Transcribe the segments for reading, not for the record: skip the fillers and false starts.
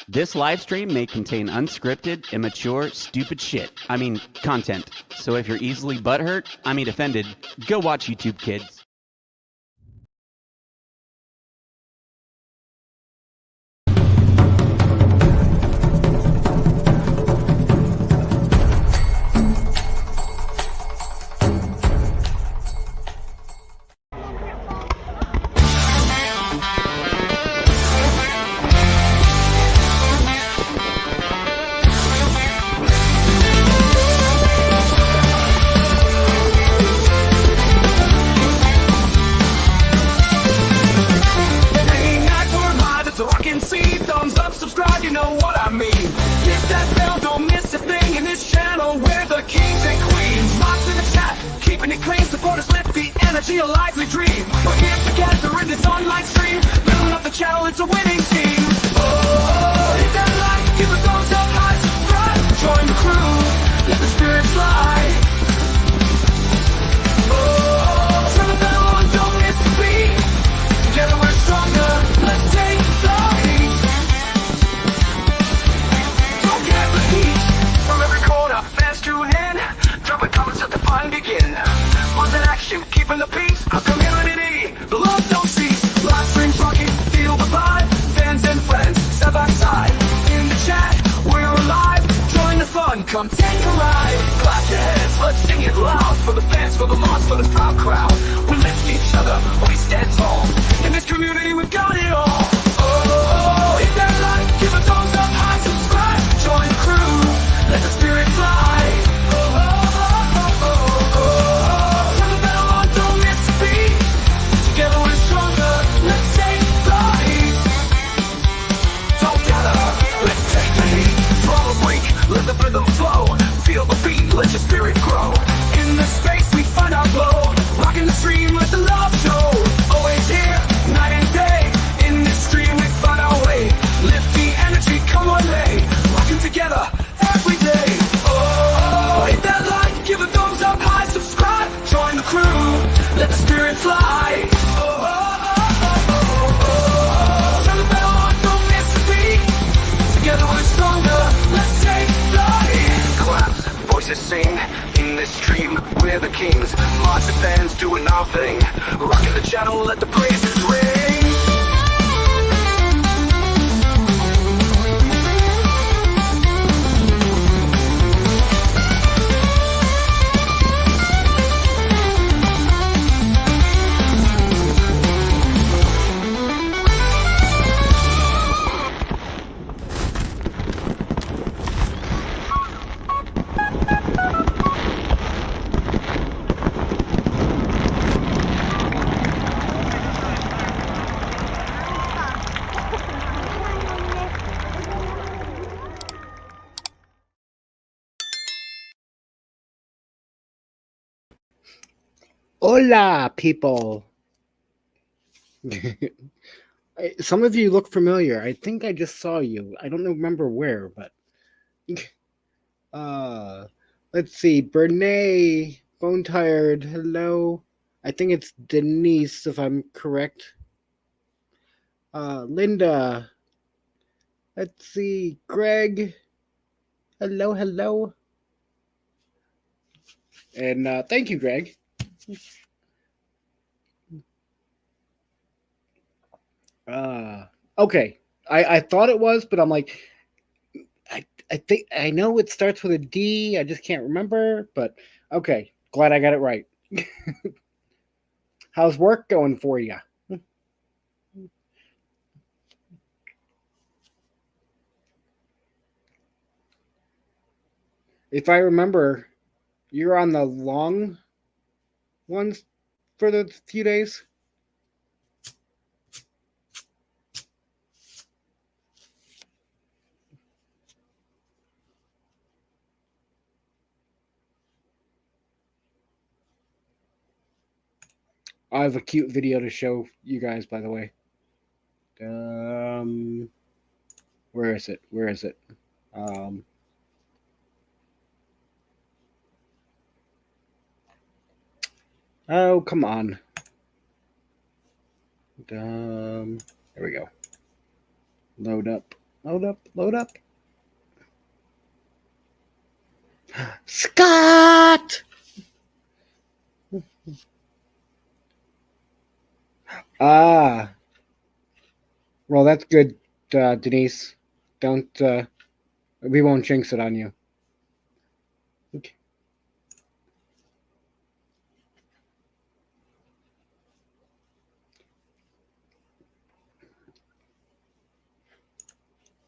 This live stream may contain unscripted, immature, stupid shit. Content. So if you're easily offended, go watch YouTube Kids. Subscribe, you know what I mean. Hit that bell, don't miss a thing in this channel. We're the kings and queens. Lots in the chat, keeping it clean. Support us, lift the energy, a lively dream. We're here together in this online stream. Building up the channel, it's a winning team. Oh, hit that like, give a thumbs up, high, subscribe. Join the crew, let the spirit fly. Oh, turn the bell on, don't miss a beat. Together we're stronger, let's take the lead. From every corner, fans tune in. Dropping comments at the fun begin. One's in action, keeping the peace. Our community, the love don't cease. Live streams rocking, feel the vibe. Fans and friends, side by side. In the chat, we're alive. Join the fun, come take a ride. Clap your hands, let's sing it loud. For the fans, for the mods, for the proud crowd. We lift each other, we stand tall. In this community, we've got it all. Oh, hit that like, give a thumbs up, high, subscribe. Join the crew, let the spirit fly. Oh, oh, oh, oh, oh, oh. Turn the bell on, don't miss a beat. Together we're stronger, let's take the lead. Together, let's take the lead. Follow break, let the rhythm flow. Feel the beat, let your spirit grow. In the space we find our glow. Rocking the stream, let the love show. Always here, night and day. In this stream we find our way. Lift the energy, come on, lay. Rocking together every day. Oh, hit that like, give a thumbs up, high, subscribe. Join the crew, let the spirit fly. Oh, oh, oh, oh, oh, oh. Turn the bell on, don't miss a beat. Together we're stronger, let's take the lead. Claps, voices sing. In this stream, we're the kings. Mods and fans doing our thing. Rocking the channel, let the praises ring. Hola, people. Some of you look familiar. I think I just saw you. I don't remember where, but let's see. Bernay, Bone Tired, hello. I think it's Denise, if I'm correct. Linda. Let's see. Greg. Hello, hello. And thank you, Greg. Okay. I thought it was, but I'm like, I think I know it starts with a D. I just can't remember, but okay. Glad I got it right. How's work going for you? If I remember, you're on the long ones for the few days. I have a cute video to show you guys, by the way. Where is it? Where is it? Oh, come on. There we go. Load up. Load up, load up. Scott! Ah, well, that's good, Denise. Don't, we won't jinx it on you. Okay.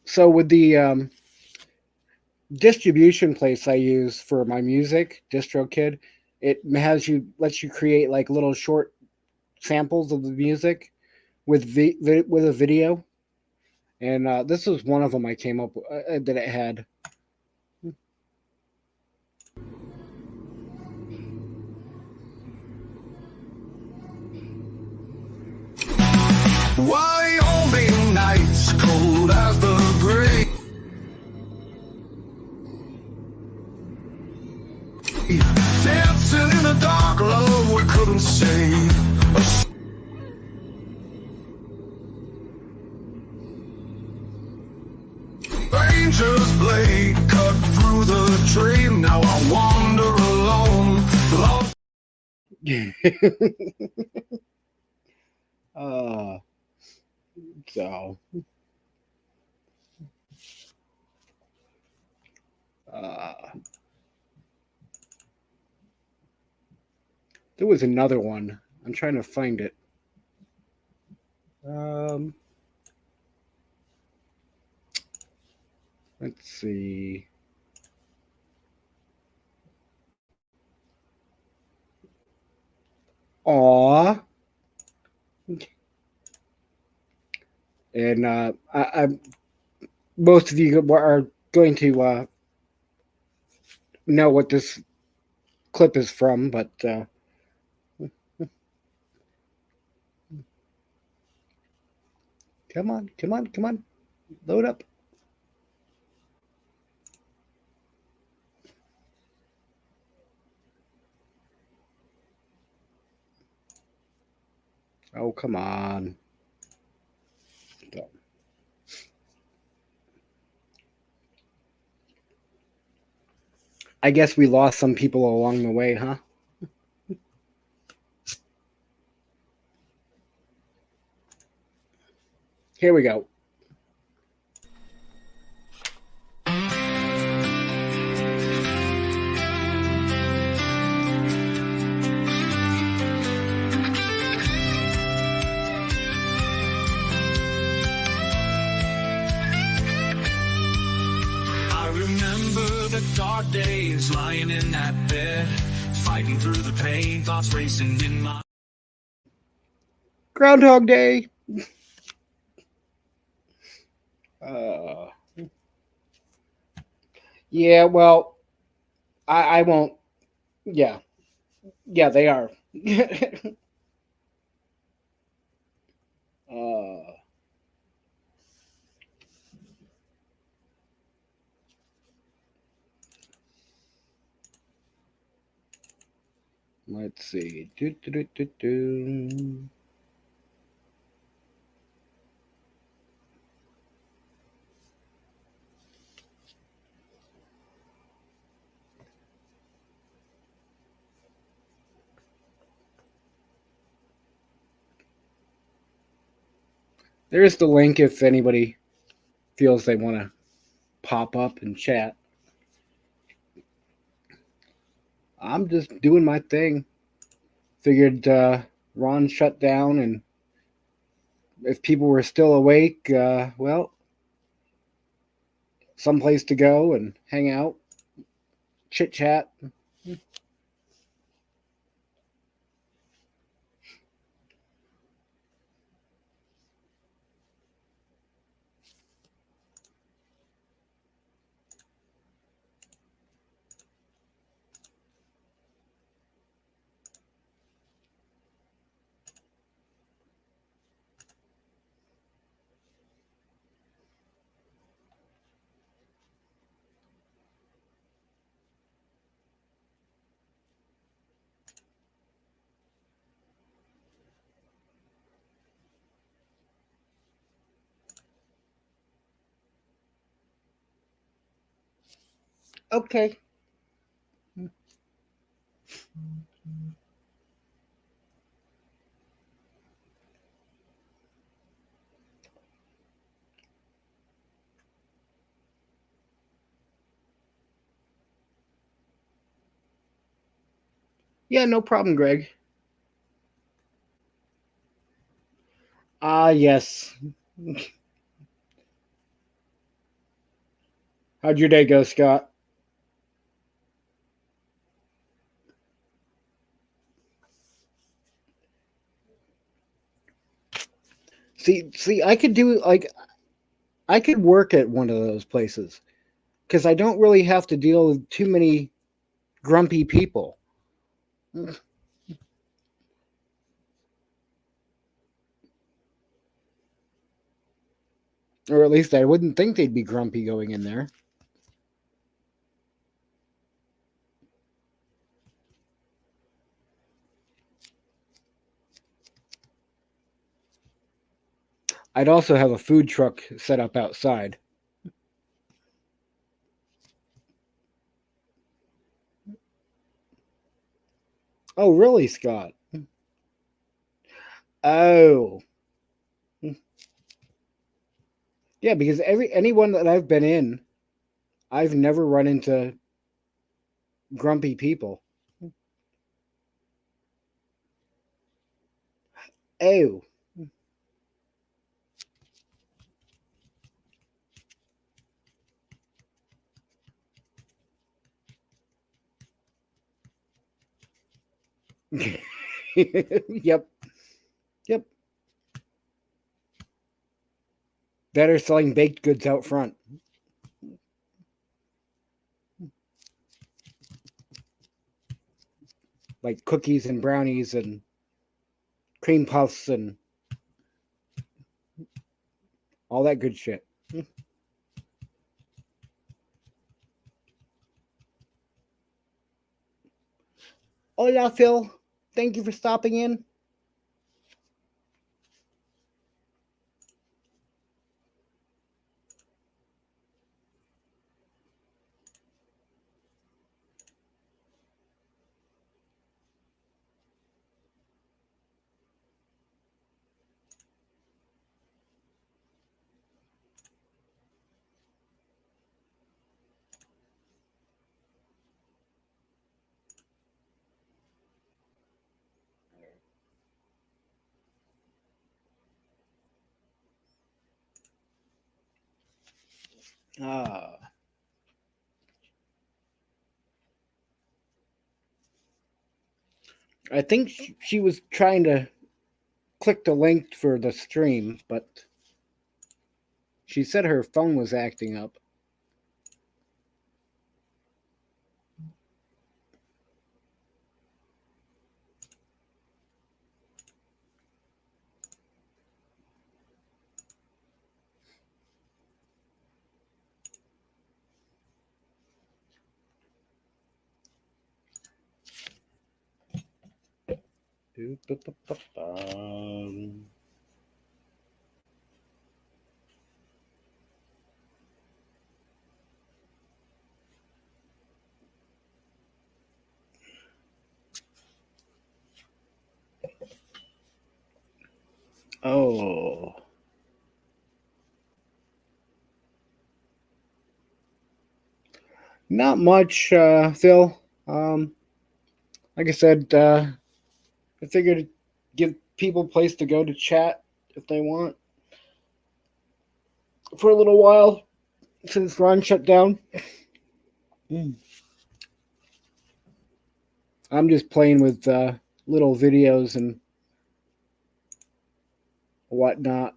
So with the distribution place I use for my music, DistroKid, it lets you create like little short samples of the music with with a video, and this was one of them I came up that it had. Wyoming nights, cold as the grave. Dancing in the dark, love we couldn't save. Stranger's blade cut through the dream. Now I wander alone. Lost. uh, so, uh, there was another one. I'm trying to find it. Let's see. Aw. And most of you are going to know what this clip is from, but come on, come on, come on, load up. Oh, come on. So. I guess we lost some people along the way, huh? Here we go. Dark days lying in that bed, fighting through the pain, thoughts racing in my Groundhog Day. Uh, yeah, well, I won't. Yeah, yeah, they are. uh, let's see. There's the link if anybody feels they want to pop up and chat. I'm just doing my thing. Figured Ron shut down, and if people were still awake, well, someplace to go and hang out, chit chat. Okay. Yeah, no problem, Greg. Ah, yes. How'd your day go, Scott? See, I could do like I could work at one of those places because I don't really have to deal with too many grumpy people. Or at least I wouldn't think they'd be grumpy going in there. I'd also have a food truck set up outside. Oh, really, Scott? Oh, yeah, because anyone that I've been in, I've never run into grumpy people. Oh, yep, yep. That are selling baked goods out front, like cookies and brownies and cream puffs and all that good shit. Hola, Phil. Thank you for stopping in. Ah, I think she was trying to click the link for the stream, but she said her phone was acting up. Oh, not much, Phil. Like I said, I figured give people a place to go to chat if they want for a little while since Ron shut down. Mm. I'm just playing with little videos and whatnot.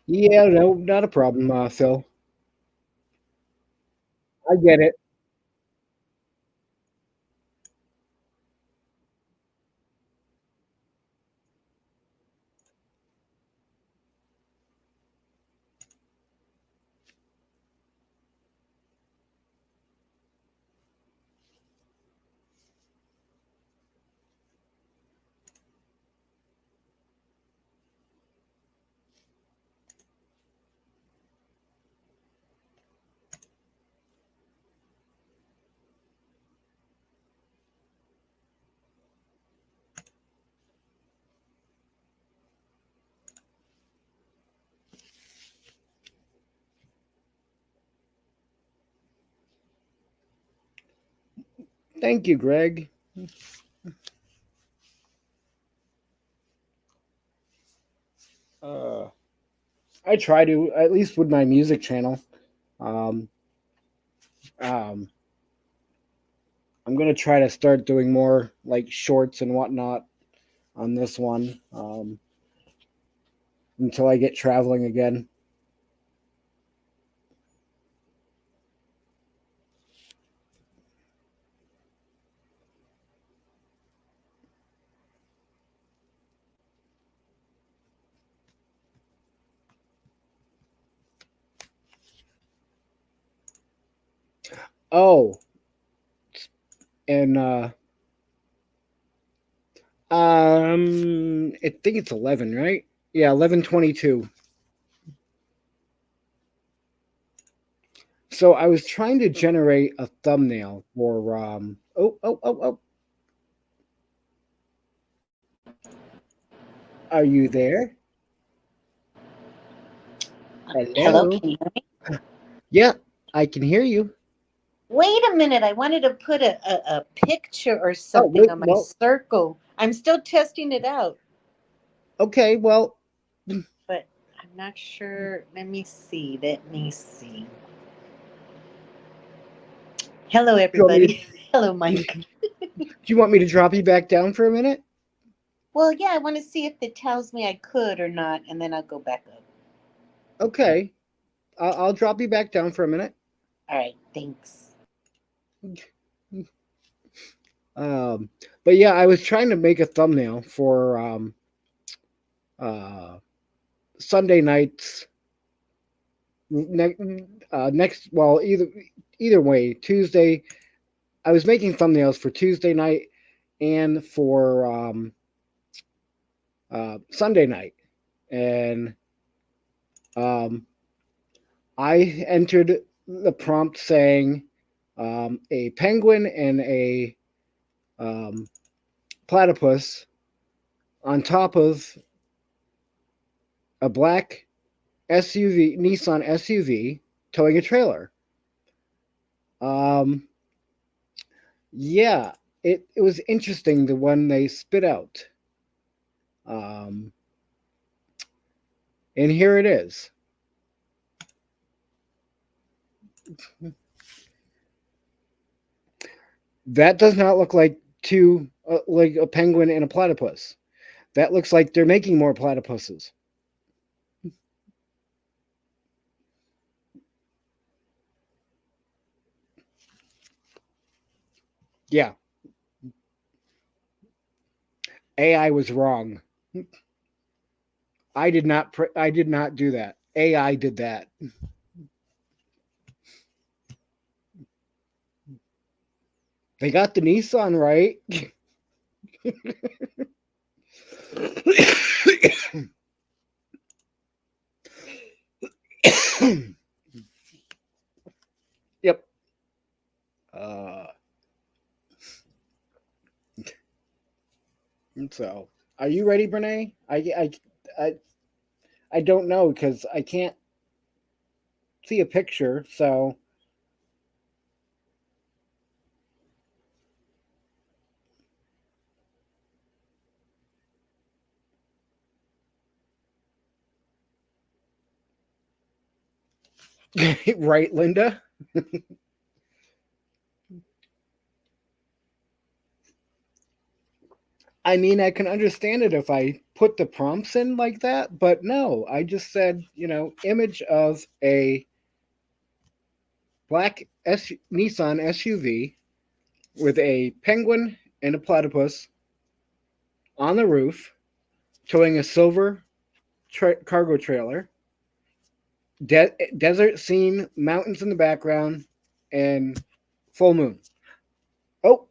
Yeah, no, not a problem, Phil. I get it. Thank you, Greg. Uh, I try to, at least with my music channel. Um, um, I'm gonna try to start doing more like shorts and whatnot on this one until I get traveling again. Oh, and I think it's 11, right? Yeah, 11:22. So I was trying to generate a thumbnail for oh, are you there? Hello, Hello. can you hear me? Yeah, I can hear you. Wait a minute. I wanted to put a picture or Oh, something wait, on my well, circle. I'm still testing it out, okay, well, but I'm not sure. Let me see. Let me see. Hello, do you want me to, everybody. Hello, Mike. do you want me to drop you back down for a minute? Well, yeah, I want to see if it tells me I could or not, and then I'll go back up. Okay, I'll drop you back down for a minute. All right. Thanks. Um, but yeah, I was trying to make a thumbnail for uh, Sunday nights. Next, well, either way, Tuesday. I was making thumbnails for Tuesday night and for Sunday night, and um, I entered the prompt saying a penguin and a um, platypus on top of a black Nissan SUV towing a trailer. Um, yeah, it was interesting the one they spit out. Um, and here it is. That does not look like two like a penguin and a platypus. That looks like they're making more platypuses. Yeah, AI was wrong. I did not do that. AI did that. They got the Nissan right. Yep. Uh, so, are you ready, Brene? I, I don't know because I can't see a picture. So, right, Linda? I mean, I can understand it if I put the prompts in like that, but no, I just said, image of a black Nissan SUV with a penguin and a platypus on the roof, towing a silver cargo trailer, desert scene, mountains in the background, and full moon. Oh,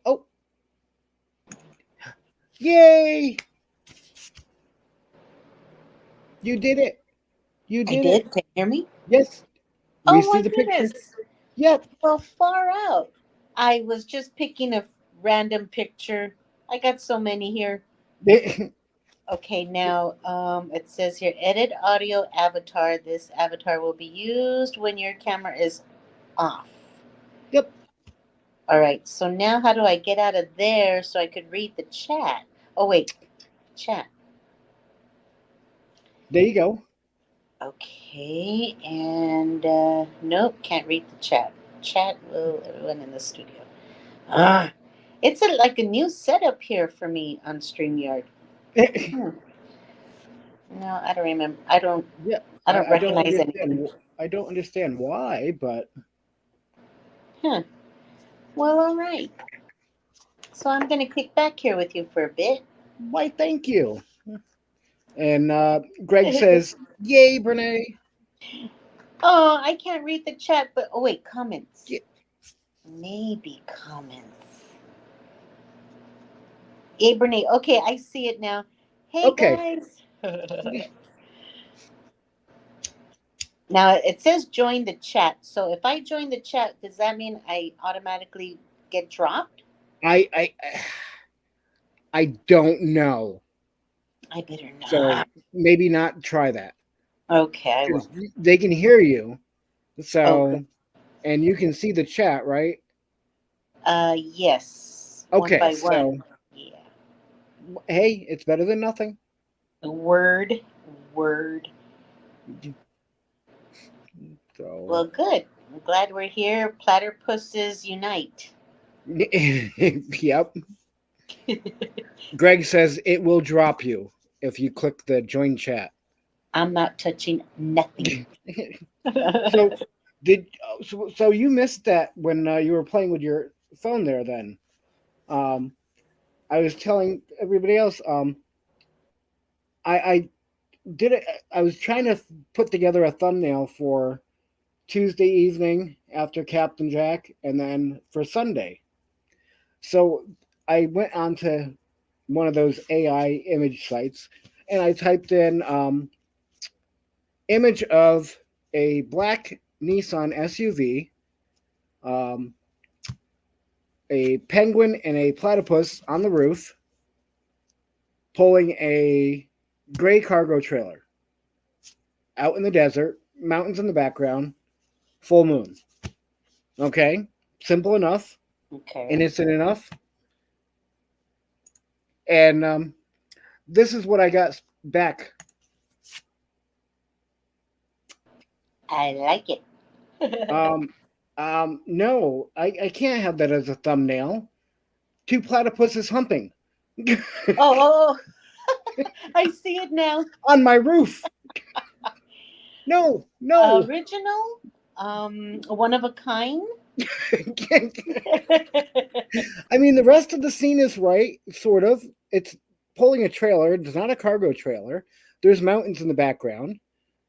yay! You did it. You I did did. it. Can you hear me? Yes. We Oh see my the picture. goodness. Yep. Well, far out. I was just picking a random picture. I got so many here. Okay, now it says here edit audio avatar. This avatar will be used when your camera is off. Yep. All right, so now how do I get out of there so I could read the chat? Oh, wait, chat. There you go. Okay, and nope, can't read the chat. Chat will everyone in the studio. Ah, it's like a new setup here for me on StreamYard. Hmm. No, I don't remember. Yeah. I don't I don't recognize understand. anything. I don't understand why, but Huh. Well, all right. So I'm gonna kick back here with you for a bit. why? Thank you. And Greg says, "Yay, Brene!" Oh, I can't read the chat, but oh wait, comments. Yeah. Maybe comments. Abrene. Okay, I see it now. Hey Okay. guys. Now it says join the chat. So if I join the chat, does that mean I automatically get dropped? I I don't know. I better So not. maybe not try that Okay, I will. because they can hear you. Oh, good. So and you can see the chat, right? Yes. One Okay. by one. So Yeah. hey, it's better than nothing. Word. Word. So Well, good. I'm glad we're here. Platypuses unite. yep. Greg says it will drop you if you click the join chat. I'm not touching nothing. So so you missed that when you were playing with your phone there then. Um I was telling everybody else I did it. I was trying to put together a thumbnail for Tuesday evening after Captain Jack and then for Sunday. So I went onto one of those AI image sites and I typed in image of a black Nissan SUV, um, a penguin and a platypus on the roof, pulling a gray cargo trailer out in the desert, mountains in the background, full moon. Okay, simple enough, Okay. innocent enough, and this is what I got back. I like it. Um, no, I can't have that as a thumbnail. Two platypuses humping Oh, I see it now. on my roof. No, no. Original, one of a kind. I mean, the rest of the scene is right, sort of. It's pulling a trailer. It's not a cargo trailer. There's mountains in the background.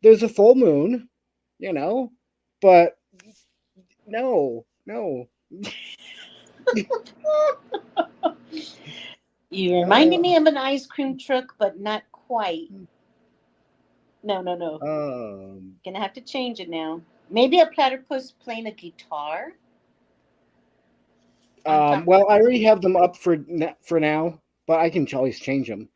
There's a full moon, you know, but no, no. You reminded me of an ice cream truck, but not quite. No, no, no. Um, Gonna have to change it now. Maybe a platypus playing a guitar on top of well, I the already tree. have them up for now, but I can always change them.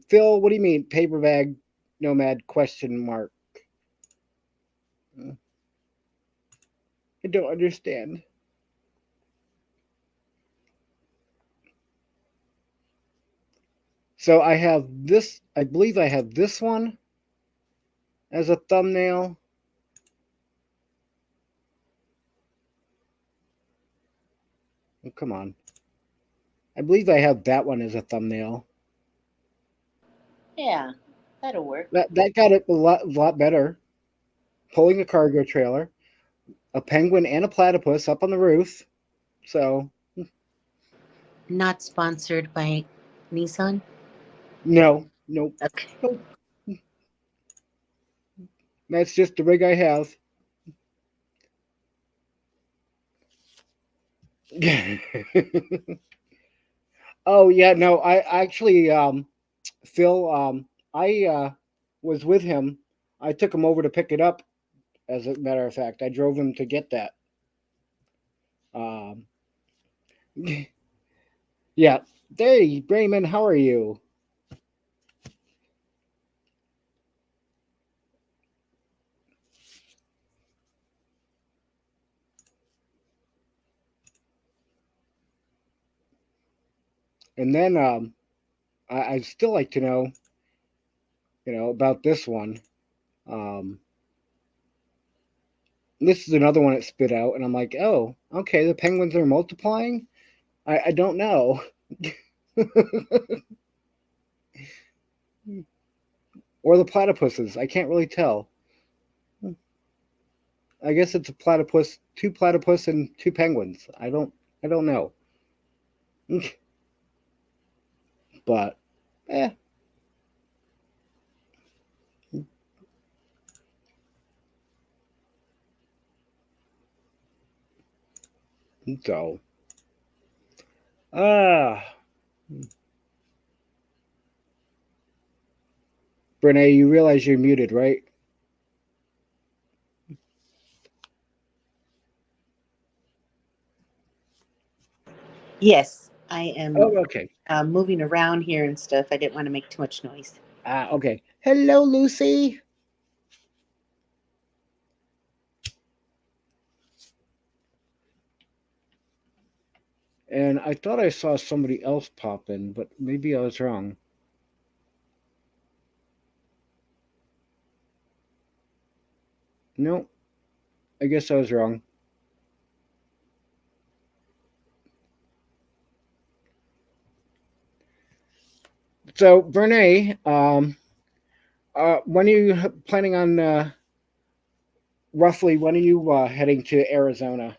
Phil, what do you mean, paper bag nomad? Question mark. I don't understand. So I have this. I believe I have this one as a thumbnail. Oh, come on. I believe I have that one as a thumbnail. Yeah, that'll work. That got it a lot better. Pulling a cargo trailer, a penguin and a platypus up on the roof. So Not sponsored by Nissan. no, nope, Okay. nope. That's just the rig I have. Oh yeah, no, I actually Phil, I was with him. I took him over to pick it up. As a matter of fact, I drove him to get that. Um, yeah. Hey, Raymond, how are you? And then I'd still like to know, about this one. Um, this is another one that spit out, and I'm like, oh, okay, the penguins are multiplying. I don't know. Or the platypuses. I can't really tell. I guess it's a platypus, two platypus, and two penguins. I don't know. But, eh. So, ah, Brene, you realize you're muted, right? Yes, I am Oh, okay. moving around here and stuff. I didn't want to make too much noise. Okay. Hello, Lucy. And I thought I saw somebody else pop in, but maybe I was wrong. No, I guess I was wrong. So, Brene, when are you planning on roughly? When are you heading to Arizona?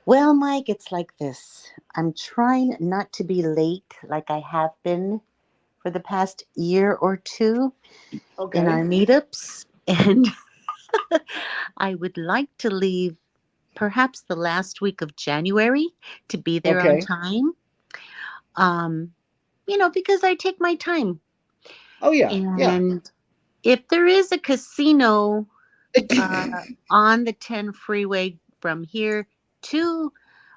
Well, Mike, it's like this. I'm trying not to be late like I have been for the past year or two in our Okay. meetups. And I would like to leave perhaps the last week of January to be there on Okay. time. Um, because I take my time. Oh yeah, yeah. And if there is a casino uh, on the 10 freeway from here to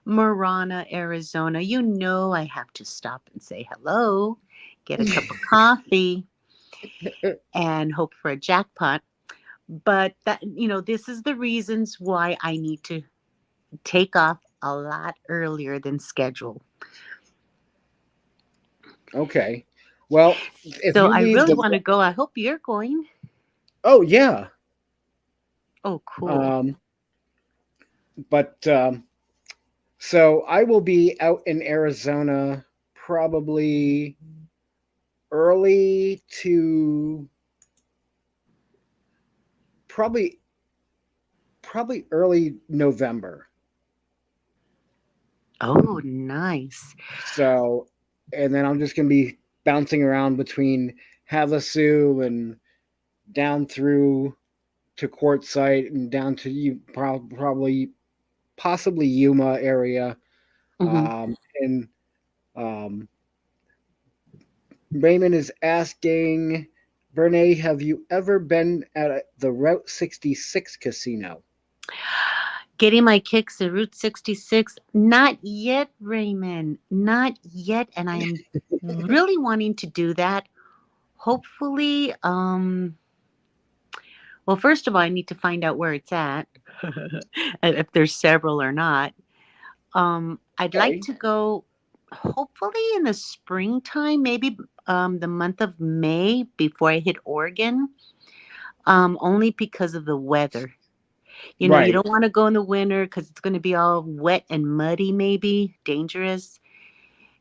Marana, Arizona, I have to stop and say hello, get a cup of coffee, and hope for a jackpot. But this is the reasons why I need to take off a lot earlier than scheduled. Okay. Well, if So you I leave really the want to go. I hope you're going. oh yeah, Oh, cool. um, but so I will be out in Arizona probably early to probably early November. Oh, nice. So, and then I'm just gonna be bouncing around between Havasu and down through to Quartzsite and down to you probably possibly Yuma area. Hmm. And um, Raymond is asking, Bernie, have you ever been at the Route 66 casino? Getting my kicks at Route 66. Not yet, Raymond. Not yet. And I am really wanting to do that. Hopefully, well, first of all, I need to find out where it's at, and if there's several or not. I'd like Okay. to go hopefully in the springtime, maybe the month of May before I hit Oregon, only because of the weather. You know, you Right. don't want to go in the winter because it's going to be all wet and muddy, maybe dangerous.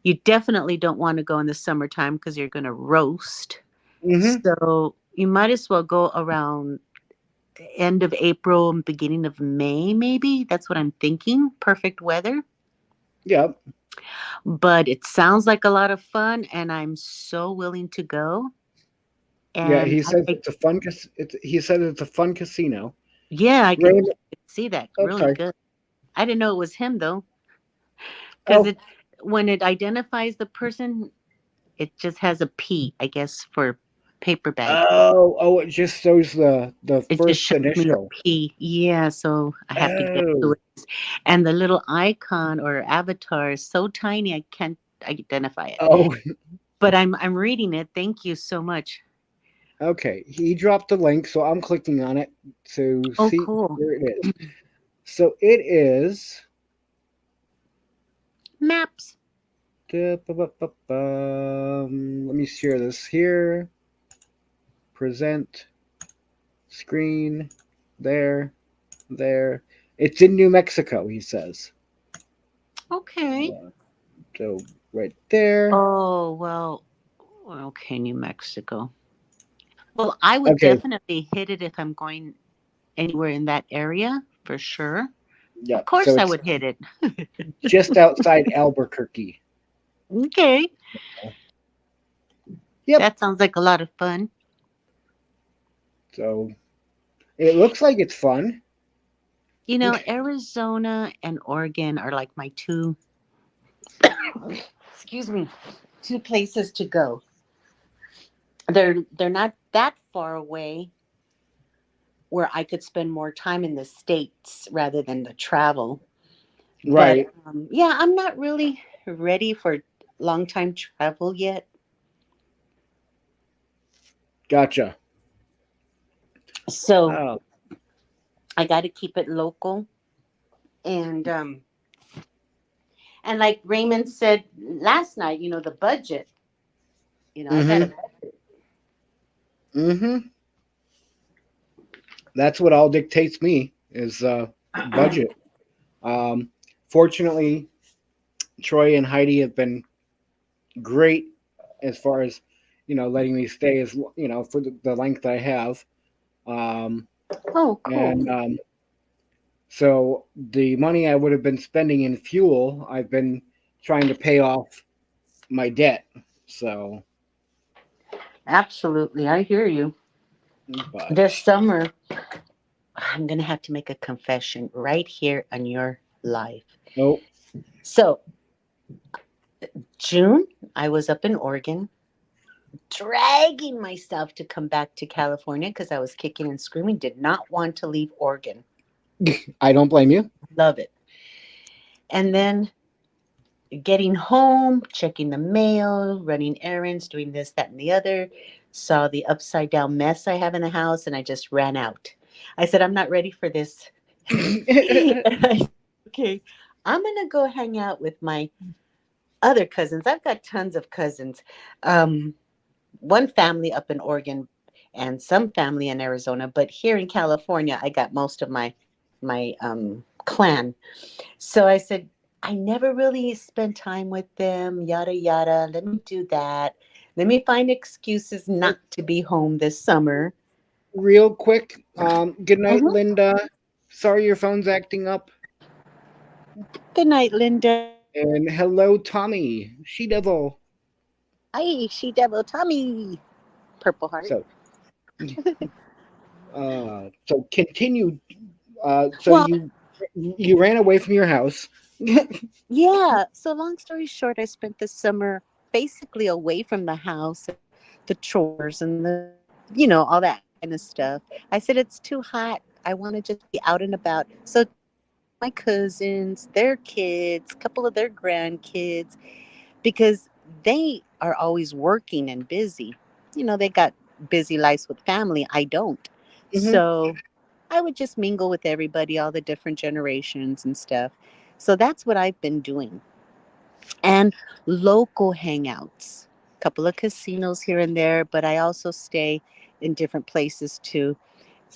You definitely don't want to go in the summertime because you're going to roast. Mm-hmm. So you might as well go around the end of April and beginning of May, maybe. That's what I'm thinking. Perfect weather. Yep. But it sounds like a lot of fun, and I'm so willing to go. Yeah. And He says it's a fun. He said it's a fun casino. yeah, I could Raymond. see that really Okay. good. I didn't know it was him though, because Oh. it when it identifies the person, it just has a P, I guess, for paper bag. Oh. Oh. It just shows the It just first shows me a initial. P. Yeah, so I have to guess who Oh. it is. And the little icon or avatar is so tiny I can't identify it. Oh. But I'm reading it. Thank you so much. Okay. He dropped the link, so I'm clicking on it to Oh, see cool. where it is. So it is. Maps. Let me share this here. Present screen. There. There. It's in New Mexico, he says. Okay. So right there. Oh, well, okay, New Mexico. Well, I would Okay. definitely hit it if I'm going anywhere in that area for sure. Yeah. Of course, So I it's would hit it. just outside Albuquerque. Okay. Yep. That sounds like a lot of fun. So it looks like it's fun. You know, Arizona and Oregon are like my two, excuse me, two places to go. They're not that far away where I could spend more time in the states rather than the travel. But Right. yeah, I'm not really ready for long time travel yet. Gotcha. So Oh. I got to keep it local. And like Raymond said last night, you know, the budget, you know, I got Mm-hmm. to Mm-hmm. That's what all dictates me is budget. Um, Fortunately, Troy and Heidi have been great as far as letting me stay as for the length I have. Um, Oh, cool. and So the money I would have been spending in fuel, I've been trying to pay off my debt. So, Absolutely. I hear you. but This summer, I'm going to have to make a confession right here on your life. nope. So, June, I was up in Oregon, dragging myself to come back to California because I was kicking and screaming, did not want to leave Oregon. I don't blame you. Love it. And then getting home, checking the mail, running errands, doing this, that, and the other. Saw the upside down mess I have in the house, and I just ran out. I said, I'm not ready for this. Okay, I'm going to go hang out with my other cousins. I've got tons of cousins. One family up in Oregon and some family in Arizona, but here in California, I got most of my clan. So I said, I never really spent time with them, yada, yada. Let me do that. Let me find excuses not to be home this summer. Real quick. Good night, Mhm. Linda. Sorry your phone's acting up. Good night, Linda. And hello, Tommy. She devil. Hi, she devil Tommy. Purple heart. So, so continue. So Well, you ran away from your house. yeah. So long story short, I spent the summer basically away from the house, the chores and all that kind of stuff. I said it's too hot. I want to just be out and about. So my cousins, their kids, a couple of their grandkids, because they are always working and busy. They got busy lives with family. I don't. Hmm. So I would just mingle with everybody, all the different generations and stuff. So that's what I've been doing. And local hangouts, a couple of casinos here and there, but I also stay in different places too.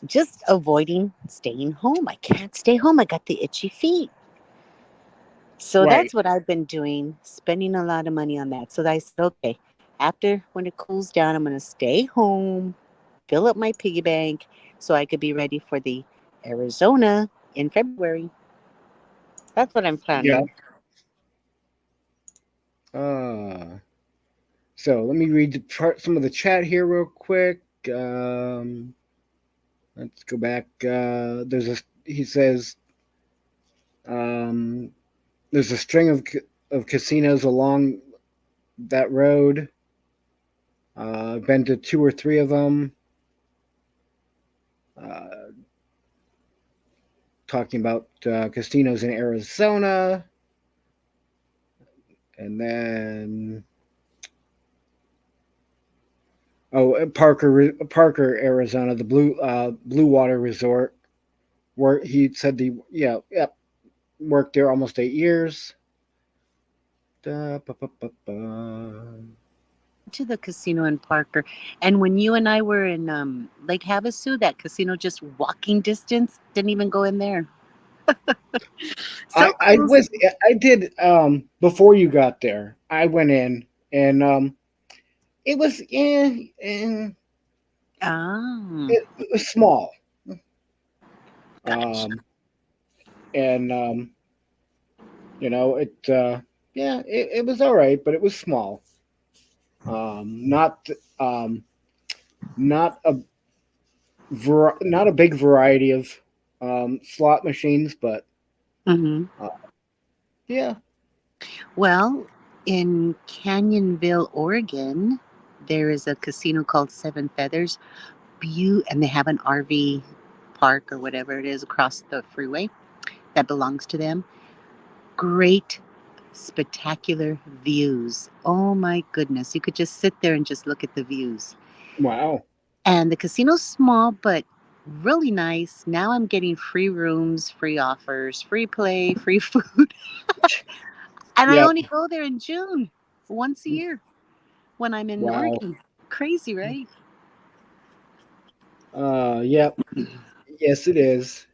just avoiding staying home. I can't stay home. I got the itchy feet. So Right. that's what I've been doing, spending a lot of money on that. So I said, okay, after when it cools down, I'm going to stay home, fill up my piggy bank so I could be ready for the Arizona in February. That's what I'm Yeah. planning. So let me read some of the chat here real quick. Let's go back. He says um, there's a string of casinos along that road. I've been to 2 or 3 of them. Talking about casinos in Arizona, and then Parker, Arizona, the Blue Water Resort, where he said worked there almost 8 years. To the casino in Parker. And when you and I were in Lake Havasu, that casino just walking distance, didn't even go in there. So I close. was I did before you got there. I went in and it was Ah, it was small. gotcha. And it was all right, but it was small. Not not a not a big variety of slot machines, but Hmm. uh, yeah. Well, in Canyonville, Oregon, there is a casino called Seven Feathers. And they have an RV park or whatever it is across the freeway that belongs to them. Great, spectacular views. Oh my goodness. You could just sit there and just look at the views. Wow. And the casino's small, but really nice. Now I'm getting free rooms, free offers, free play, free food. And I Yep. only go there in June, once a year when I'm in Wow. Oregon. Crazy, right? Yep. Yes, it is.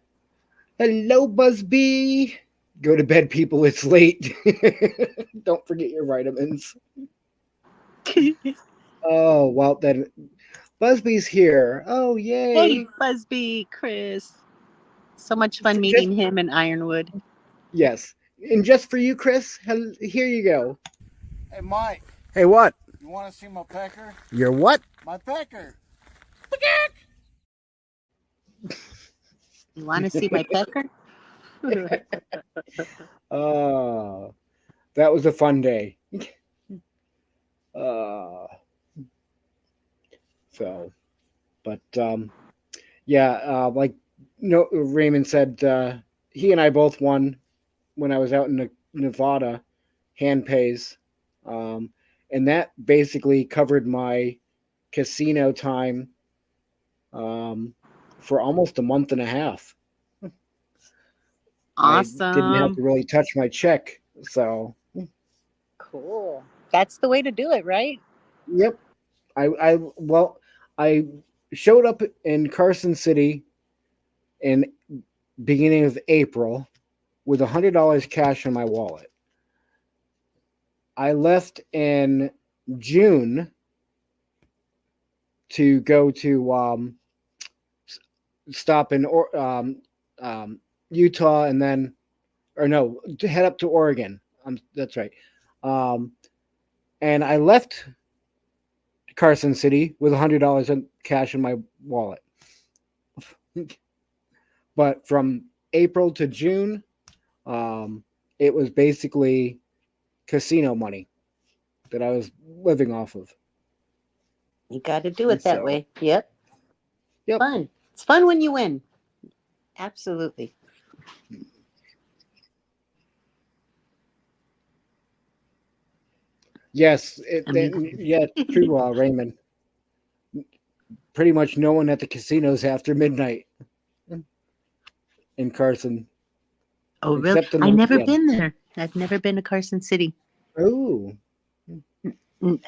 Hello, Busby. Go to bed, people. It's late. Don't forget your vitamins. Oh, well, then Busby's here. Oh, Hey, yay. Busby, Chris. So much fun Just meeting him in Ironwood. yes. And just for you, Chris, here you go. Hey, Mike, Hey, what? you want to see my pecker? Your what? My pecker. You want to see my pecker? Oh, that was a fun day. Uh, so, but yeah, like Raymond said, he and I both won when I was out in Nevada, hand pays, and that basically covered my casino time for almost a month and a half. I didn't have Awesome. to really touch my check, so Cool. That's the way to do it, right? yep. I showed up in Carson City in beginning of April with $100 cash in my wallet. I left in June to go to stop in Utah and then, or no, to head up to Oregon. That's right. And I left Carson City with $100 in cash in my wallet. But from April to June, it was basically casino money that I was living off of. You got to do it that So, way. Yep. yep. Fun. It's fun when you win. Absolutely. Yes, Amazing. true, Raymond. Pretty much no one at the casinos after midnight in Carson, Oh, really? except in I the never weekend. been there. I've never been to Carson City. Oh,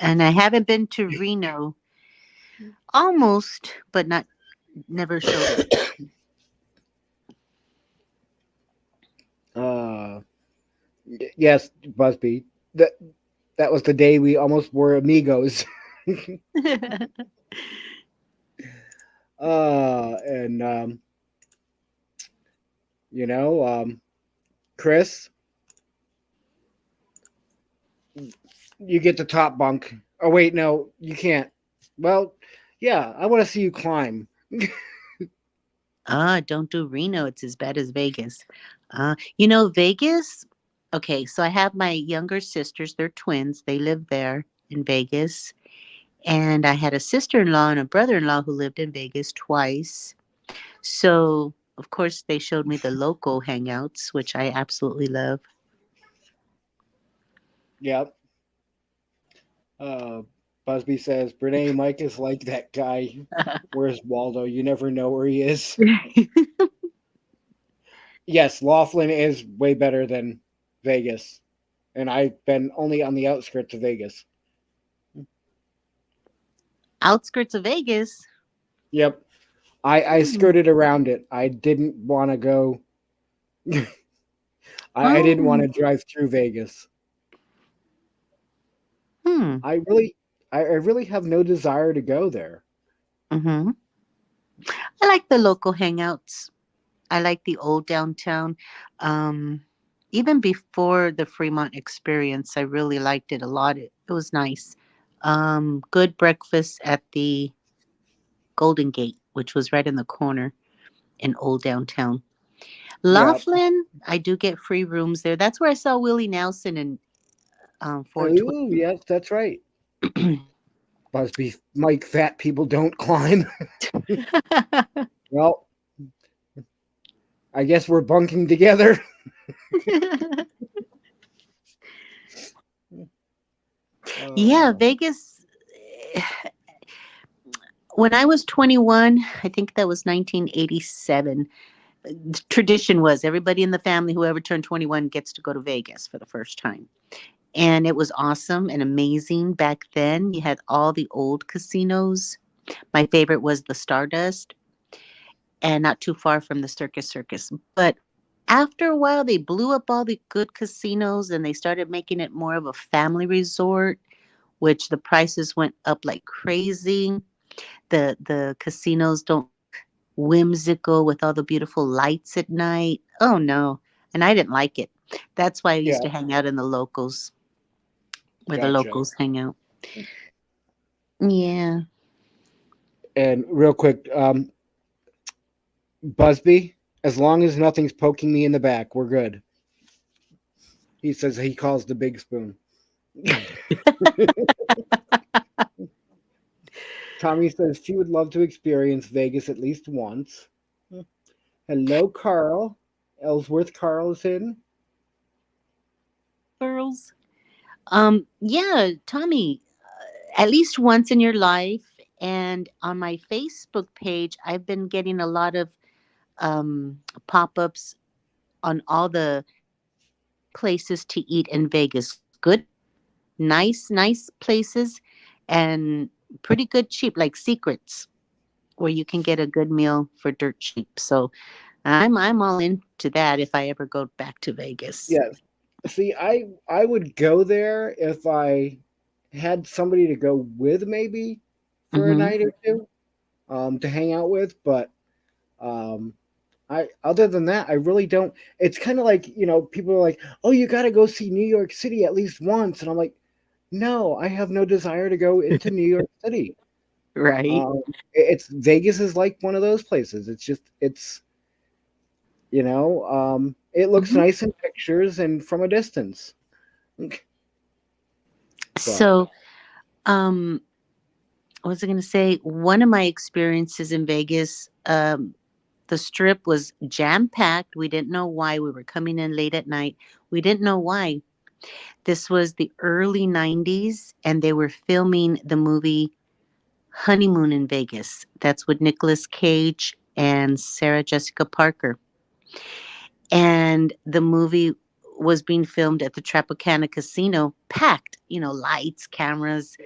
And I haven't been to Reno. Almost, but not Never showed it. Yes, Busby. That was the day we almost were amigos. And you know, Chris, you get the top bunk. Oh wait, no, you can't. Well, yeah, I want to see you climb. Don't do Reno. It's as bad as Vegas. Vegas. Okay, so I have my younger sisters. They're twins. They live there in Vegas. And I had a sister-in-law and a brother-in-law who lived in Vegas twice. So, of course, they showed me the local hangouts, which I absolutely love. Yep. Busby says, Brene Mike is like that guy. Where's Waldo? You never know where he is. Yes, Laughlin is way better than Vegas. And I've been only on the outskirts of Vegas. Outskirts of Vegas. Yep. I skirted around it. I didn't want to go. I didn't want to drive through Vegas. I really have no desire to go there. Mm-hmm. I like the local hangouts. I like the old downtown. Even before the Fremont experience, I really liked it a lot. It was nice. Good breakfast at the Golden Gate, which was right in the corner in old downtown. Yeah. Laughlin, I do get free rooms there. That's where I saw Willie Nelson in 420. Ooh, yes, that's right. Busby, Mike, fat people don't climb. Well, I guess we're bunking together. Yeah, Vegas. When I was 21, I think that was 1987. The tradition was everybody in the family, whoever turned 21, gets to go to Vegas for the first time. And it was awesome and amazing back then. You had all the old casinos. My favorite was the Stardust, and not too far from the Circus. But after a while, they blew up all the good casinos and they started making it more of a family resort, which the prices went up like crazy. The casinos don't whimsical with all the beautiful lights at night. Oh no. And I didn't like it. That's why I used to hang out in the locals, where the locals hang out. Yeah. And real quick, Busby, as long as nothing's poking me in the back, we're good. He says he calls the big spoon. Tommy says she would love to experience Vegas at least once. Hello, Carl. Ellsworth Carl is in. Girls. Yeah, Tommy, at least once in your life. And on my Facebook page, I've been getting a lot of pop-ups on all the places to eat in Vegas. Good, nice places, and pretty good cheap, like Secrets, where you can get a good meal for dirt cheap. So I'm all into that if I ever go back to Vegas. Yes. See, I would go there if I had somebody to go with, maybe for a night or two, to hang out with. But other than that, I really don't. It's kind of like, people are like, "Oh, you got to go see New York City at least once," and I'm like, "No, I have no desire to go into New York City." Right. It's Vegas is like one of those places. It's it looks nice in pictures and from a distance. So, what was I going to say? One of my experiences in Vegas, the strip was jam-packed. We didn't know why. We were coming in late at night. We didn't know why. This was the early 90s, and they were filming the movie Honeymoon in Vegas. That's with Nicolas Cage and Sarah Jessica Parker. And the movie was being filmed at the Tropicana Casino, packed, lights, cameras,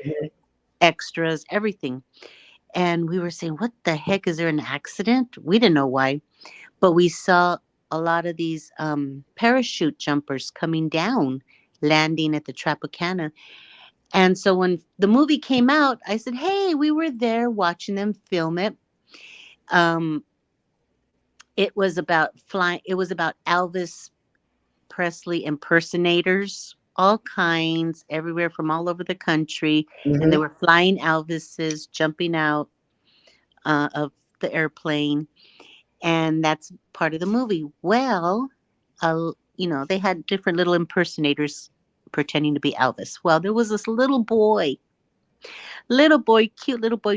extras, everything. And we were saying, what the heck? Is there an accident? We didn't know why. But we saw a lot of these parachute jumpers coming down, landing at the Tropicana. And so when the movie came out, I said, hey, we were there watching them film it. Um, it was about flying. It was about Elvis Presley impersonators, all kinds, everywhere from all over the country. And they Mhm. were flying Elvises, jumping out of the airplane. And that's part of the movie. Well, they had different little impersonators pretending to be Elvis. Well, there was this cute little boy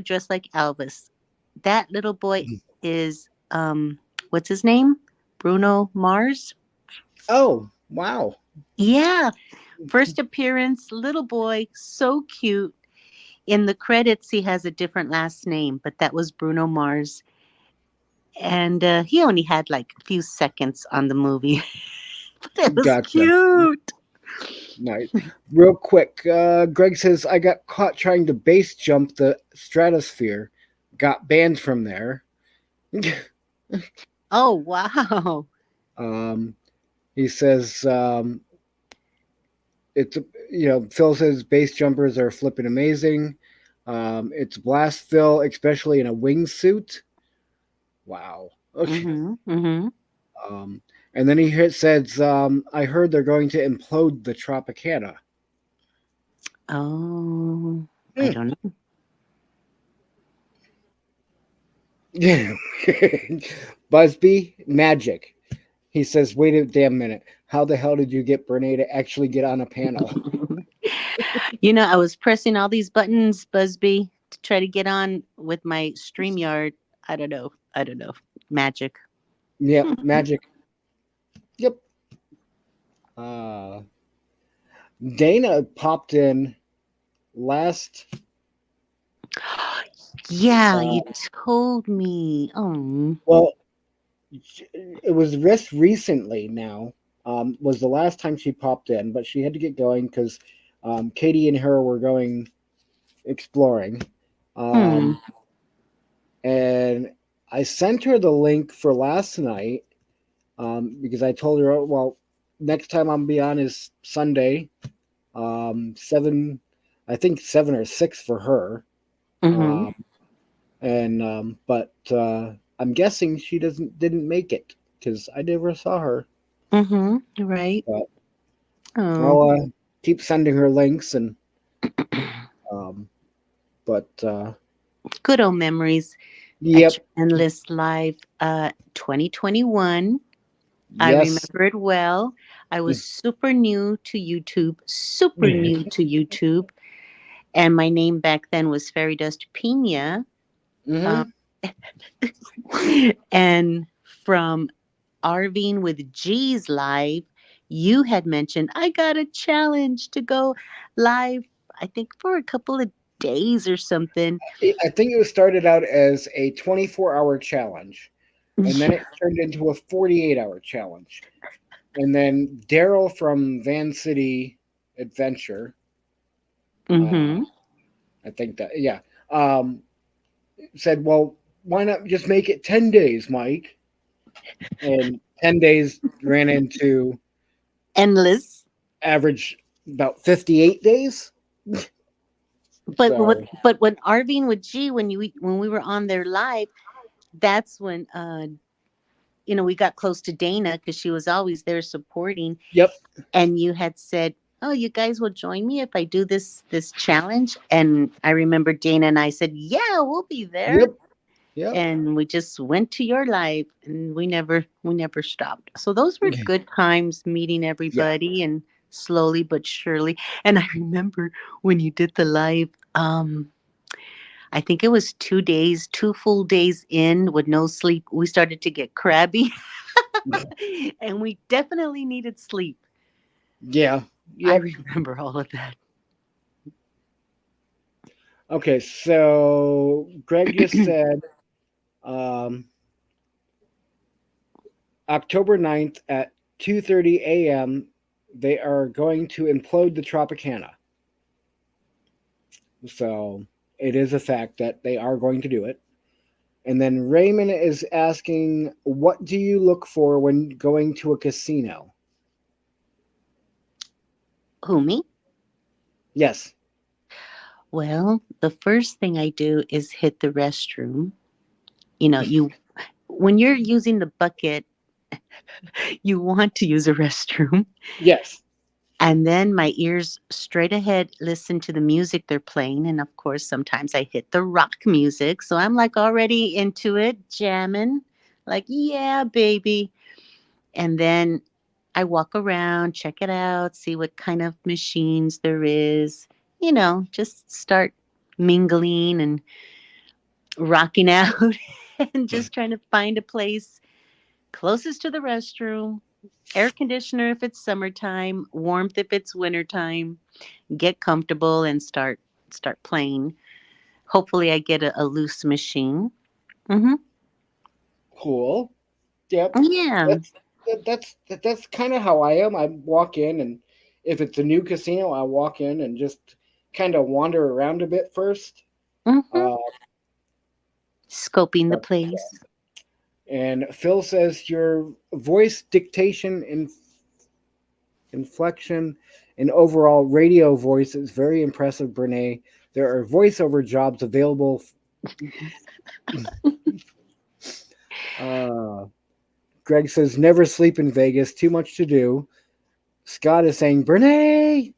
dressed like Elvis. That little boy is, what's his name? Bruno Mars. Oh, wow. Yeah, first appearance, little boy, so cute. In the credits, he has a different last name, but that was Bruno Mars. And he only had like a few seconds on the movie. But it was Gotcha. cute. Nice. Real quick, Greg says, I got caught trying to base jump the stratosphere. Got banned from there. Oh, wow. um, he says, it's, Phil says base jumpers are flipping amazing. It's blast Phil, especially in a wingsuit. Wow. Okay. Mm-hmm. And then he says, I heard they're going to implode the Tropicana. Oh, I don't know. Yeah. Busby, magic. He says, wait a damn minute. How the hell did you get Brene to actually get on a panel? I was pressing all these buttons, Busby, to try to get on with my StreamYard. I don't know. Magic. Yep, magic. Yep. Uh, Dana popped in last. Yeah, you told me. Oh. Well, it was just recently now. Was the last time she popped in, but she had to get going because Katie and her were going exploring. And I sent her the link for last night because I told her, well, next time I'm be on is Sunday, 7, I think 7 or 6 for her. Mm-hmm. But I'm guessing she didn't make it because I never saw her. Mm-hmm. Right. But Oh. I'll keep sending her links but Good old memories. yep. At Endless Live 2021. I Yes. remember it well. I was super new to YouTube, and my name back then was Fairy Dust Pina. Mm-hmm. And from Arvine with G's live, you had mentioned I got a challenge to go live, I think for a couple of days or something. I think it was started out as a 24-hour challenge, and then it turned into a 48-hour challenge. And then Daryl from Van City Adventure, Mm-hmm. I think that, yeah, said, well, why not just make it 10 days, Mike? And 10 days ran into Endless. average about 58 days. But So, but when Arvine with G, when we were on there live, that's when we got close to Dana because she was always there supporting. yep. And you had said, "Oh, you guys will join me if I do this challenge." And I remember Dana and I said, "Yeah, we'll be there." Yep. Yep. And we just went to your live, and we never stopped. So those were good times meeting everybody, and slowly but surely. And I remember when you did the live. I think it was 2 full days in with no sleep. We started to get crabby, and we definitely needed sleep. Yeah. I Yep. remember all of that. Okay, so Greg just said October 9th at 2:30 a.m. they are going to implode the Tropicana. So It is a fact that they are going to do it. And then Raymond is asking, what do you look for when going to a casino? Who, me? Yes. Well, the first thing I do is hit the restroom. You when you're using the bucket, you want to use a restroom. Yes. And then my ears straight ahead listen to the music they're playing. And of course, sometimes I hit the rock music. So I'm like already into it, jamming, like, yeah, baby. And then I walk around, check it out, see what kind of machines there is, just start mingling and rocking out and just trying to find a place closest to the restroom, air conditioner if it's summertime, warmth if it's wintertime, get comfortable and start playing. Hopefully I get a loose machine. Hmm. Cool. Yep. Yeah. That's kind of how I am. I walk in, and if it's a new casino, I walk in and just kind of wander around a bit first. Hmm. Uh, Scoping the but, place. and Phil says your voice dictation and inflection and overall radio voice is very impressive, Brene. There are voiceover jobs available. Uh, Greg says never sleep in Vegas. Too much to do. Scott is saying Brene.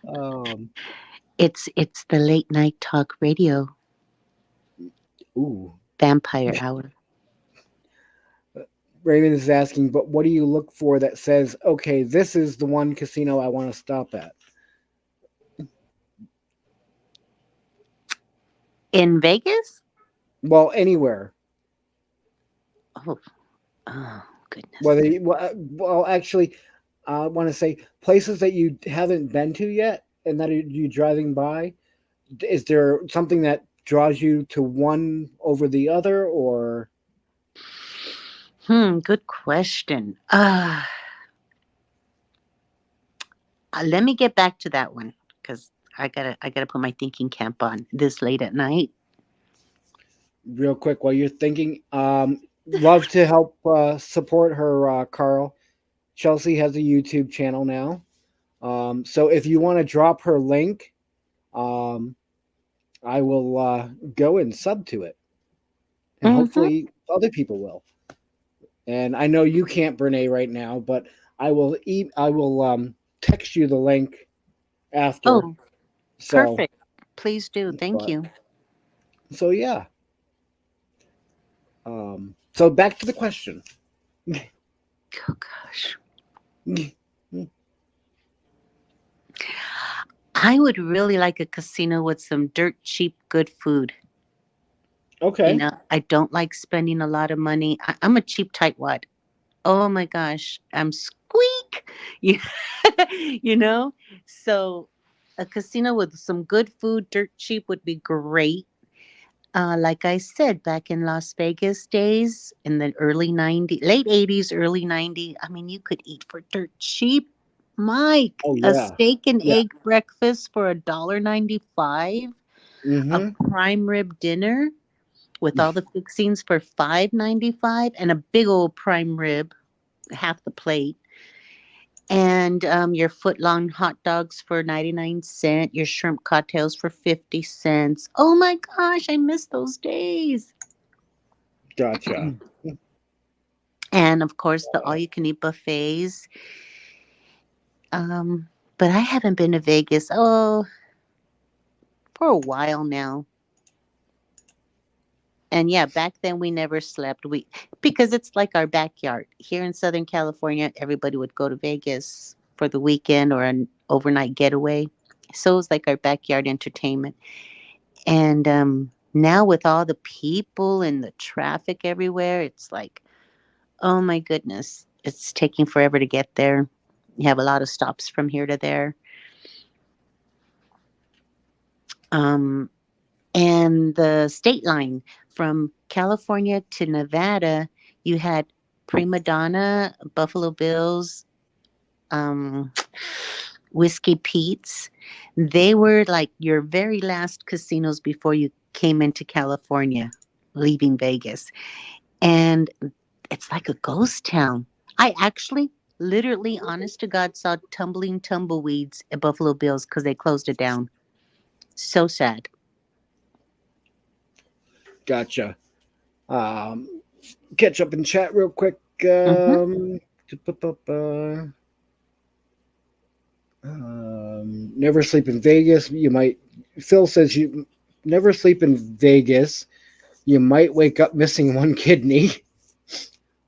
Um, It's the late night talk radio ooh. vampire hour. Raymond is asking, but what do you look for that says, okay, this is the one casino I want to stop at? In Vegas? Well, anywhere. Oh, oh goodness. Whether you, well, actually, I want to say places that you haven't been to yet, and that you driving by. Is there something that draws you to one over the other, or Good question. Let me get back to that one because I gotta put my thinking cap on this late at night. real quick while you're thinking? Love to help support her, Carl. Chelsea has a YouTube channel now. So if you want to drop her link, um, I will go and sub to it, and Mm-hmm. hopefully other people will. And I know you can't, Brene, right now, but I will text you the link after. Oh, So, perfect. Please do. Thank but you. so yeah. So back to the question. Oh gosh. I would really like a casino with some dirt cheap good food. Okay. I don't like spending a lot of money. I'm a cheap tightwad. Oh my gosh, I'm squeak. You, you know? So a casino with some good food, dirt cheap would be great. Like I said, back in Las Vegas days in the early 90s, late 80s, early 90s, I mean, you could eat for dirt cheap. Mike, Oh a yeah. steak and Yeah. egg breakfast for $1.95, a Mm-hmm. prime rib dinner with all the fixings for $5.95, and a big old prime rib, half the plate. And your foot long hot dogs for 99 cents, your shrimp cocktails for 50 cents. Oh my gosh, I miss those days. Gotcha. And of course, the all you can eat buffets. Um, but I haven't been to Vegas, for a while now. And yeah, back then we never slept. Because it's like our backyard. Here in Southern California, everybody would go to Vegas for the weekend or an overnight getaway. So it was like our backyard entertainment. And now with all the people and the traffic everywhere, it's like, oh my goodness, it's taking forever to get there. You have a lot of stops from here to there. Um, and the state line from California to Nevada, you had Prima Donna, Buffalo Bills, um, Whiskey Pete's. They were like your very last casinos before you came into California, leaving Vegas. And it's like a ghost town. I actually, literally, honest to God, saw tumbling tumbleweeds at Buffalo Bills because they closed it down. So sad. Gotcha. Catch up in chat real quick. Mhm. Never sleep in Vegas. You might. Phil says you never sleep in Vegas. You might wake up missing one kidney.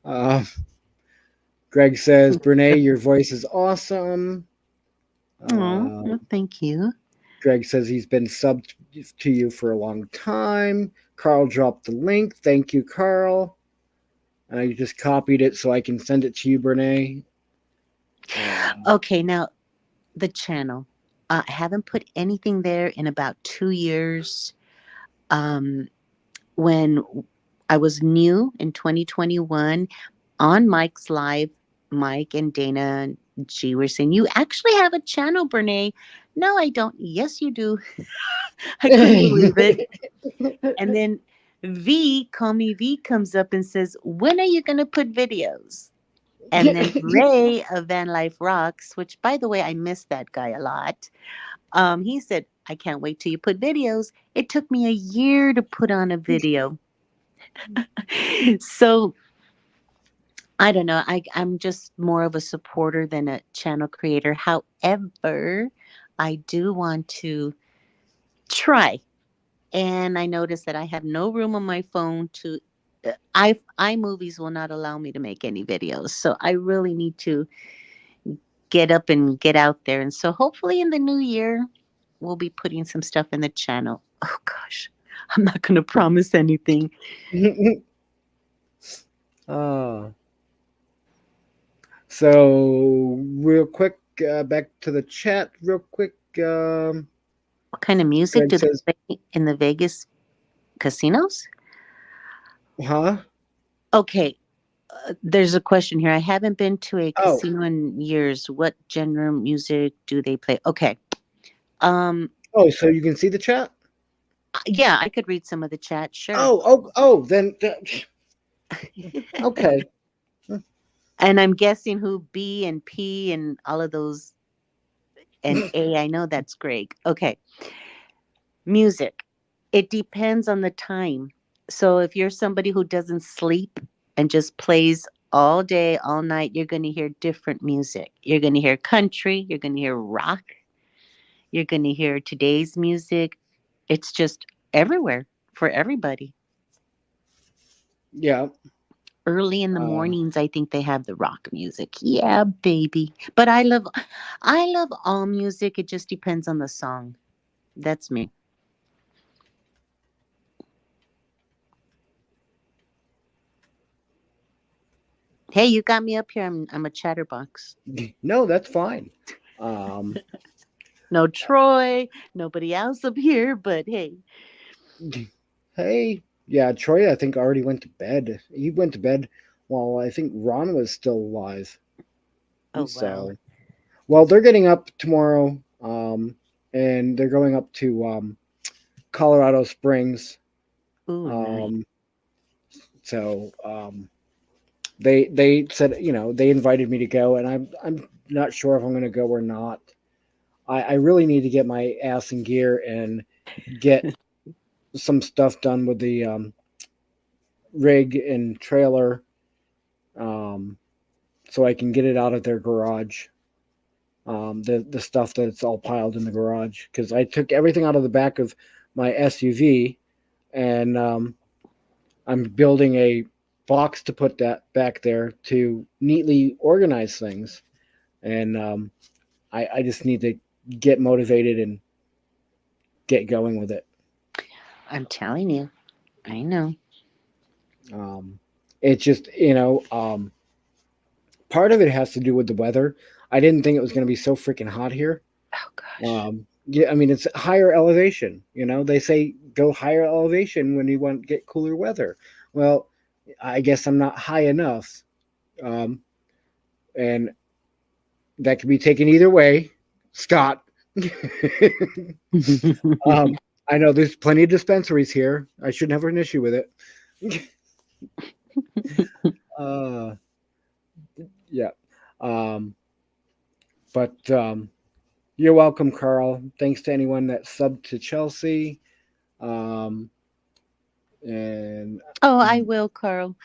Uh, Greg says, Brene, your voice is awesome. Oh, well, thank you. Greg says he's been subbed to you for a long time. Carl dropped the link. Thank you, Carl. And I just copied it so I can send it to you, Brene. Okay, now the channel. I haven't put anything there in about 2 years. When I was new in 2021 on Mike's Live, Mike and Dana G were saying, "You actually have a channel, Brene." No, I don't. Yes, you do. I couldn't believe it. And then Call Me V, comes up and says, "When are you going to put videos?" And then Ray of Van Life Rocks, which, by the way, I miss that guy a lot. He said, "I can't wait till you put videos." It took me a year to put on a video. So I don't know. I'm just more of a supporter than a channel creator. However, I do want to try. And I noticed that I have no room on my phone to iMovies will not allow me to make any videos. So I really need to get up and get out there. And so hopefully in the new year, we'll be putting some stuff in the channel. Oh gosh, I'm not going to promise anything. So real quick, back to the chat real quick. What kind of music Greg do says- they play in the Vegas casinos? Huh? Okay, there's a question here. I haven't been to a Oh. casino in years. What genre music do they play? Okay. Oh, so you can see the chat? Yeah, I could read some of the chat. Sure. Then okay. And I'm guessing who B and P and all of those and A. I know that's Greg. Okay. Music. It depends on the time. So if you're somebody who doesn't sleep and just plays all day, all night, you're going to hear different music. You're going to hear country. You're going to hear rock. You're going to hear today's music. It's just everywhere for everybody. Yeah. Early in the mornings, I think they have the rock music. Yeah, baby. But I love all music. It just depends on the song. That's me. Hey, you got me up here. I'm a chatterbox. No, that's fine. No Troy, nobody else up here, but hey. Hey, yeah, Troy, I think already went to bed. He went to bed while I think Ron was still alive. Oh, so, well, they're getting up tomorrow, and they're going up to Colorado Springs. Ooh, nice. So, they said, they invited me to go, and I'm not sure if I'm going to go or not. I really need to get my ass in gear and get some stuff done with the rig and trailer, so I can get it out of their garage. The stuff that's all piled in the garage, because I took everything out of the back of my SUV, and I'm building a box to put that back there to neatly organize things, and I just need to get motivated and get going with it. I'm telling you, I know. It's just, part of it has to do with the weather. I didn't think it was going to be so freaking hot here. Oh gosh. Yeah, I mean, it's higher elevation. They say go higher elevation when you want to get cooler weather. Well, I guess I'm not high enough, and that could be taken either way. Scott. I know there's plenty of dispensaries here. I shouldn't have an issue with it. uh, yeah. Um, but you're welcome, Carl. Thanks to anyone that subbed to Chelsea. And Oh, I will, Carl.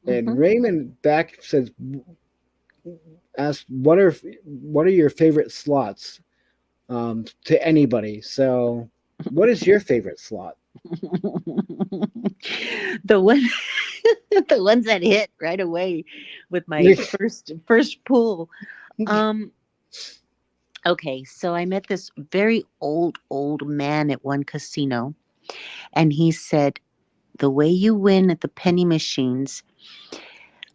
and Mhm. Raymond back says, asked what are your favorite slots to anybody. So, what is your favorite slot? The one, the ones that hit right away with my first pull. Um, okay, so I met this very old man at one casino, and he said, "The way you win at the penny machines,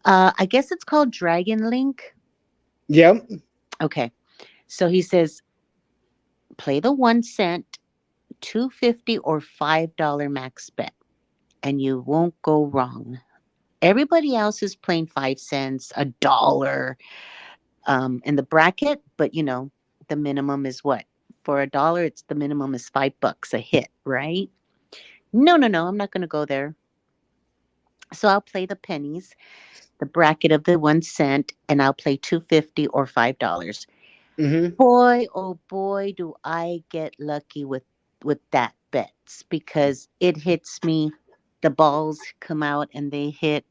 I guess it's called Dragon Link." Yep. Okay, so he says, play the 1 cent, 2.50 or $5 max bet, and you won't go wrong. Everybody else is playing 5 cents, $1 in the bracket, but the minimum is what? For $1, it's the minimum is $5 a hit, right? No, I'm not going to go there. So I'll play the pennies, the bracket of the 1 cent, and I'll play 2.50 or $5. Mm-hmm. Boy, oh boy, do I get lucky with that bets, because it hits me. The balls come out and they hit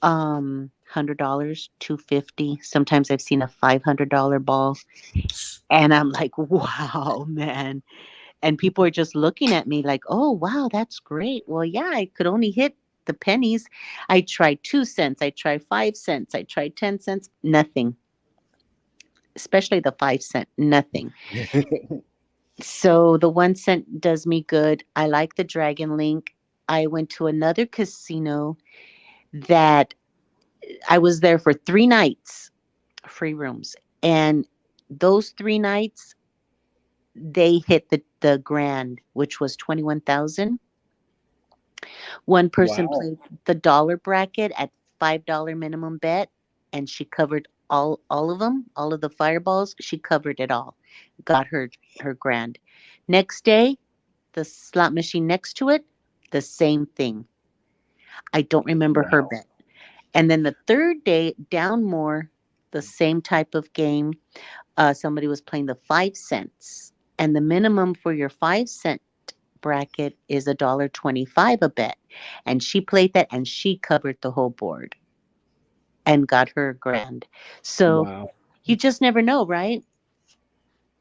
$100, 250. Sometimes I've seen a $500 ball, and I'm like, wow, man. And people are just looking at me like, oh wow, that's great. Well, yeah, I could only hit the pennies. I tried 2 cents, I tried 5 cents, I tried 10 cents, nothing. Especially the 5 cent, nothing. So the 1 cent does me good. I like the Dragon Link. I went to another casino that I was there for 3 nights, free rooms. And those 3 nights, they hit the grand, which was 21,000. One person Wow. played the dollar bracket at $5 minimum bet, and she covered all of them, all of the fireballs. She covered it all, got her grand. Next day, the slot machine next to it, the same thing. I don't remember her Wow. bet. And then the third day, down more, the same type of game. Somebody was playing the 5 cents, and the minimum for your 5 cent bracket is $1.25 a bet. And she played that, and she covered the whole board and got her grand. So Wow. you just never know, right?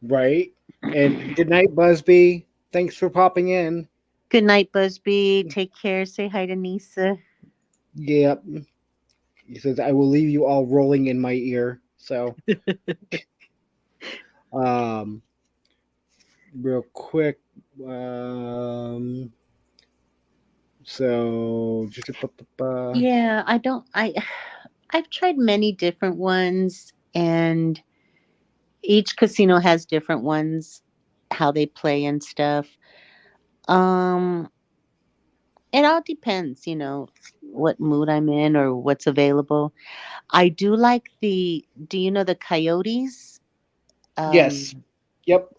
Right. And good night, Busby. Thanks for popping in. Good night, Busby. Take care. Say hi to Nisa. Yep. He says, I will leave you all rolling in my ear. So, real quick. So, Yeah, I've tried many different ones, and each casino has different ones, how they play and stuff. Um, it all depends, what mood I'm in or what's available. I do like do you know the Coyotes? yes. Um, Yep.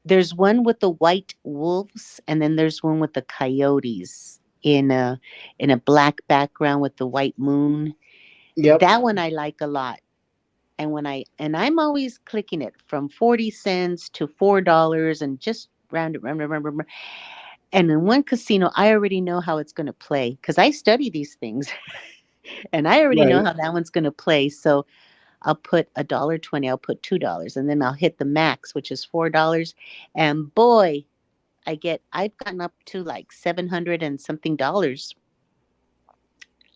there's one with the white wolves, and then there's one with the coyotes in a black background with the white moon. Yep. That one I like a lot. And I'm always clicking it from 40 cents to $4 and just round it, round. And in one casino, I already know how it's going to play because I study these things, and I already know Right. how that one's going to play. So I'll put $1.20, I'll put $2, and then I'll hit the max, which is $4. And boy, I've gotten up to like 700 and something dollars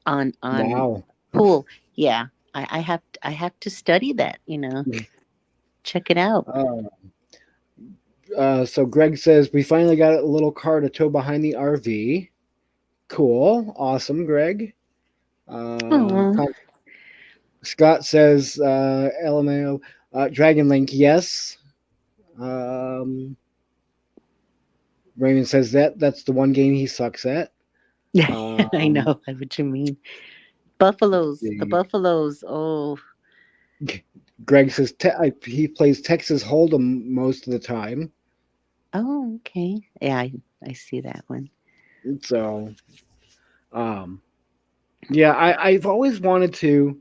on Wow. pool. Yeah. I have to study that, check it out. So Greg says we finally got a little car to tow behind the RV. Cool, awesome, Greg. Aw. Scott says LMAO Dragon Link, yes. Raymond says that's the one game he sucks at. I know what you mean. The Buffaloes. Oh, Greg says he plays Texas Hold'em most of the time. Oh, okay. Yeah, I see that one. So, um, yeah, I've always wanted to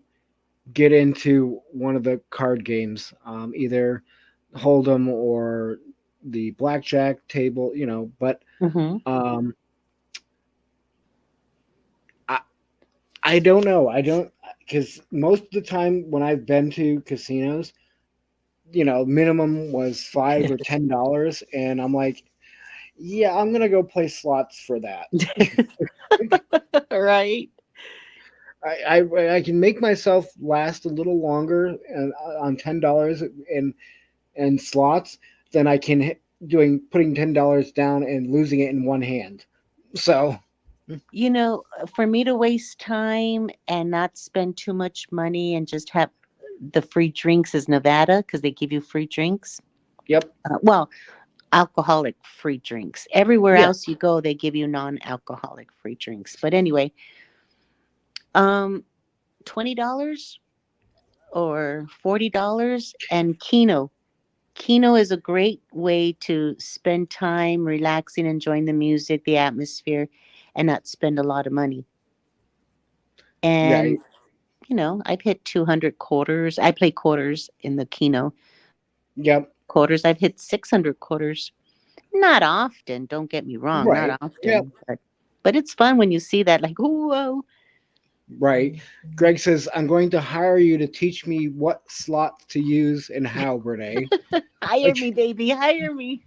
get into one of the card games, either Hold'em or the blackjack table, but Mm-hmm. um, I I don't know. I don't because most of the time when I've been to casinos, minimum was $5 or $10, and I'm like, yeah, I'm gonna go play slots for that. Right. I can make myself last a little longer and on $10 and slots than I can doing putting $10 down and losing it in one hand. So For me to waste time and not spend too much money and just have the free drinks is Nevada because they give you free drinks. yep, Well, alcoholic free drinks. Everywhere yeah, else you go, they give you non-alcoholic free drinks. But anyway, um, $20 or $40 and Keno. Keno is a great way to spend time relaxing, enjoying the music, the atmosphere, and not spend a lot of money. right, And I've hit 200 quarters. I play quarters in the Keno yep, quarters. I've hit 600 quarters. Not often, don't get me wrong, not right, yep, often, but it's fun when you see that, like, whoa. right. Greg says I'm going to hire you to teach me what slots to use and how, Renee. Hire me, baby, hire me.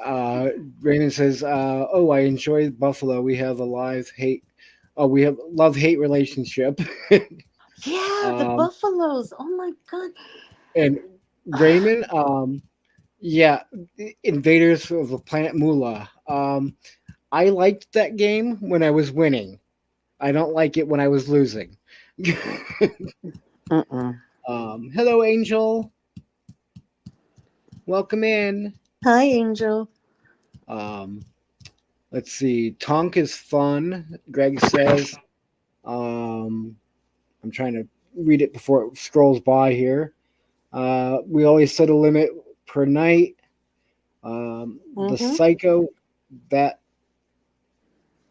Uh, Raymond says, "Oh, I enjoy Buffalo. We have a live hate. Oh, we have love hate relationship." Yeah, the um, Buffaloes. Oh my God. and Raymond, yeah, Invaders of the Planet Moolah. I liked that game when I was winning. I don't like it when I was losing. Mm-mm. Hello, Angel. Welcome in. Hi, Angel. Um, let's see. Tonk is fun. Greg says. Um, I'm trying to read it before it scrolls by here. We always set a limit per night. The Mm-hmm. Psycho that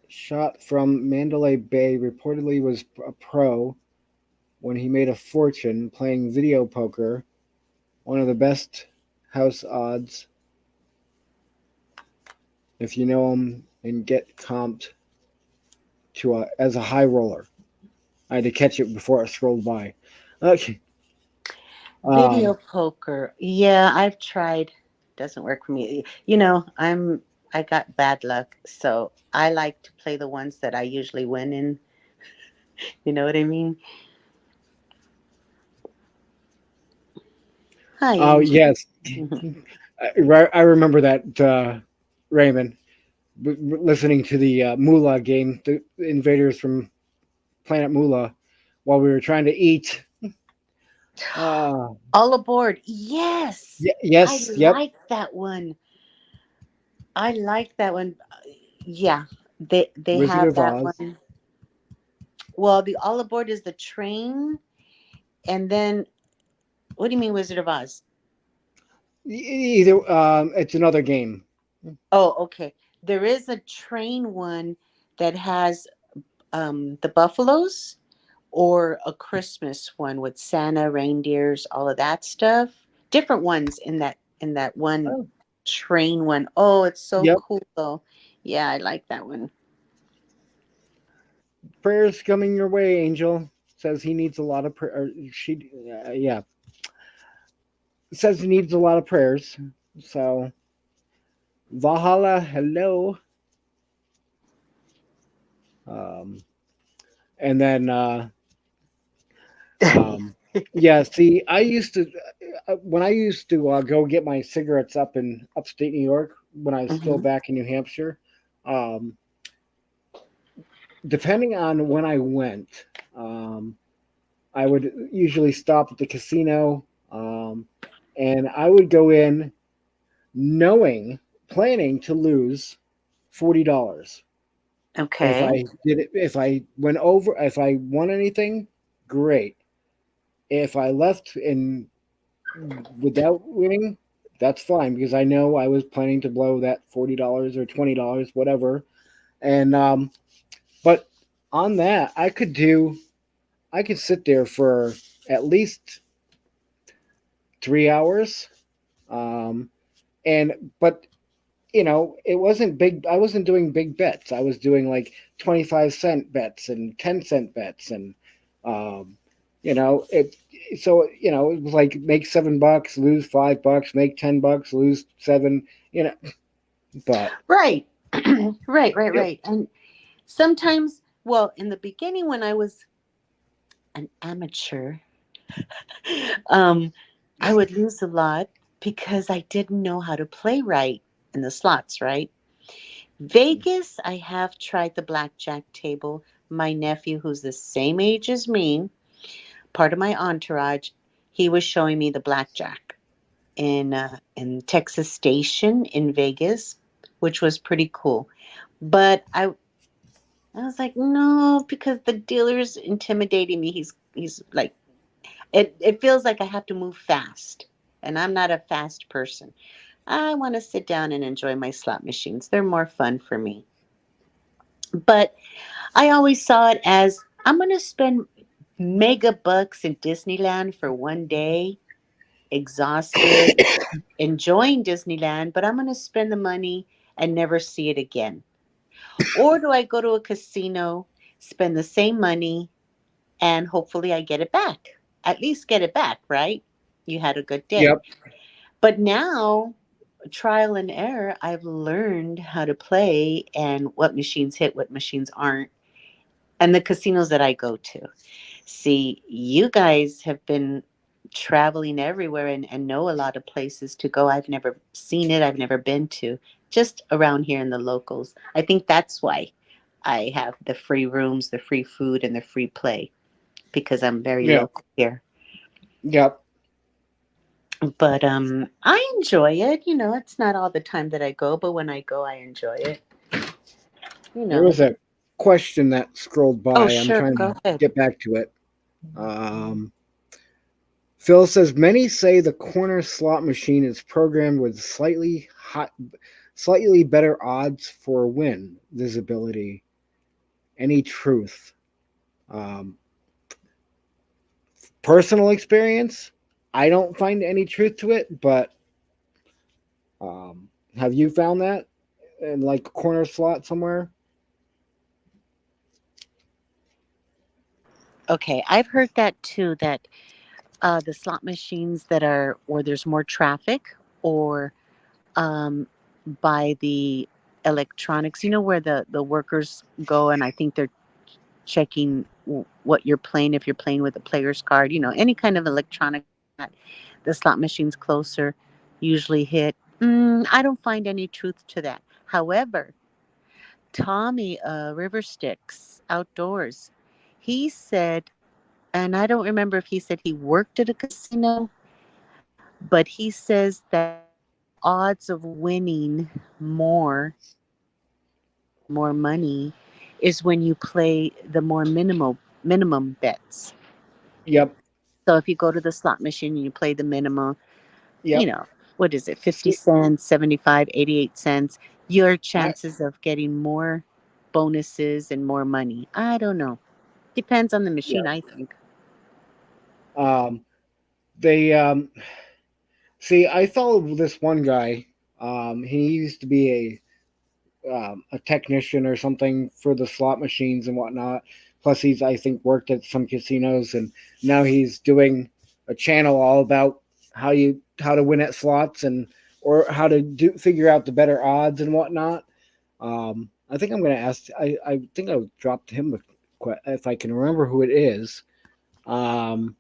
shot from Mandalay Bay reportedly was a pro when he made a fortune playing video poker, one of the best house odds if you know him and get comped as a high roller. I had to catch it before it scrolled by. Okay. Video Um, poker. Yeah, I've tried. Doesn't work for me. I got bad luck, so I like to play the ones that I usually win in. You know what I mean? Hi, oh Angel. yes, I remember that, Raymond. Listening to the Moolah game, the invaders from Planet Moolah, while we were trying to eat. Uh, All aboard. Yes. I yes, yep. like that one. I like that one. Yeah, they Wizard have of that Oz. one. Well, the all aboard is the train, and then what do you mean Wizard of Oz? Either it's another game. Oh, okay. There is a train one that has the buffaloes, or a Christmas one with Santa, reindeers, all of that stuff. Different ones in that one Oh, train one. Oh, it's so yep. cool though. Yeah, I like that one. Prayers coming your way, Angel. Says he needs a lot of prayer. She, yeah, says he needs a lot of prayers. So Valhalla, hello. Um, and then Um, yeah, see, I used to when I used to go get my cigarettes up in upstate New York when I was still Hmm. back in New Hampshire. Um, Depending on when I went, um, I would usually stop at the casino, and I would go in knowing, planning to lose $40. If Okay. I did it, if I went over, if I won anything, great. If I left and without winning, that's fine because I know I was planning to blow that $40 or $20, whatever. And but on that, I could sit there for at least 3 hours. Um, and but it wasn't big. I wasn't doing big bets. I was doing like 25-cent bets and 10-cent bets, and um, it. So it was like make $7, lose $5, make $10, lose seven. You know, but Right. Right, right, yep, right. And sometimes, well, in the beginning when I was an amateur, um, I would lose a lot because I didn't know how to play right in the slots, right? Vegas, I have tried the blackjack table. My nephew, who's the same age as me, part of my entourage, he was showing me the blackjack in Texas Station in Vegas, which was pretty cool. But I was like, no, because the dealer's intimidating me. He's like it feels like I have to move fast. And I'm not a fast person. I want to sit down and enjoy my slot machines. They're more fun for me. But I always saw it as I'm going to spend mega bucks in Disneyland for one day, exhausted, enjoying Disneyland, but I'm going to spend the money and never see it again. Or do I go to a casino, spend the same money, and hopefully I get it back? At least get it back, right? You had a good day. yep, But now, trial and error, I've learned how to play and what machines hit, what machines aren't, and the casinos that I go to. See, you guys have been traveling everywhere and know a lot of places to go. I've never seen it, I've never been to, just around here in the locals. I think that's why I have the free rooms, the free food, and the free play because I'm very yep, local here. yep. But I enjoy it. It's not all the time that I go, but when I go, I enjoy it. You There know. was a question that scrolled Oh, by. I'm sure. trying to Go ahead. get back to it. Um, Phil says many say the corner slot machine is programmed with slightly better odds for win visibility. Any truth? Um, Personal experience, I don't find any truth to it, but have you found that in like a corner slot somewhere? Okay, I've heard that too. That the slot machines that are where there's more traffic, or um, by the electronics. Where the workers go, and I think they're checking what you're playing. If you're playing with a player's card, any kind of electronic that the slot machines closer usually hit. I don't find any truth to that. However, Tommy River Sticks Outdoors, he said, and I don't remember if he said he worked at a casino, but he says that odds of winning more money is when you play the more minimum bets. Yep, So if you go to the slot machine and you play the minimum, you yep. know, what is it, 50 See, cents, 75, 88 cents, your I chances of getting more bonuses and more money. I don't know. Depends on the yeah. machine, I think. Um, they see. I follow this one guy. He used to be a technician or something for the slot machines and whatnot. Plus, he's I think worked at some casinos, and now he's doing a channel all about how to win at slots and or how to figure out the better odds and whatnot. I think I'm going to ask. I think I dropped him if I can remember who it is. Um,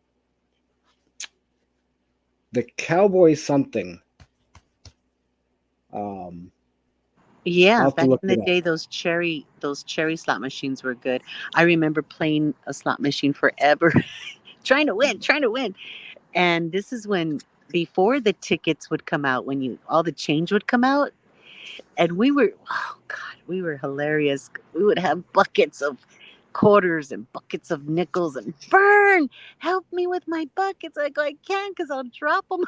the Cowboy something. Um, I'll Yeah, have to back look in the it up. day, those cherry slot machines were good. I remember playing a slot machine forever, trying to win. And this is when before the tickets would come out, when you all the change would come out, and we were, oh God, we were hilarious. We would have buckets of quarters and buckets of nickels and Vern, help me with my buckets. I go, I can't because I'll drop them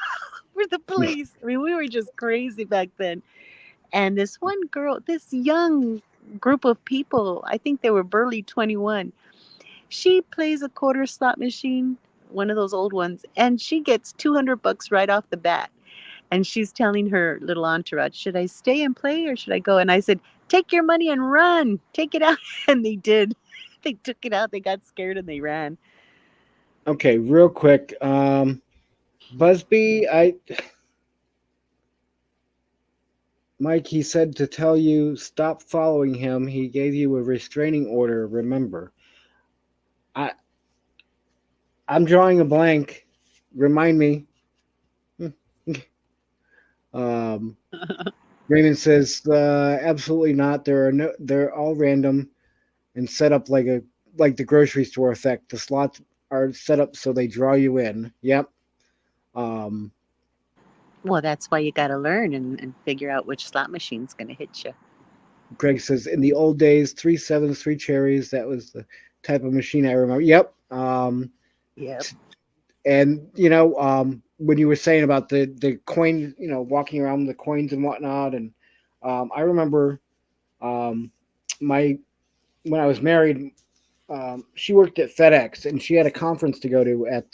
over the place. I mean, we were just crazy back then. And this one girl, this young group of people, I think they were barely 21, she plays a quarter slot machine, one of those old ones, and she gets $200 right off the bat. And she's telling her little entourage, should I stay and play or should I go? And I said, take your money and run, take it out. And they did. They took it out. They got scared and they ran. Okay, real quick. Busby, Mike, he said to tell you stop following him. He gave you a restraining order, remember. I'm drawing a blank. Remind me. Raymond says absolutely not. They're all random and set up like the grocery store effect. The slots are set up so they draw you in. Yep. Well, that's why you got to learn and figure out which slot machine's going to hit you. Greg says in the old days, 3 sevens, 3 cherries. That was the type of machine I remember. Yep. Yep. And when you were saying about the coin, walking around with the coins and whatnot, and I remember when I was married, she worked at FedEx and she had a conference to go to at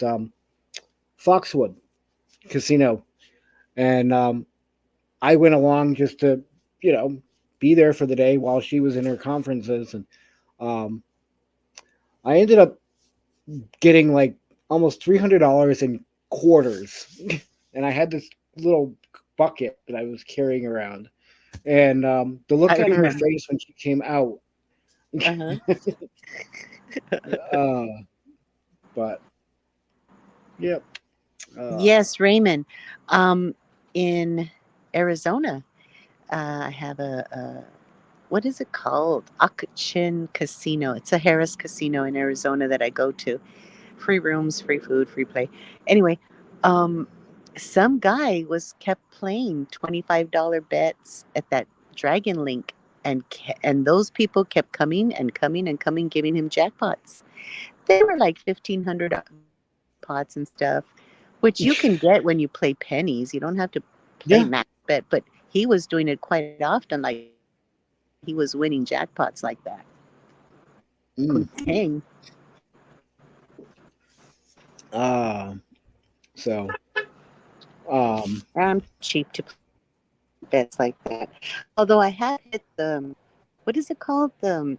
Foxwood Casino, and I went along just to be there for the day while she was in her conferences, and I ended up getting like almost $300 in quarters, and I had this little bucket that I was carrying around, and the look on her face when she came out. But yep. Yes, Raymond. In Arizona, I have a what is it called? Acachin Casino. It's a Harris Casino in Arizona that I go to. Free rooms, free food, free play. Anyway, some guy kept playing $25 bets at that Dragon Link, and those people kept coming and coming and coming, giving him jackpots. They were like 1,500 pots and stuff, which you can get when you play pennies. You don't have to play max bet, but he was doing it quite often. Like he was winning jackpots like that. Dang. So I'm cheap to bets like that. Although I have hit the, what is it called? The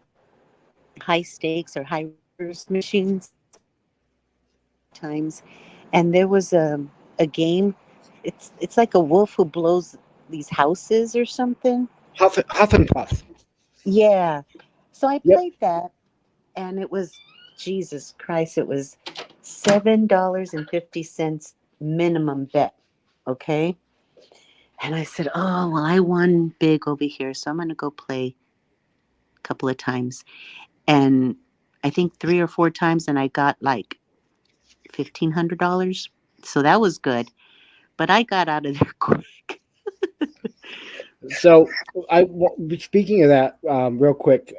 high stakes or high risk machines times. And there was a game. It's like a wolf who blows these houses or something. Huff and Puff. Yeah. So I played that, and it was, Jesus Christ, it was $7.50 minimum bet. Okay. And I said, oh, well, I won big over here, so I'm going to go play a couple of times. And I think 3 or 4 times, and I got like $1,500. So that was good. But I got out of there quick. So, speaking of that, real quick,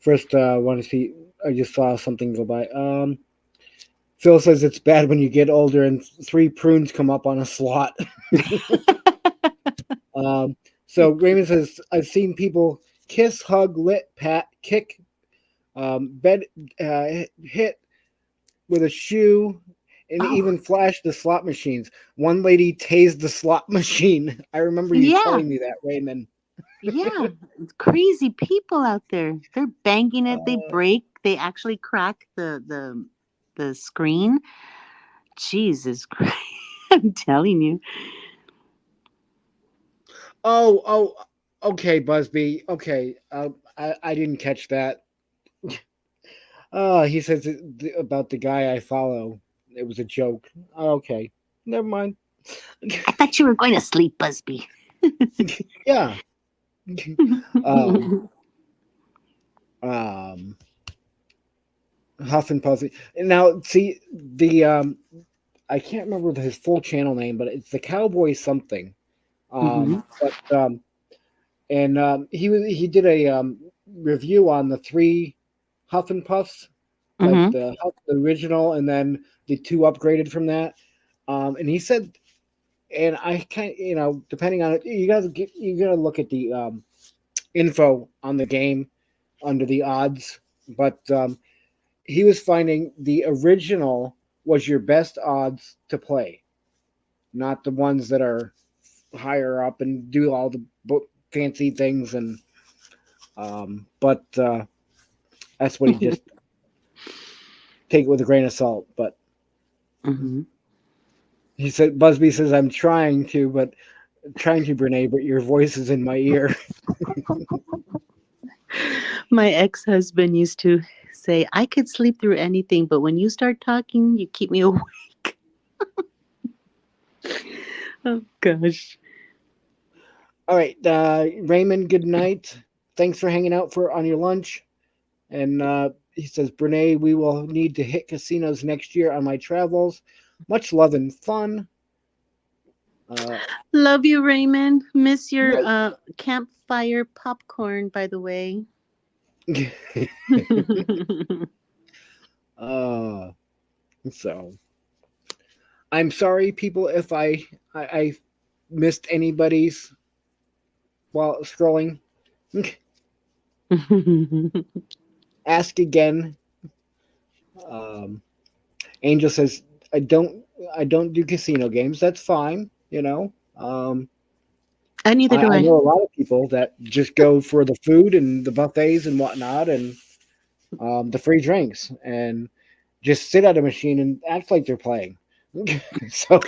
first, I want to see. I just saw something go by. Phil says it's bad when you get older and 3 prunes come up on a slot. So Raymond says I've seen people kiss, hug, lit, pat, kick, bed, hit with a shoe. And even flash the slot machines. One lady tased the slot machine. I remember you telling me that, Raymond. Yeah, crazy people out there. They're banging it. They break. They actually crack the screen. Jesus Christ! I'm telling you. Oh, okay, Busby. Okay, I didn't catch that. He says about the guy I follow. It was a joke. Okay, never mind. I thought you were going to sleep, Busby. Yeah. Huff and Puffy. And now, see the I can't remember his full channel name, but it's the Cowboy something. But he did a review on the 3 Huff and Puffs, like Mm-hmm. the Huff, the original, and then the 2 upgraded from that. And he said, and I kind, depending on it, you gotta look at the info on the game under the odds, but he was finding the original was your best odds to play, not the ones that are higher up and do all the fancy things. And but that's what he just take it with a grain of salt. But Mm-hmm. he said, Busby says, I'm trying to, Brene, but your voice is in my ear. My ex-husband used to say, I could sleep through anything, but when you start talking, you keep me awake. Oh, gosh. All right, Raymond, good night. Thanks for hanging out on your lunch. And he says, Brene, we will need to hit casinos next year on my travels. Much love and fun. Love you, Raymond. Miss your Night. campfire popcorn, by the way. So I'm sorry, people, if I missed anybody's while scrolling. Ask again. Angel says, I don't do casino games. That's fine, And neither do I I. know a lot of people that just go for the food and the buffets and whatnot, and the free drinks, and just sit at a machine and act like they're playing. So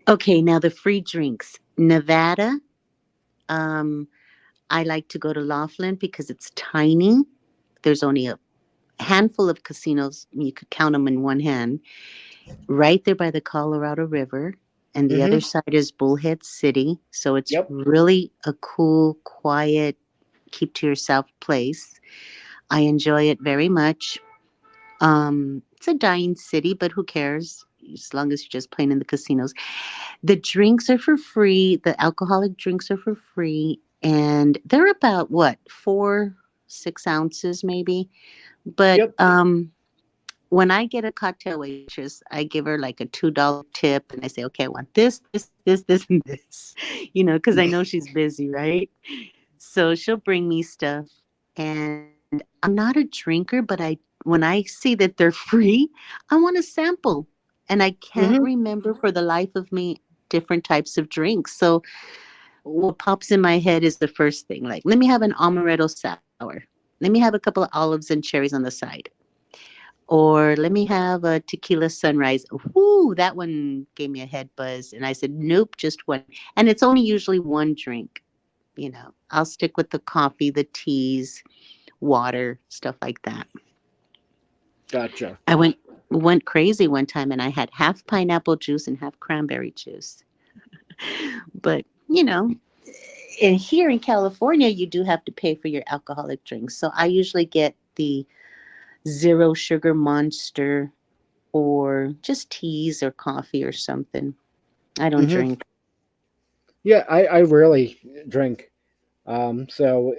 Okay, now the free drinks. Nevada. I like to go to Laughlin because it's tiny. There's only a handful of casinos. You could count them in one hand. Right there by the Colorado River. And the other side is Bullhead City. So it's Yep. really a cool, quiet, keep to yourself place. I enjoy it very much. It's a dying city, but who cares? As long as you're just playing in the casinos. The drinks are for free. The alcoholic drinks are for free. And they're about what, 4, 6 ounces maybe. But Yep. when I get a cocktail waitress, I give her like a $2 tip and I say, okay, I want this, and this, because I know she's busy, right? So she'll bring me stuff. And I'm not a drinker, but when I see that they're free, I want to sample. And I can't remember for the life of me different types of drinks. So what pops in my head is the first thing, like, let me have an amaretto sour. Let me have a couple of olives and cherries on the side. Or let me have a tequila sunrise. Ooh, that one gave me a head buzz. And I said, nope, just one. And it's only usually one drink. I'll stick with the coffee, the teas, water, stuff like that. Gotcha. I went crazy one time and I had half pineapple juice and half cranberry juice. But, and here in California, you do have to pay for your alcoholic drinks. So I usually get the 0 sugar Monster or just teas or coffee or something. I don't drink. Yeah, I rarely drink. So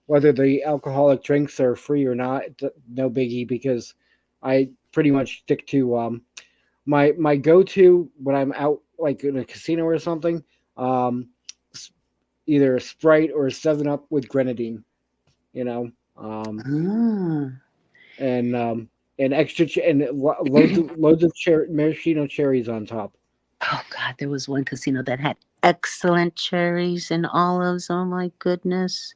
whether the alcoholic drinks are free or not, no biggie, because I pretty much stick to my go-to when I'm out, like in a casino or something, either a Sprite or a 7-Up with grenadine, and extra and loads of maraschino cherries on top. Oh God, there was one casino that had excellent cherries and olives. Oh my goodness.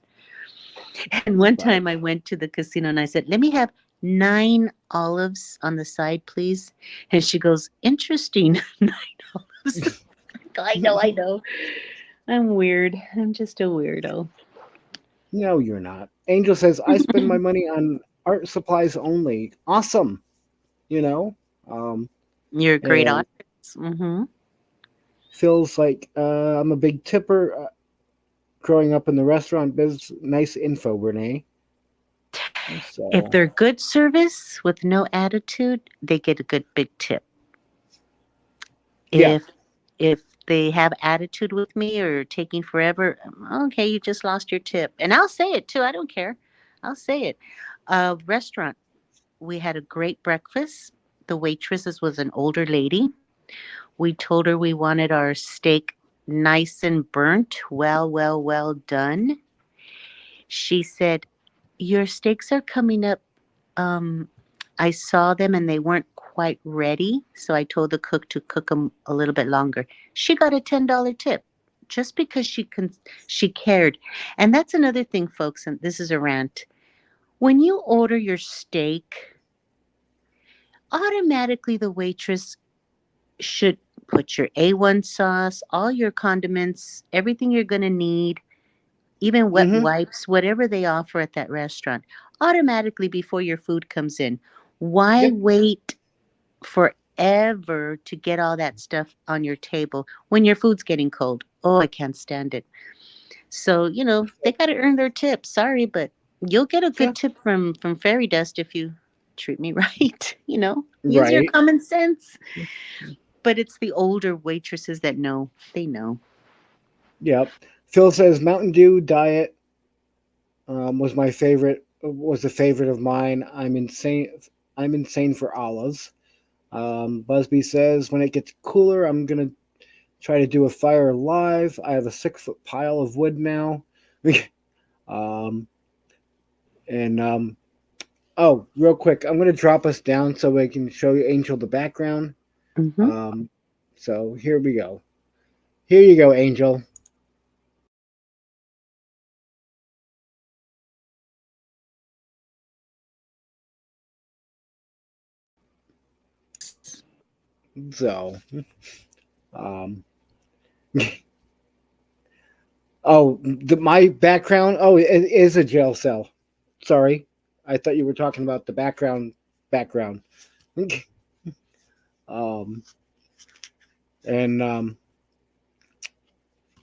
And one time I went to the casino and I said, let me have 9 olives on the side, please. And she goes, interesting. 9 olives. I know. I'm weird. I'm just a weirdo. No, you're not. Angel says, I spend my money on art supplies only. Awesome. You're a great and audience. Feels like I'm a big tipper. Growing up in the restaurant business, nice info, Renee. So, If they're good service with no attitude, they get a good big tip. Yeah. If they have attitude with me or taking forever, okay, you just lost your tip. And I'll say it too. I don't care. I'll say it. Restaurant. We had a great breakfast. The waitress was an older lady. We told her we wanted our steak nice and burnt, well done. She said, "Your steaks are coming up. Um, I saw them and they weren't quite ready, so I told the cook to cook them a little bit longer." She got a $10 tip just because she cared. And that's another thing, folks, and this is a rant. When you order your steak, automatically the waitress should put your A1 sauce, all your condiments, everything you're going to need, even wet Mm-hmm. wipes, whatever they offer at that restaurant, automatically before your food comes in. Why Yep. wait forever to get all that stuff on your table when your food's getting cold? Oh, I can't stand it. So, they got to earn their tip. Sorry, but you'll get a Yeah. good tip from Fairy Dust if you treat me right. Use your Right. common sense. But it's the older waitresses that know. They know. Yep. Phil says Mountain Dew Diet was my favorite. Was a favorite of mine. I'm insane. I'm insane for olives. Busby says when it gets cooler, I'm gonna try to do a fire live. I have a 6-foot pile of wood now. um, and oh, real quick, I'm gonna drop us down so I can show you Angel the background. Hmm. So here we go. Here you go, Angel. So, um, oh, my background. Oh, it is a jail cell. Sorry, I thought you were talking about the background. Background. um, and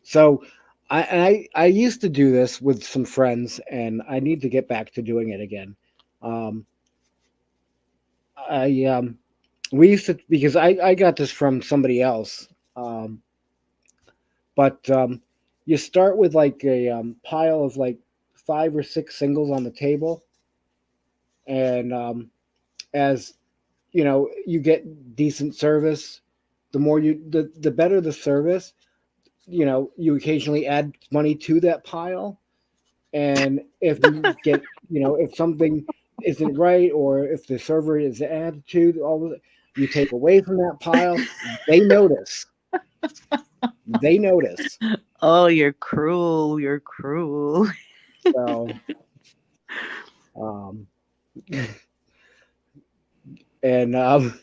so I used to do this with some friends, and I need to get back to doing it again. Um, I we used to because I got this from somebody else. Um, but you start with like a pile of like 5 or 6 singles on the table, and as you get decent service. The better the service. You occasionally add money to that pile, and if you get if something isn't right or if the server is attitude, all of it, you take away from that pile. They notice. They notice. Oh, you're cruel. You're cruel. So, um, and um,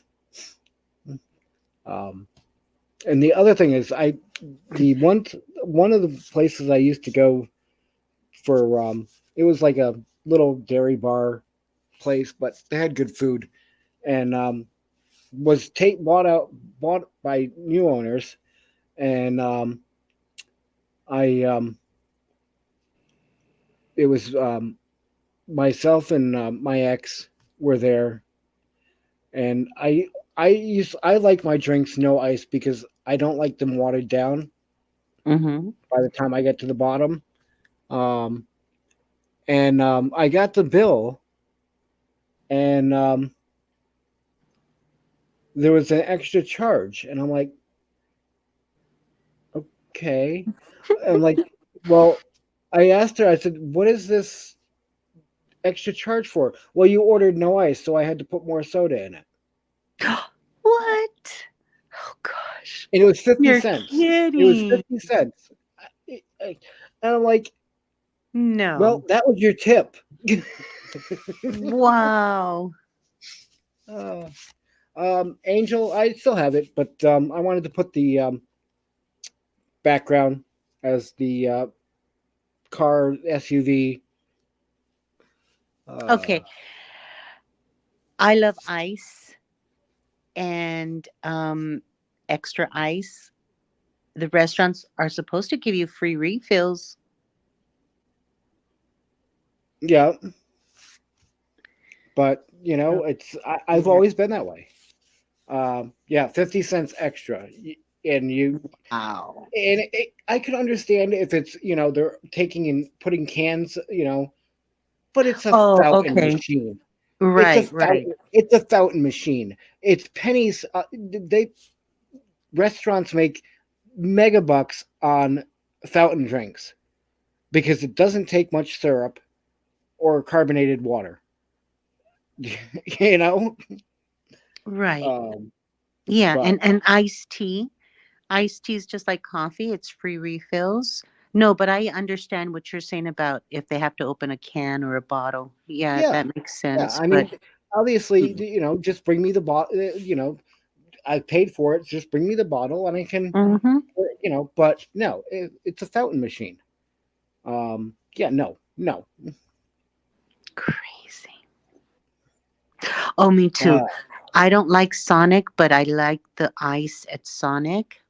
and the other thing is, the one of the places I used to go for it was like a little dairy bar place, but they had good food, and was bought by new owners, and I it was myself and my ex were there, and I like my drinks no ice because I don't like them watered down Hmm. by the time I get to the bottom. Um, and I got the bill, and there was an extra charge, and I'm like, okay. I'm like, well, I asked her. I said, "What is this extra charge for?" Well, you ordered no ice, so I had to put more soda in it, What? Oh, gosh. and it was 50 You're cents. It was kidding. 50 cents, and I'm like, well, No. that was your tip. Wow. uh, Angel, I still have it, but I wanted to put the background as the car SUV. Uh, Okay. I love ice and extra ice. The restaurants are supposed to give you free refills. yeah, but So, I've yeah. always been that way. Yeah, 50 cents extra. and Wow. I could understand if it's they're taking and putting cans, but it's a Oh, fountain okay. machine. Right, right. It's a fountain machine. It's pennies. They restaurants make mega bucks on fountain drinks because it doesn't take much syrup or carbonated water. you know. Right. Um, Yeah, but and iced tea. Iced tea is just like coffee. It's free refills. No, but I understand what you're saying about if they have to open a can or a bottle. Yeah, yeah, that makes yeah. sense. I But mean, obviously, mm, just bring me the bottle. I paid for it. Just bring me the bottle, and I can, mhm. But no, it's a fountain machine. Yeah, no, no. Crazy. Oh, me too. Uh, I don't like Sonic, but I like the ice at Sonic.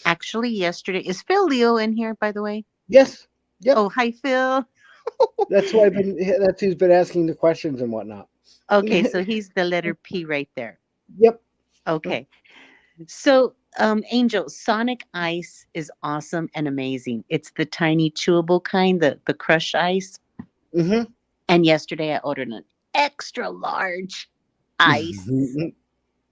Actually, yesterday is Phil Leo in here, by the way? yes, yep. Oh, hi, Phil. That's why I've been. That's who's been asking the questions and whatnot. Okay, so he's the letter P right there. Yep. Okay. So, Angel, Sonic Ice is awesome and amazing. It's the tiny chewable kind, the crush ice. Mm-hmm. And yesterday I ordered an extra large ice.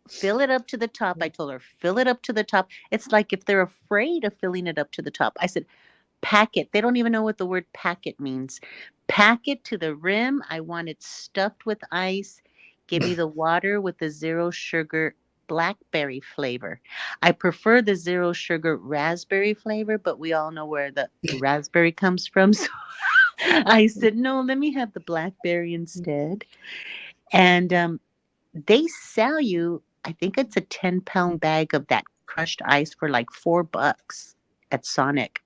Fill it up to the top. I told her, fill it up to the top. It's like if they're afraid of filling it up to the top. I said, pack it. They don't even know what the word packet means. Pack it to the rim. I want it stuffed with ice. Give me the water with the zero sugar blackberry flavor. I prefer the zero sugar raspberry flavor, but we all know where the raspberry comes from. So I said, no, let me have the blackberry instead. And they sell you, I think it's a 10-pound bag of that crushed ice for like $4 at Sonic.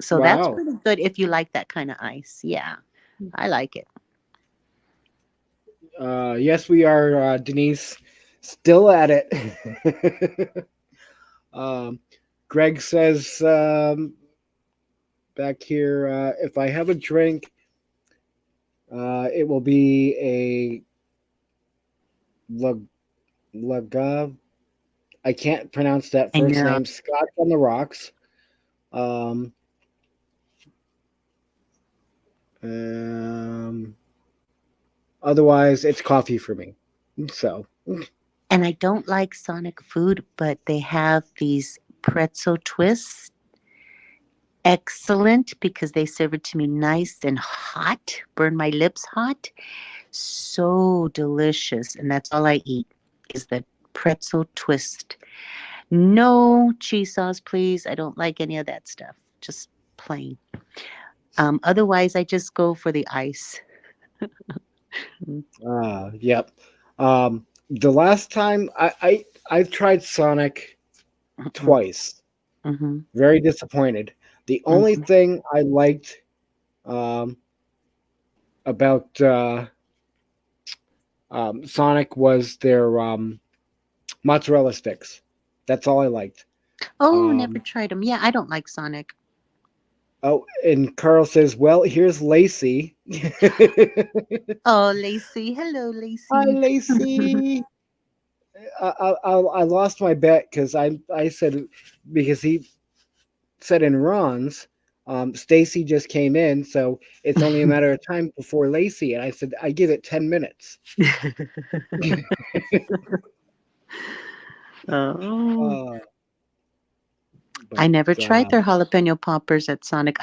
So that's Wow. pretty good if you like that kind of ice. Yeah, I like it. Yes, we are, Denise. Still at it. um, Greg says back here, if I have a drink, it will be a Lagav. I can't pronounce that I first know. name. Scotch on the rocks. Um, um, Otherwise, it's coffee for me. So, And I don't like Sonic food, but they have these pretzel twists. Excellent because they serve it to me nice and hot, burn my lips hot. So delicious. And that's all I eat is the pretzel twist. No cheese sauce, please. I don't like any of that stuff. Just plain. Otherwise, I just go for the ice. yep. The last time I've tried Sonic Mhm, twice. mhm, Very disappointed. The only mhm. thing I liked um, about Sonic was their mozzarella sticks. That's all I liked. Oh, never Um, tried them. Yeah, I don't like Sonic. oh, and Carl says, "Well, here's Lacey." Oh, Lacey. Hello, Hi, Lacey. Lacey. I lost my bet because I said because he said in Ron's. Stacy just came in, so it's only a matter of time before Lacey. And I said, I give it 10 minutes. Oh, Uh, I but never tried their jalapeno poppers at Sonic.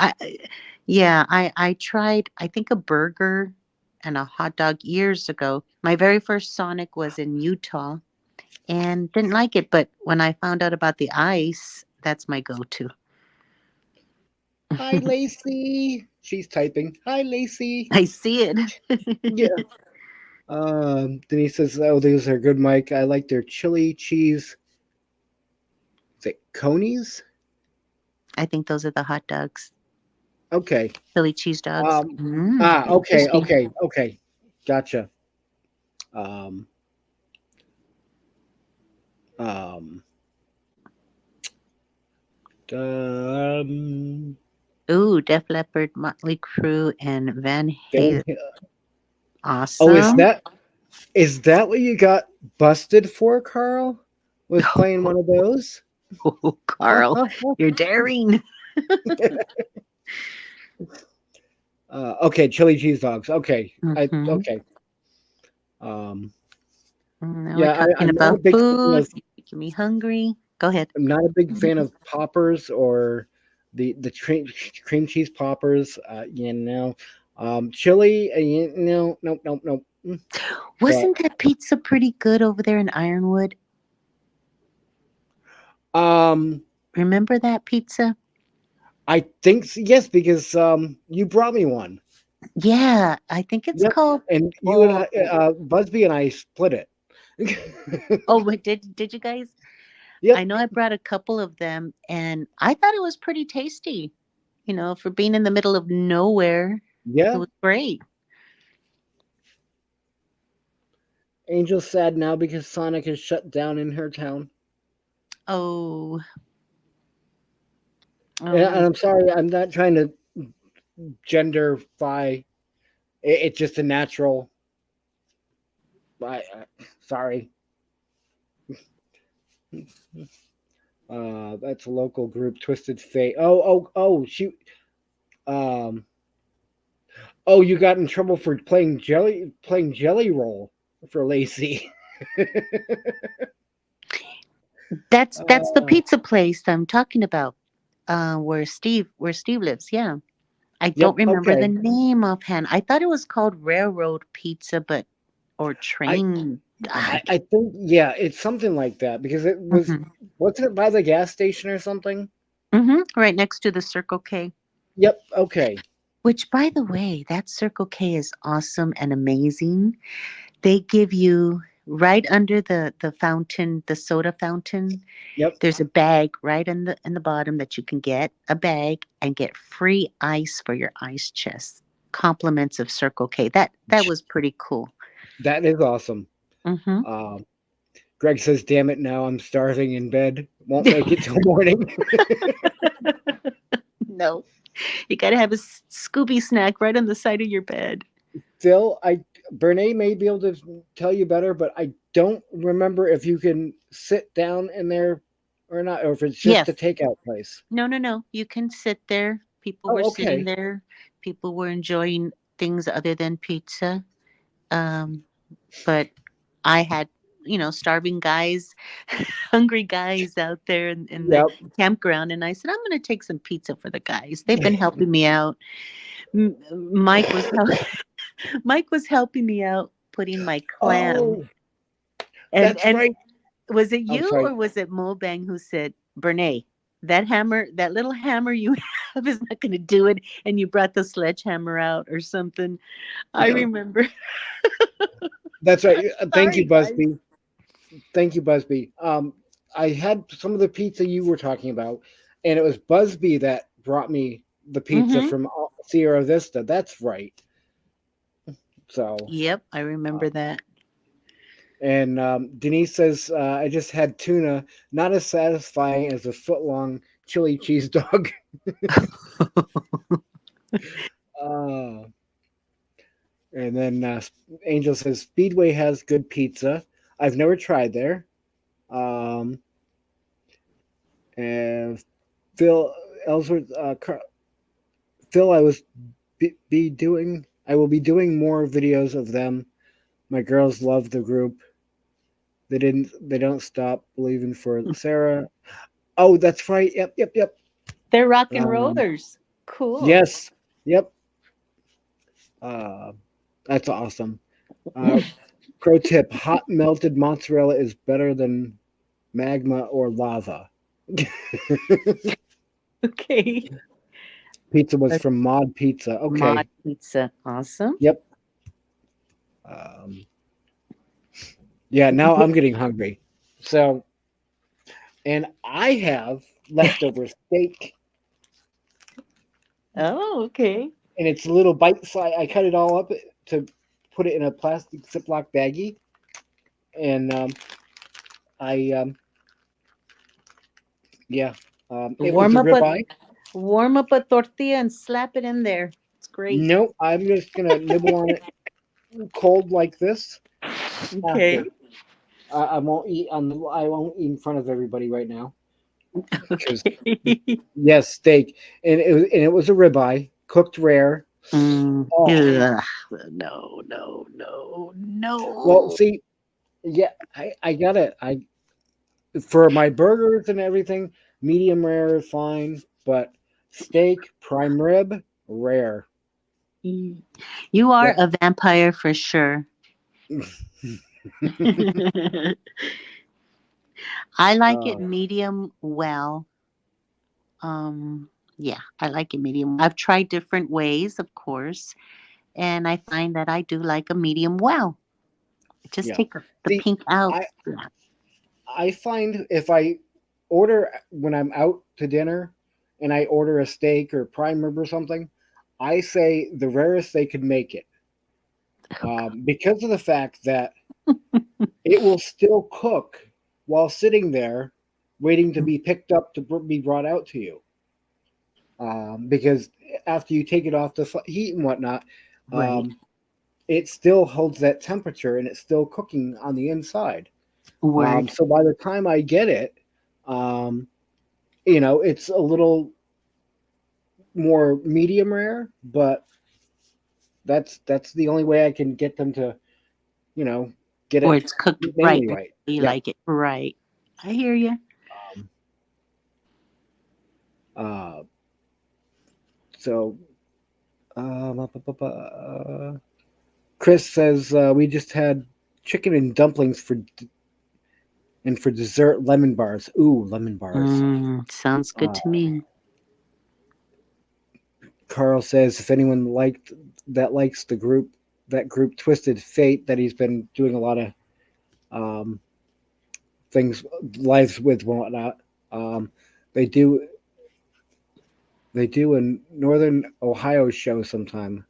Yeah, I tried, I think, a burger and a hot dog years ago. My very first Sonic was in Utah and didn't like it, but when I found out about the ice, that's my go-to. Hi, Lacey. She's typing. Hi, Lacey. I see it. Yeah. Denise says, "Oh, these are good, Mike. I like their chili cheese. Is it conies? I think those are the hot dogs, Okay. Philly cheese dogs. Um. Okay. Interesting. Okay. Okay. Gotcha. Um. Um. um Ooh, Def Leppard, Motley Crue, and Van Van- Halen. oh, Awesome. is that what you got busted for, Carl? was playing one of those. Oh, Carl, you're daring. Okay, chili cheese dogs. Okay, Mhm. okay. Um, Now yeah, we're talking I'm not a about big fan food. of You're making me hungry. Go ahead. I'm not a big fan of poppers or the cream cheese poppers. Chili. No, nope, nope, nope. But Wasn't that pizza pretty good over there in Ironwood? um, Remember that pizza? I think yes, because you brought me one. Yeah, I think it's Yep, called. and you and Oh, I, Busby and I split it. oh, but did you guys? I Yep. know I brought a couple of them, and I thought it was pretty tasty. You know, for being in the middle of nowhere, it Yeah. was great. Angel's sad now because Sonic is shut down in her town. Oh, And oh, I'm sorry, I'm not trying to genderfy. It's just a natural. Sorry. That's a local group, Twisted Fate. Oh, shoot. Um, oh, you got in trouble for playing Jelly Roll for Lacey. that's the uh, pizza place I'm talking about. Where Steve lives. Yeah. I yep. don't remember the Okay. name offhand. I thought it was called Railroad Pizza, or I Train. I think yeah, it's something like that because it was Mhm. wasn't it by the gas station or something? Right next to the Circle K. Yep. Okay. Which, by the way, that Circle K is awesome and amazing. They give you right under the fountain, the soda fountain. Yep. There's a bag right in the bottom that you can get a bag and get free ice for your ice chest. Compliments of Circle K. That was pretty cool. That is awesome. Hmm. Um, Greg says, "Damn it! Now I'm starving in bed. Won't make it till morning." No, you got to have a Scooby snack right on the side of your bed. Phil, Bernie may be able to tell you better, but I don't remember if you can sit down in there or not, or if it's just a Yes. takeout place. No, no, no. You can sit there. People were Oh, sitting okay. there. People were enjoying things other than pizza. Um, but I had, starving guys, hungry guys out there in the Yep. campground. And I said, I'm going to take some pizza for the guys. They've been helping me out. Mike was Mike was helping me out putting my clam. Oh, And that's and right. was it I'm you sorry. or was it Mobang who said, Bernae, that hammer, that little hammer you have is not going to do it, and you brought the sledgehammer out or something? I remember. That's right. Thank you, Sorry, guys. Busby. Thank you, Busby. I had some of the pizza you were talking about, and it was Busby that brought me the pizza Mm-hmm. from Sierra Vista. That's right. So, Yep, I remember that. and Denise says, I just had tuna, not as satisfying as a foot long chili cheese dog. uh, and then Angel says, Speedway has good pizza. I've never tried there. And Phil Ellsworth, Phil, I will be doing more videos of them. My girls love the group. They don't stop believing for Sarah. Oh, that's right. Yep. They're rock and Um, rollers. Cool. yes, yep. Uh, that's awesome. Pro tip: hot melted mozzarella is better than magma or lava. Okay. Pizza was from Mod Pizza. Okay. Mod pizza. Awesome. Yep. Um, yeah. Now I'm getting hungry. So, and I have leftover steak, Oh, okay. and it's a little bite size. I cut it all up to put it in a plastic Ziploc baggie, and I yeah, it was Warm a up a ribeye. warm up a tortilla and slap it in there. It's great. No, I'm just gonna nibble on it cold like this Okay. after. I won't eat I won't eat in front of everybody right now. Because yes, steak, and it was a ribeye, cooked rare. Oh, Ugh. No, no, no, well, no. see, yeah, I got it. I for my burgers and everything, medium rare is fine, but steak, prime rib, rare. You are Yep. a vampire for sure. I like it uh, medium well. Yeah, I like it medium. I've tried different ways, of course, and I find that I do like a medium well. Just yeah. take the See, pink out. I Yeah. I find if I order when I'm out to dinner and I order a steak or prime rib or something, I say the rarest they could make it, because of the fact that it will still cook while sitting there waiting to be picked up to be brought out to you. Because after you take it off the heat and whatnot, Right. um, it still holds that temperature and it's still cooking on the inside. Word. So by the time I get it, um, it's a little more medium rare, but that's the only way I can get them to, you know, get Or it it's cooked right. mainly Or right. you Yeah. like it right. I hear you. Um, uh, so Chris says we just had chicken and dumplings for dessert lemon bars. Ooh, lemon bars. Sounds good Uh, to me. Carl says if anyone likes that group Twisted Fate that he's been doing a lot of um, things lives with and whatnot. Um, they do they do a Northern Ohio show sometime.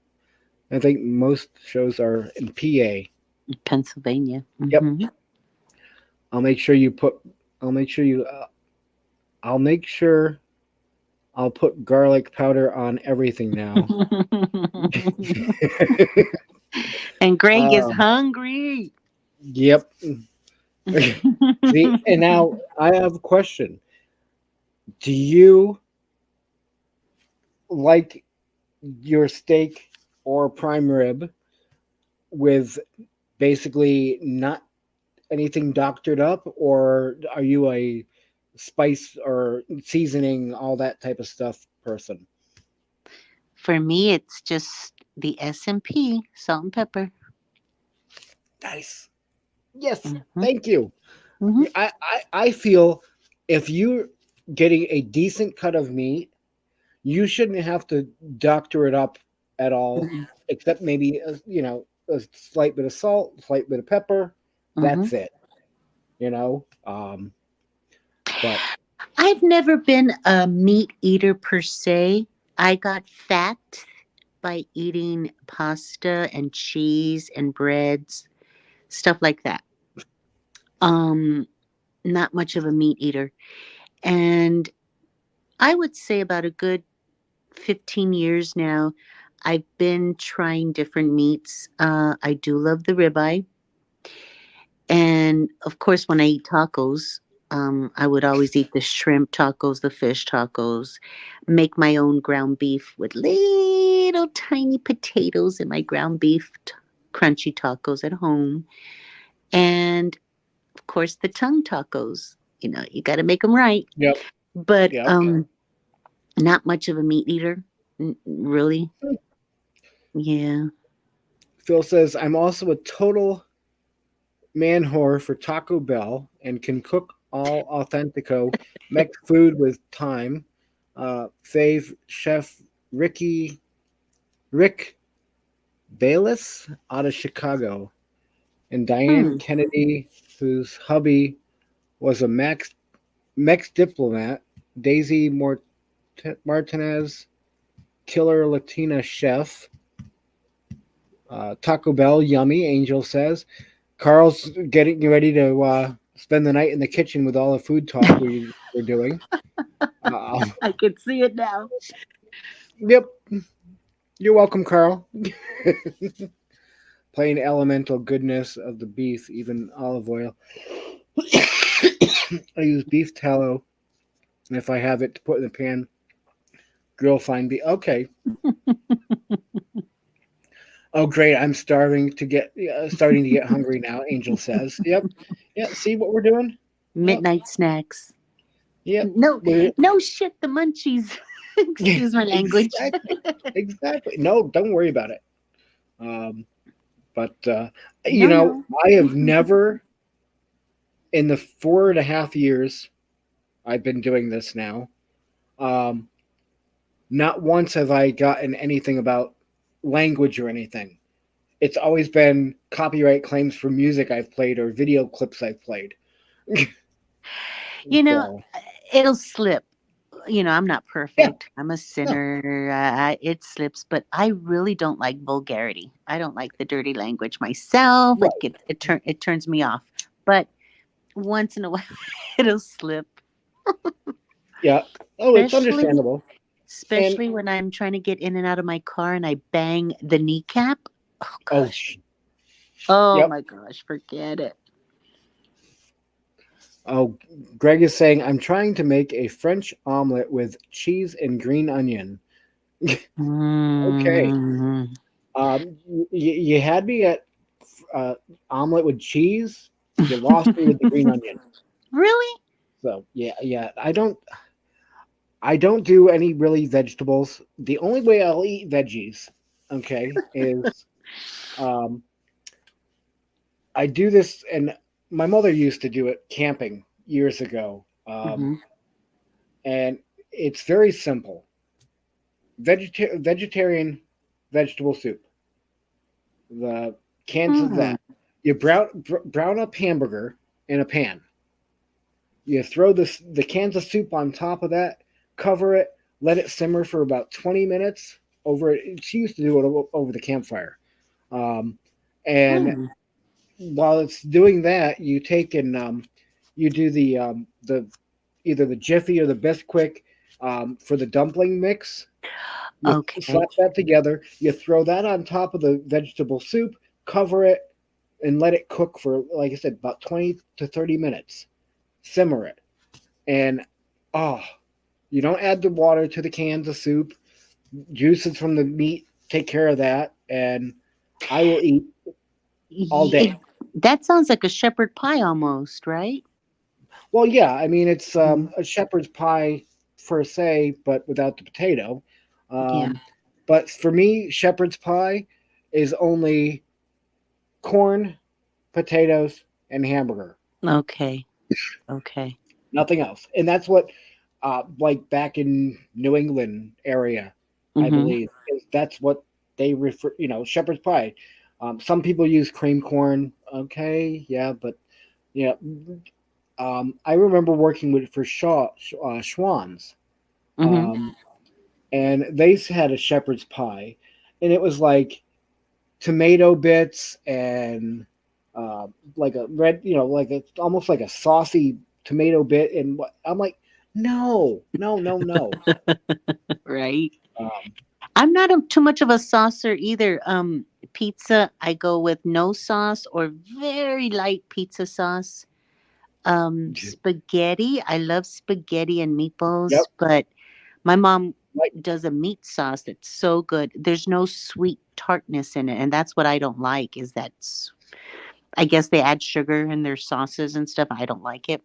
I think most shows are in PA. Pennsylvania. Yep. Hmm. I'll make sure you put. I'll make sure you. I'll make sure I'll put garlic powder on everything now. And Greg is um, hungry. yep. See, and now I have a question. Do you like your steak or prime rib with basically not anything doctored up, or are you a spice or seasoning all that type of stuff person? For me, it's just the S&P, salt and pepper. Nice. Yes, Hmm. thank you. Hmm. I feel if you're getting a decent cut of meat, you shouldn't have to doctor it up at all, except maybe a slight bit of salt, a slight bit of pepper. Hmm. That's it. But I've never been a meat eater per se. I got fat by eating pasta and cheese and breads, stuff like that. Um, Not much of a meat eater. And I would say about a good 15 years now, I've been trying different meats. I do love the ribeye. And of course, when I eat tacos, I would always eat the shrimp tacos, the fish tacos, make my own ground beef with little tiny potatoes in my ground beef crunchy tacos at home. And of course, the tongue tacos. You got to make them right. yep, But yep. not much of a meat eater, really. Yeah. Phil says I'm also a total man whore for Taco Bell and can cook all authentico Mex food with time. Fave chef Rick Bayless out of Chicago, and Diane Hmm. Kennedy, whose hubby was a Mex diplomat. Daisy Martinez, killer Latina chef. Taco Bell, yummy. Angel says. Carl's getting ready to spend the night in the kitchen with all the food talk we're doing. Uh, I can see it now. yep. You're welcome, Carl. plain elemental goodness of the beef, even olive oil. I use beef tallow, and if I have it to put in the pan, grill fine beef. Okay. Oh, great! I'm starting to get hungry now. Angel says. Yep. Yeah. See what we're doing? Yep. Midnight snacks. Yep. No, We're- no shit, the munchies. Excuse my language. Exactly. No, don't worry about it. Um, but No. I have never in the 4.5 years I've been doing this now. Um, not once have I gotten anything about language or anything. It's always been copyright claims for music I've played or video clips I've played. You know, So, it'll slip. I'm not yeah, perfect. I'm a no, sinner. It slips, but I really don't like vulgarity. I don't like the dirty language myself. right, It turns me off. But once in a while, it'll slip. yeah. Oh, it's Especially, understandable. And especially when I'm trying to get in and out of my car and I bang the kneecap. Oh oh, gosh. Oh yep. my gosh. Forget it. Oh, Greg is saying I'm trying to make a French omelet with cheese and green onion. Okay. Mm, You had me at uh, omelet with cheese. You lost me with the green onion. really? So yeah, yeah. I don't do any really vegetables. The only way I'll eat veggies, okay, is um, I do this, and my mother used to do it camping years ago, Hmm. and it's very simple. Vegetarian vegetable soup. The cans of Hmm. that. You brown up hamburger in a pan. You throw the cans of soup on top of that, cover it, let it simmer for about 20 minutes over it. She used to do it over the campfire. Um, and Hmm. while it's doing that, you take and you do the either the Jiffy or the Bisquick for the dumpling mix. You Okay. slap that together. You throw that on top of the vegetable soup, cover it, and let it cook for, like I said, about 20 to 30 minutes. Simmer it. And oh, you don't add the water to the cans of soup. Juices from the meat take care of that. And I will eat all day. That sounds like a shepherd pie almost, right? Well, yeah, I mean, it's Mhm. a shepherd's pie per se, but without the potato. Yeah. Um, but for me, shepherd's pie is only corn, potatoes, and hamburger. Okay. Okay. Nothing else. And that's what, like back in New England area, I Mm-hmm. believe, that's what they refer. Shepherd's pie. Some people use cream corn. Okay, yeah, but yeah, I remember working with for Schwann's, Mm-hmm. um, and they had a shepherd's pie, and it was like tomato bits and like a red, like it's almost like a saucy tomato bit. And what I'm like, no, no, no, no. Right. Um, I'm not too much of a saucer either. Pizza, I go with no sauce or very light pizza sauce. Spaghetti, I love spaghetti and yep, meatballs, but my mom like does a meat sauce that's so good. There's no sweet tartness in it, and that's what I don't like. I guess they add sugar in their sauces and stuff. I don't like it,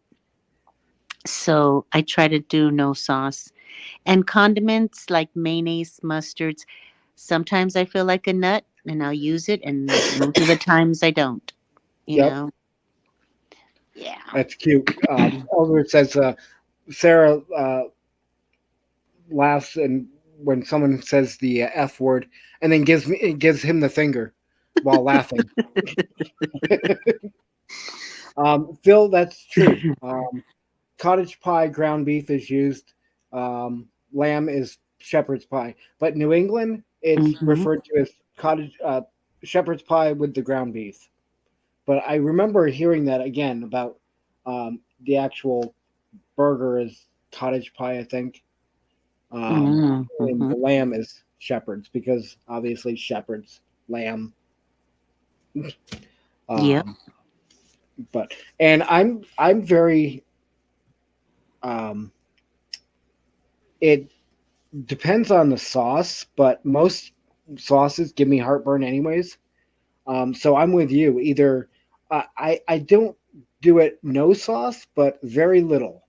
so I try to do no sauce. And condiments like mayonnaise, mustards. Sometimes I feel like a nut, and I'll use it, and most of the times I don't. You yep, know? Yeah. that's cute. Elder says Sarah laughs and when someone says the F word, and then gives him the finger while laughing. Phil, that's true. Cottage pie ground beef is used. Lamb is shepherd's pie, but New England it's Hmm. referred to as cottage shepherd's pie with the ground beef. But I remember hearing that again about the actual burger is cottage pie, I think, and Hmm. the lamb is shepherd's because obviously shepherd's lamb. Yep. Um, but and I'm very it depends on the sauce, but most sauces give me heartburn anyways. So I'm with you. Either I don't do it no sauce, but very little.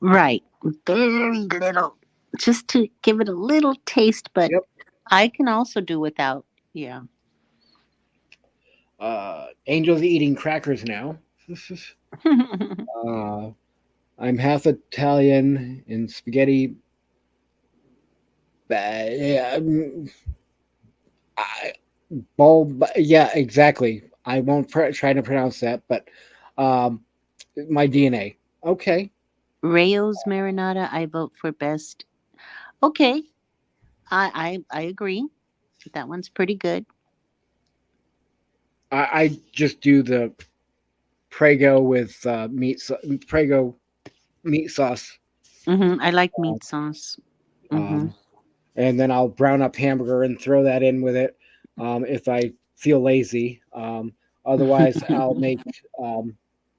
Right. Very little. Just to give it a little taste, but Yep. I can also do without. Yeah. Angel's eating crackers now. uh, I'm half Italian and spaghetti. Yeah, I, yeah, exactly. I won't try to pronounce that, but um, my DNA. Okay. Rayo's marinara, I vote for best. Okay. I agree. That one's pretty good. I just do the Prego with Prego meat sauce, I like meat sauce. Mm-hmm. um, and then I'll brown up hamburger and throw that in with it if I feel lazy. Otherwise, I'll make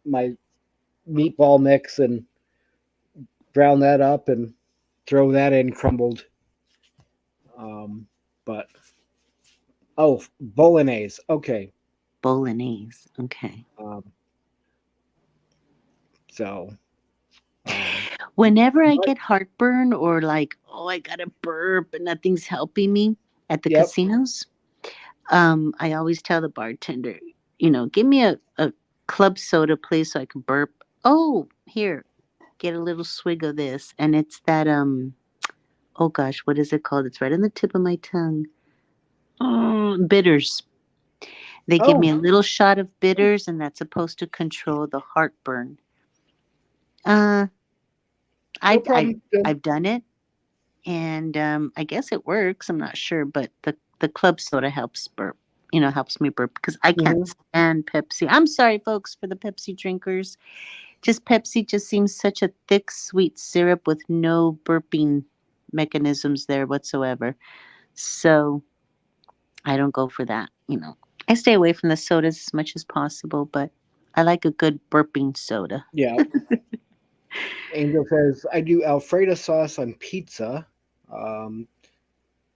my meatball mix and brown that up and throw that in crumbled. But oh, bolognese. Okay. Bolognese. Okay. Um, so, um, Whenever I but get heartburn or like, oh, I got a burp and nothing's helping me at the yep. casinos, I always tell the bartender, give me a club soda, please, so I can burp. Oh, here, get a little swig of this. And it's that, oh gosh, what is it called? It's right on the tip of my tongue. Oh, bitters. They give me Oh, a little shot of bitters, and that's supposed to control the heartburn. Uh, no I problem. Then. I've done it, and I guess it works. I'm not sure, but the club soda helps burp. Helps me burp because I can't Mhm. stand Pepsi. I'm sorry, folks, for the Pepsi drinkers. Just Pepsi just seems such a thick, sweet syrup with no burping mechanisms there whatsoever. So I don't go for that. I stay away from the sodas as much as possible, but I like a good burping soda. Yeah. Angel says I do Alfredo sauce on pizza. Um,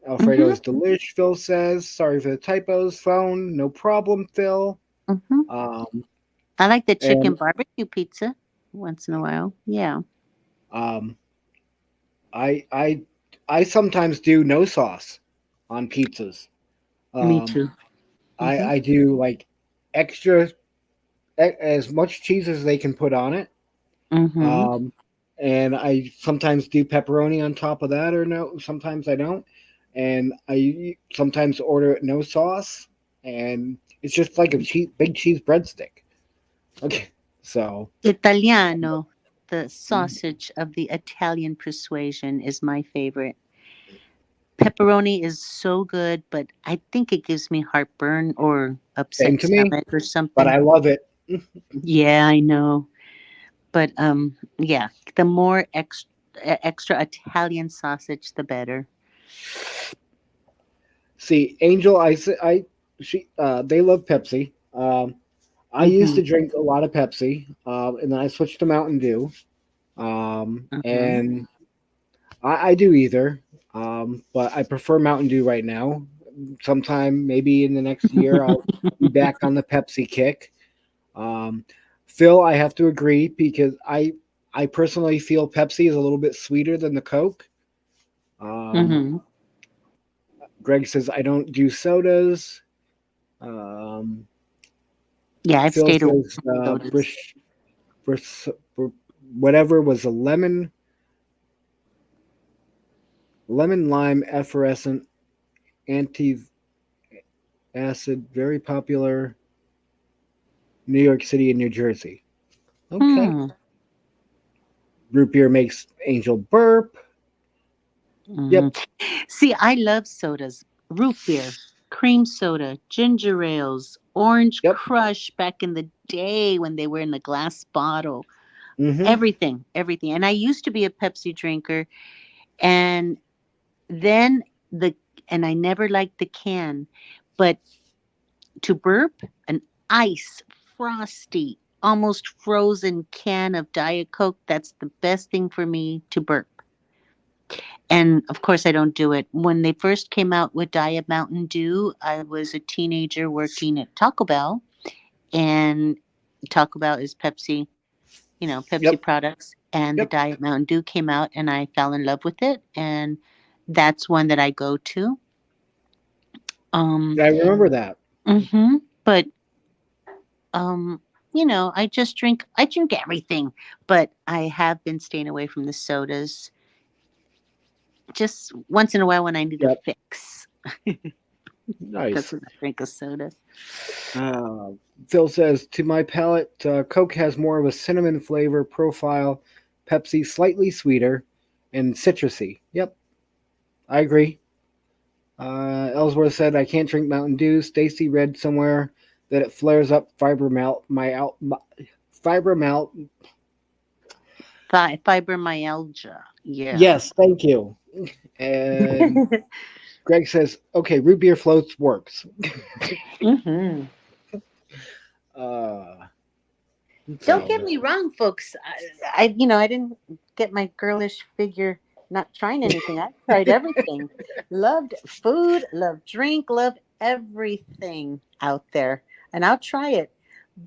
Alfredo hmm is delish. Phil says sorry for the typos. Phone, no problem. Phil. hmm Um, I like the chicken and barbecue pizza once in a while. Yeah, um, I I I sometimes do no sauce on pizzas. me Um, too. hmm I do like extra as much cheese as they can put on it. hmm Um, and I sometimes do pepperoni on top of that, or no, sometimes I don't. And I sometimes order it no sauce, and it's just like a big cheese breadstick. Okay, so Italiano, the sausage of the Italian persuasion, is my favorite. Pepperoni is so good, but I think it gives me heartburn or same upset to me, stomach or but something. I love it. Yeah, I know. But yeah, the more extra Italian sausage, the better. See, Angel, she, they love Pepsi. I used Mm-hmm. to drink a lot of Pepsi, and then I switched to Mountain Dew. Mm-hmm. And I do either, but I prefer Mountain Dew right now. Sometime maybe in the next year, I'll be back on the Pepsi kick. Um, Phil, I have to agree because I personally feel Pepsi is a little bit sweeter than the Coke. Um, mm-hmm. Greg says I don't do sodas. Um, Yeah, I've Phil stayed away says from sodas. Brish, whatever was a lemon lime effervescent anti acid, very popular New York City and New Jersey. Okay. Hmm. Root beer makes Angel burp. hmm Yep. See, I love sodas. Root beer, cream soda, ginger ales, orange Yep. crush back in the day when they were in the glass bottle. Mm-hmm. Everything, everything. And I used to be a Pepsi drinker, and then the and I never liked the can, but to burp, an ice, frosty, almost frozen can of Diet Coke. That's the best thing for me to burp. And of course, I don't do it. When they first came out with Diet Mountain Dew, I was a teenager working at Taco Bell, and Taco Bell is Pepsi, Pepsi Yep. products. And the Yep. Diet Mountain Dew came out, and I fell in love with it. And that's one that I go to. I remember that. But I drink everything, but I have been staying away from the sodas just once in a while when I need a Yep. fix. Nice. That's when I drink a soda. Phil says, to my palate, Coke has more of a cinnamon flavor profile. Pepsi slightly sweeter and citrusy. Yep, I agree. Ellsworth said, I can't drink Mountain Dew. Stacy read somewhere that it flares up Fibromyalgia. Yeah. Yes, thank you. And Greg says, okay, root beer floats works. Mm-hmm. Don't get me wrong, folks. I didn't get my girlish figure not trying anything. I tried everything. Loved food, loved drink, loved everything out there. And I'll try it.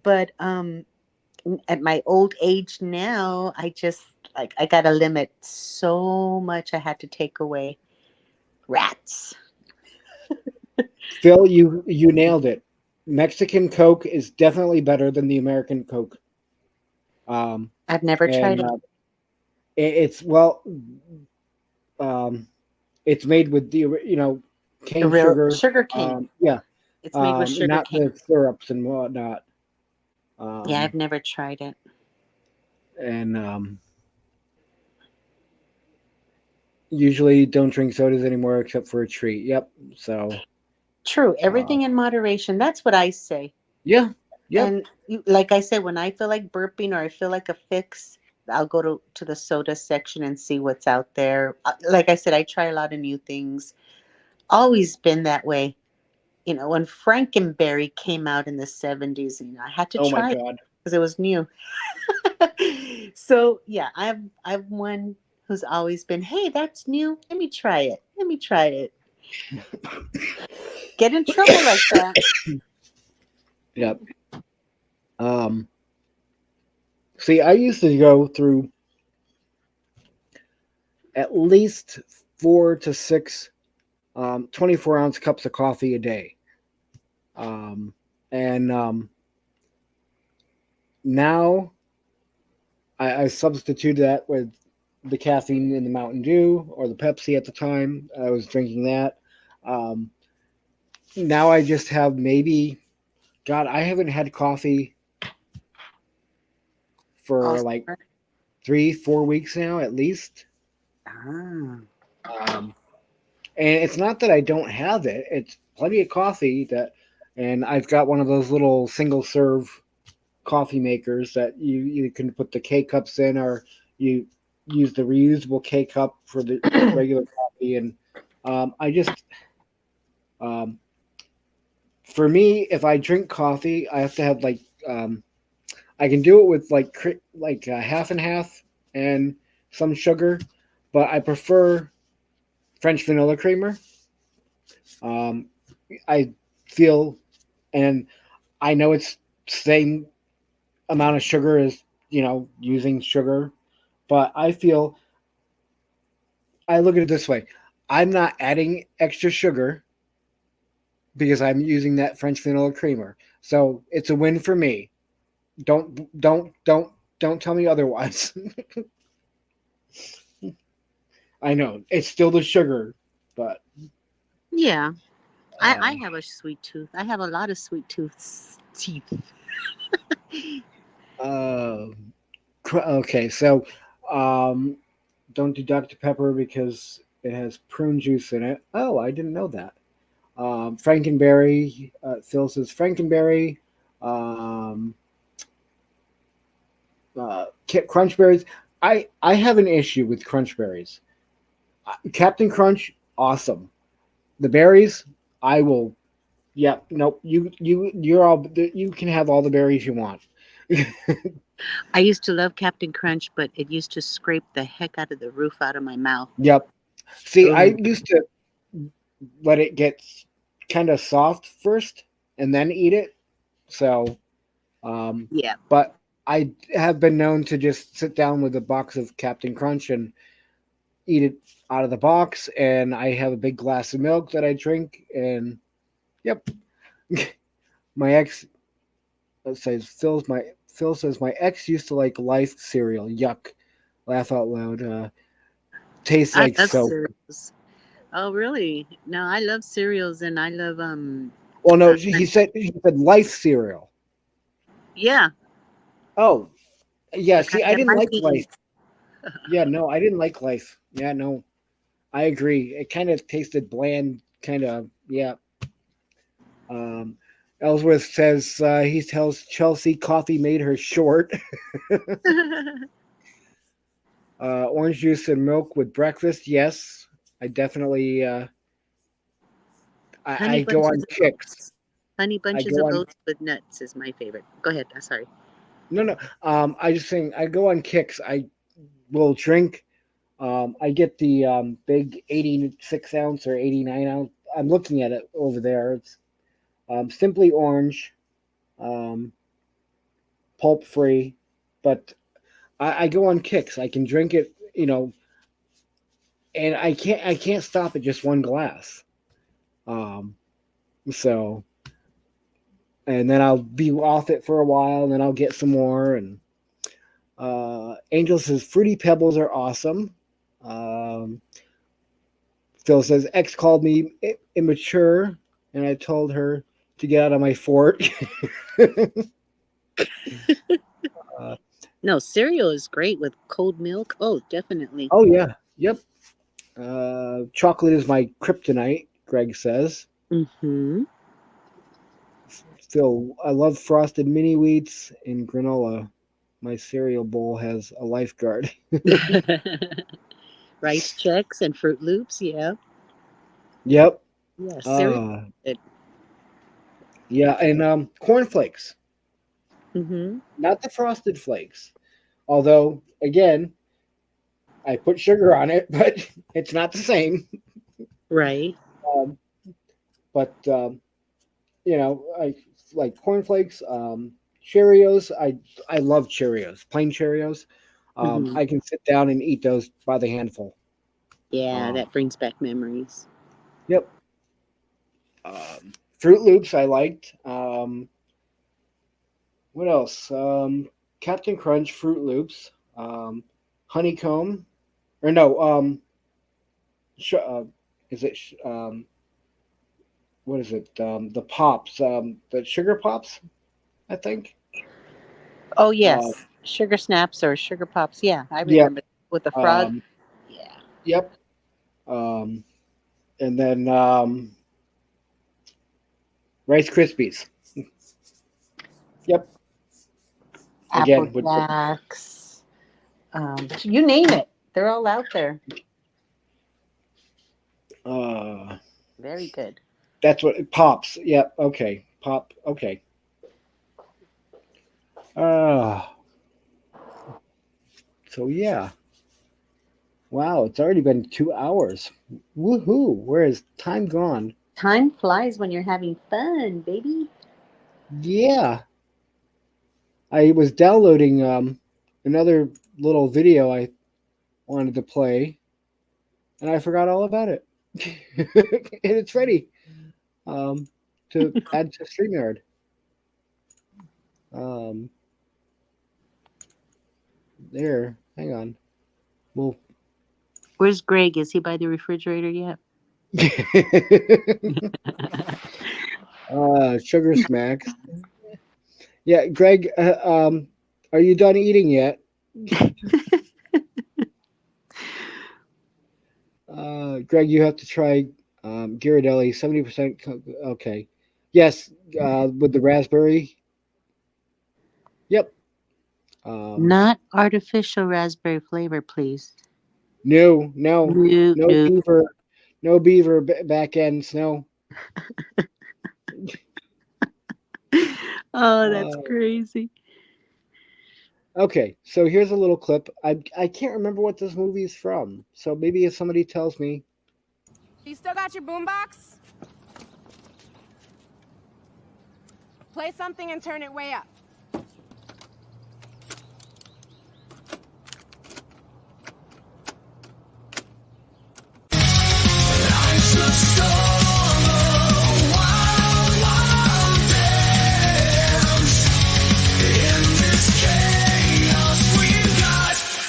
But at my old age now, I just I gotta limit so much I had to take away. Rats. Phil, you nailed it. Mexican Coke is definitely better than the American Coke. I've never tried it. It's it's made with the cane sugar cane. Yeah, It's made with sugar not cane. the syrups and whatnot. Yeah, I've never tried it. And usually don't drink sodas anymore except for a treat. Yep. So true. Everything in moderation. That's what I say. Yeah. Yep. And like I said, when I feel like burping or I feel like a fix, I'll go to the soda section and see what's out there. Like I said, I try a lot of new things. Always been that way. When Frankenberry came out in the 70s, I had to try it because it was new. So yeah, I've one who's always been, hey, that's new. Let me try it. Get in trouble like that. Yep. See, I used to go through at least 4 to 6 24-ounce cups of coffee a day. Now I substituted that with the caffeine in the Mountain Dew or the Pepsi at the time. I was drinking that. Now I just have I haven't had coffee for like 3-4 weeks now, at least. And it's not that I don't have it. It's plenty of coffee and I've got one of those little single serve coffee makers that you can put the K cups in, or you use the reusable K cup for the regular coffee. And I just, for me, if I drink coffee, I have to have I can do it with like half and half and some sugar, but I prefer French vanilla creamer. I feel, and I know it's same amount of sugar as using sugar, but I feel, I look at it this way: I'm not adding extra sugar because I'm using that French vanilla creamer, so it's a win for me. Don't tell me otherwise. I know it's still the sugar, but yeah, I have a sweet tooth. I have a lot of sweet teeth. Okay, so don't do Dr. Pepper because it has prune juice in it. Oh, I didn't know that. Frankenberry. Phil says Frankenberry. Crunch berries. I have an issue with crunch berries. Captain Crunch, awesome. The berries, I will, Yeah, nope. You're all you can have all the berries you want. I used to love Captain Crunch, but it used to scrape the heck out of the roof out of my mouth. Yep. See, I Oh, used to let it get kind of soft first and then eat it. So, yeah. but I have been known to just sit down with a box of Captain Crunch and eat it out of the box. And I have a big glass of milk that I drink. And yep, my ex says Phil says my ex used to like Life cereal. Yuck! Laugh out loud. Tastes I like love soap. cereals. Oh, really? No, I love cereals and I love Well, no, uh, he said Life cereal. yeah, Oh, yeah. the kind See, I that didn't like might be. Life. Yeah, no, I didn't like Life. Yeah, no, I agree. It kind of tasted bland. Kind of, yeah. Um, Ellsworth says he tells Chelsea coffee made her short. Orange juice and milk with breakfast. Yes, I definitely. Honey I go on bunches of kicks. oats. Honey I bunches go of on. oats with nuts is my favorite. Go ahead. Sorry. No, no. I just saying. I go on kicks. I will drink. I get the big 86 ounce or 89 ounce. I'm looking at it over there. It's simply orange, um, pulp free, but I go on kicks. I can drink it, and I can't stop at just one glass. Um, so and then I'll be off it for a while, and then I'll get some more. And Angel says fruity pebbles are awesome. Um, Phil says X called me immature, and I told her to get out of my fort. uh, No, cereal is great with cold milk. Oh, definitely. oh yeah, yep. Chocolate is my kryptonite. Greg says. Mm-hmm. Phil, I love frosted mini wheats and granola. My cereal bowl has a lifeguard. Rice checks and Fruit Loops. Yeah. Yep. Yeah. Cereal. Uh, Good. yeah, and cornflakes, Mm-hmm. not the frosted flakes. Although, again, I put sugar on it, but it's not the same. Right. Um, but I like cornflakes, Cheerios. I love Cheerios, plain Cheerios. Mm-hmm. I can sit down and eat those by the handful. Yeah, Um, that brings back memories. yep. Fruit Loops I liked. What else? Captain Crunch, Fruit Loops, Honeycomb, or no? Is it? What is it? The Pops, the Sugar Pops, I think. Oh Uh, yes, sugar snaps or sugar pops. Yeah, I yep. remember with the frog. Um, Yeah. yep. Um, and then Rice Krispies. Yep. Apple Again, with Jacks. You name it. They're all out there. uh, Very good. that's what Pops. Yep. Okay. Pop. Okay. Uh, so yeah. Wow, it's already been 2 hours. Woohoo! Where is time gone? Time flies when you're having fun, baby. Yeah. I was downloading another little video I wanted to play, and I forgot all about it. And it's ready to add to StreamYard. Um, there. Hang on. Well, Where's Greg? Is he by the refrigerator yet? Sugar Smacks. Yeah, Greg, are you done eating yet? Greg, you have to try Ghirardelli, 70%. Okay. Yes, with the raspberry. Yep. Not artificial raspberry flavor, please. No, No, no no. beaver, no beaver back ends. No. Oh, that's Uh, crazy. okay, so here's a little clip. I can't remember what this movie is from. So maybe if somebody tells me. You still got your boombox? Play something and turn it way up.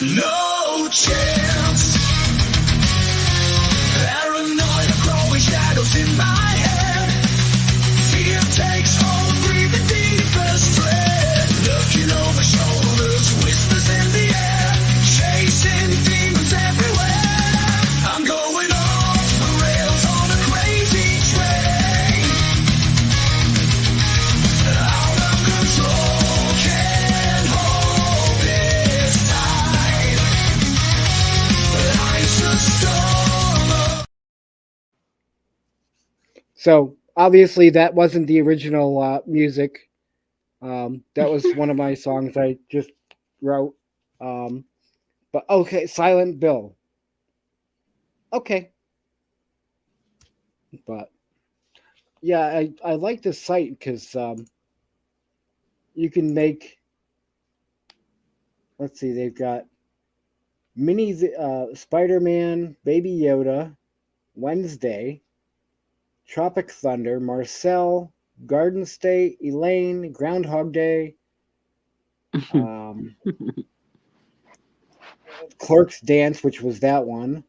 No chance. Paranoia, growing shadows in my head. Fear takes hold, breathing deepest dread. Looking over shoulders, whispers in the air. Chasing demons everywhere. I'm going off the rails on a crazy train. Out of control, can't hold this tight. Life's a storm. So obviously that wasn't the original music. That was one of my songs I just wrote. But okay, Silent Bill. Okay, but yeah, I like this site because you can make. Let's see, they've got mini Spider-Man, Baby Yoda, Wednesday, Tropic Thunder, Marcel, Garden State, Elaine, Groundhog Day, Clerk's Dance, which was that one.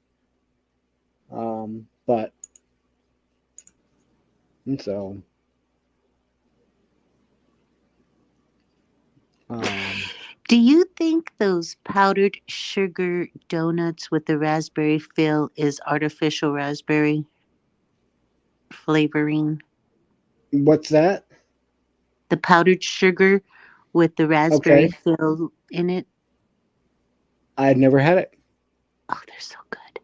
But and so Do you think those powdered sugar donuts with the raspberry fill is artificial raspberry flavoring? what's that? The powdered sugar with the raspberry Okay, fill in it? I had never had it. Oh, they're so good.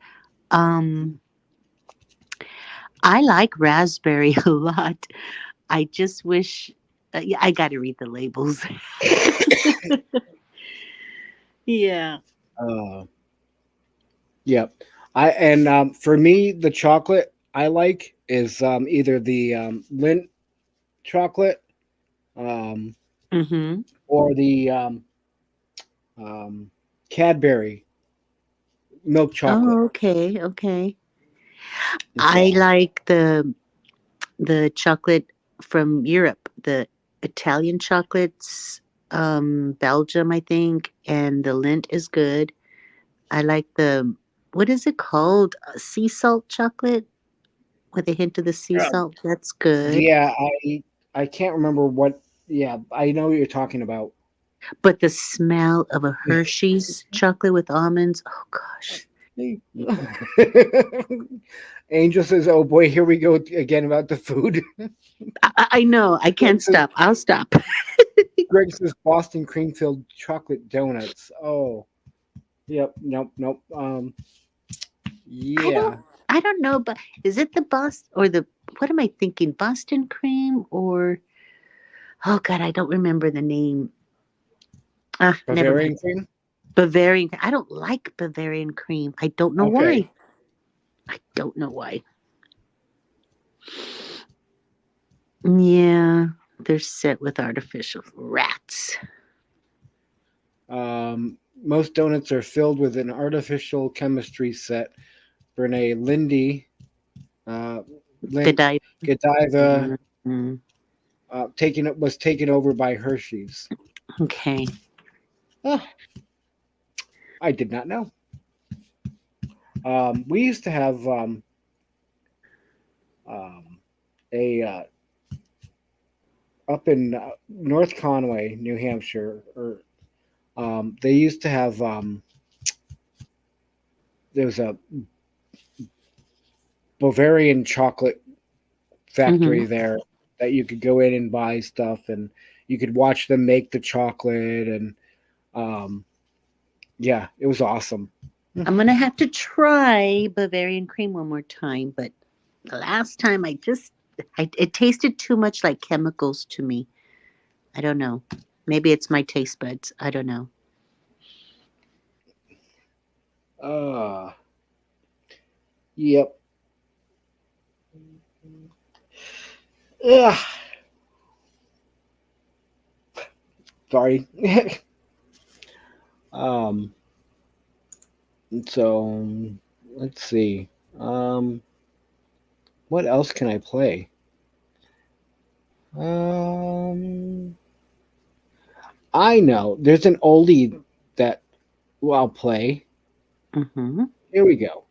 Um, I like raspberry a lot. I just wish yeah, I got to read the labels. Yeah. Uh, Yep. For me, the chocolate I like is either the Lindt chocolate um, Mm-hmm. or the Cadbury milk chocolate. Oh, okay, okay. And I so, like the chocolate from Europe, the Italian chocolates, Belgium, I think, and the Lindt is good. I like the what is it called? Sea salt chocolate with a hint of the sea yeah, salt. That's good. yeah, I can't remember what. Yeah, I know what you're talking about. But the smell of a Hershey's chocolate with almonds, oh gosh. Angel says, "Oh boy, here we go again about the food." I know. I Greg can't says, stop. I'll stop. Greg says Boston cream filled chocolate donuts. Oh, yep, nope, nope. I Yeah. don't I don't know, but is it the Boston or the what am I thinking? Boston cream or oh god, I don't remember the name. Ah, never mind. Bavarian cream? Bavarian. I don't like Bavarian cream. I don't know Okay. why. I don't know why. Yeah, they're set with artificial rats. Most donuts are filled with an artificial chemistry set. Brene Lindy, Good Lindt, eye. Godiva, Mm, was taken over by Hershey's. okay. Ah, I did not know. We used to have a up in North Conway, New Hampshire, or they used to have there was a Bavarian chocolate Hmm. factory there that you could go in and buy stuff, and you could watch them make the chocolate, and um, yeah, it was awesome. I'm gonna have to try Bavarian cream one more time, but the last time it tasted too much like chemicals to me. I don't know. Maybe it's my taste buds. I don't know. Yep. Ugh. Sorry. um. So let's see. What else can I play? I know there's an oldie that I'll play. Mm-hmm. Here we go.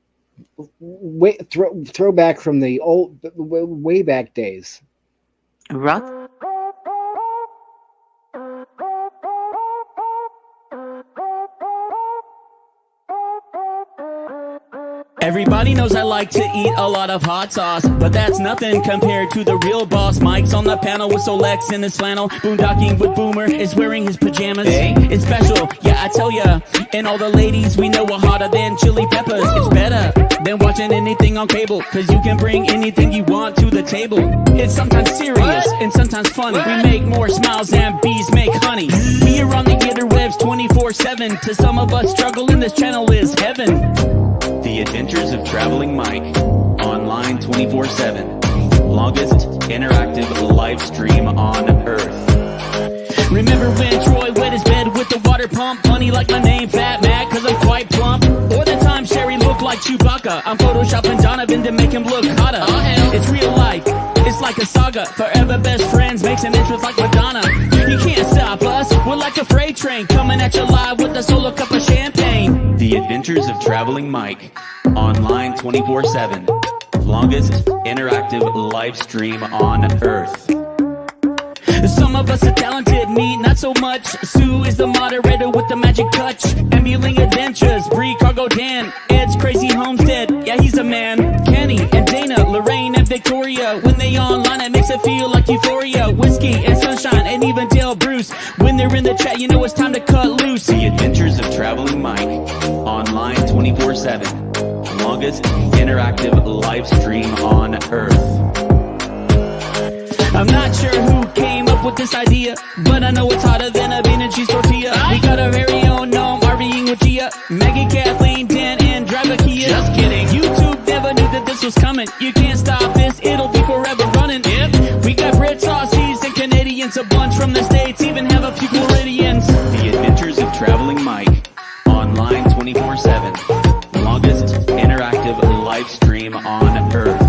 Throwback from the old, way back days. Rock. Everybody knows I like to eat a lot of hot sauce, but that's nothing compared to the real boss. Mike's on the panel with Solex in his flannel. Boondocking with Boomer is wearing his pajamas. It's special, yeah, I tell ya. And all the ladies we know are hotter than chili peppers. It's better than watching anything on cable, cause you can bring anything you want to the table. It's sometimes serious and sometimes funny. We make more smiles than bees make honey. We are on the interwebs 24/7. To some of us struggling, this channel is heaven. The Adventures of Traveling Mike, online 24/7. Longest interactive live stream on Earth. Remember when Troy wet his bed with the water pump? Funny like my name, Fat Mac, cause I'm quite plump. Or the time Sherry looked like Chewbacca. I'm photoshopping Donovan to make him look hotter. It's real life, it's like a saga. Forever best friends, makes an entrance like Madonna. You can't stop us, we're like a freight train, coming at you live with a solo cup of champagne. The Adventures of Traveling Mike, online 24/7. Longest interactive live stream on Earth. Some of us are talented, me not so much. Sue is the moderator with the magic touch. Emulating adventures, Bree, Cargo, Dan, Ed's Crazy Homestead, yeah he's a man. Kenny and Dana, Lorraine and Victoria, when they online it makes it feel like euphoria. Whiskey and Sunshine and even Dale Bruce, when they're in the chat you know it's time to cut loose. The Adventures of Traveling Mike, online 24/7. Longest interactive live stream on Earth. I'm not sure who came up with this idea, but I know it's hotter than a bean and cheese tortilla. We got our very own gnome RVing with Gia, Maggie, Kathleen, Dan, and Driver Kia. Just kidding, YouTube never knew that this was coming. You can't stop this, it'll be forever running. Yep. We got Brits, Aussies, and Canadians, a bunch from the States, even have a few Floridians. The Adventures of Traveling Mike, online 24/7. Longest interactive live stream on Earth.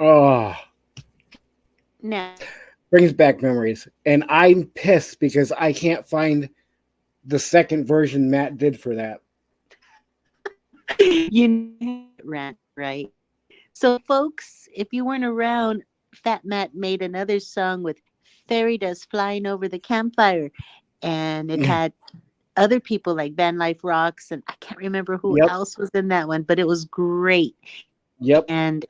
Oh, Now, brings back memories. And I'm pissed because I can't find the second version Matt did for that. you know, rant, right? So, folks, if you weren't around, Fat Matt made another song with fairy dust flying over the campfire, and it had other people like Van Life Rocks, and I can't remember who else was in that one, but it was great. Yep. And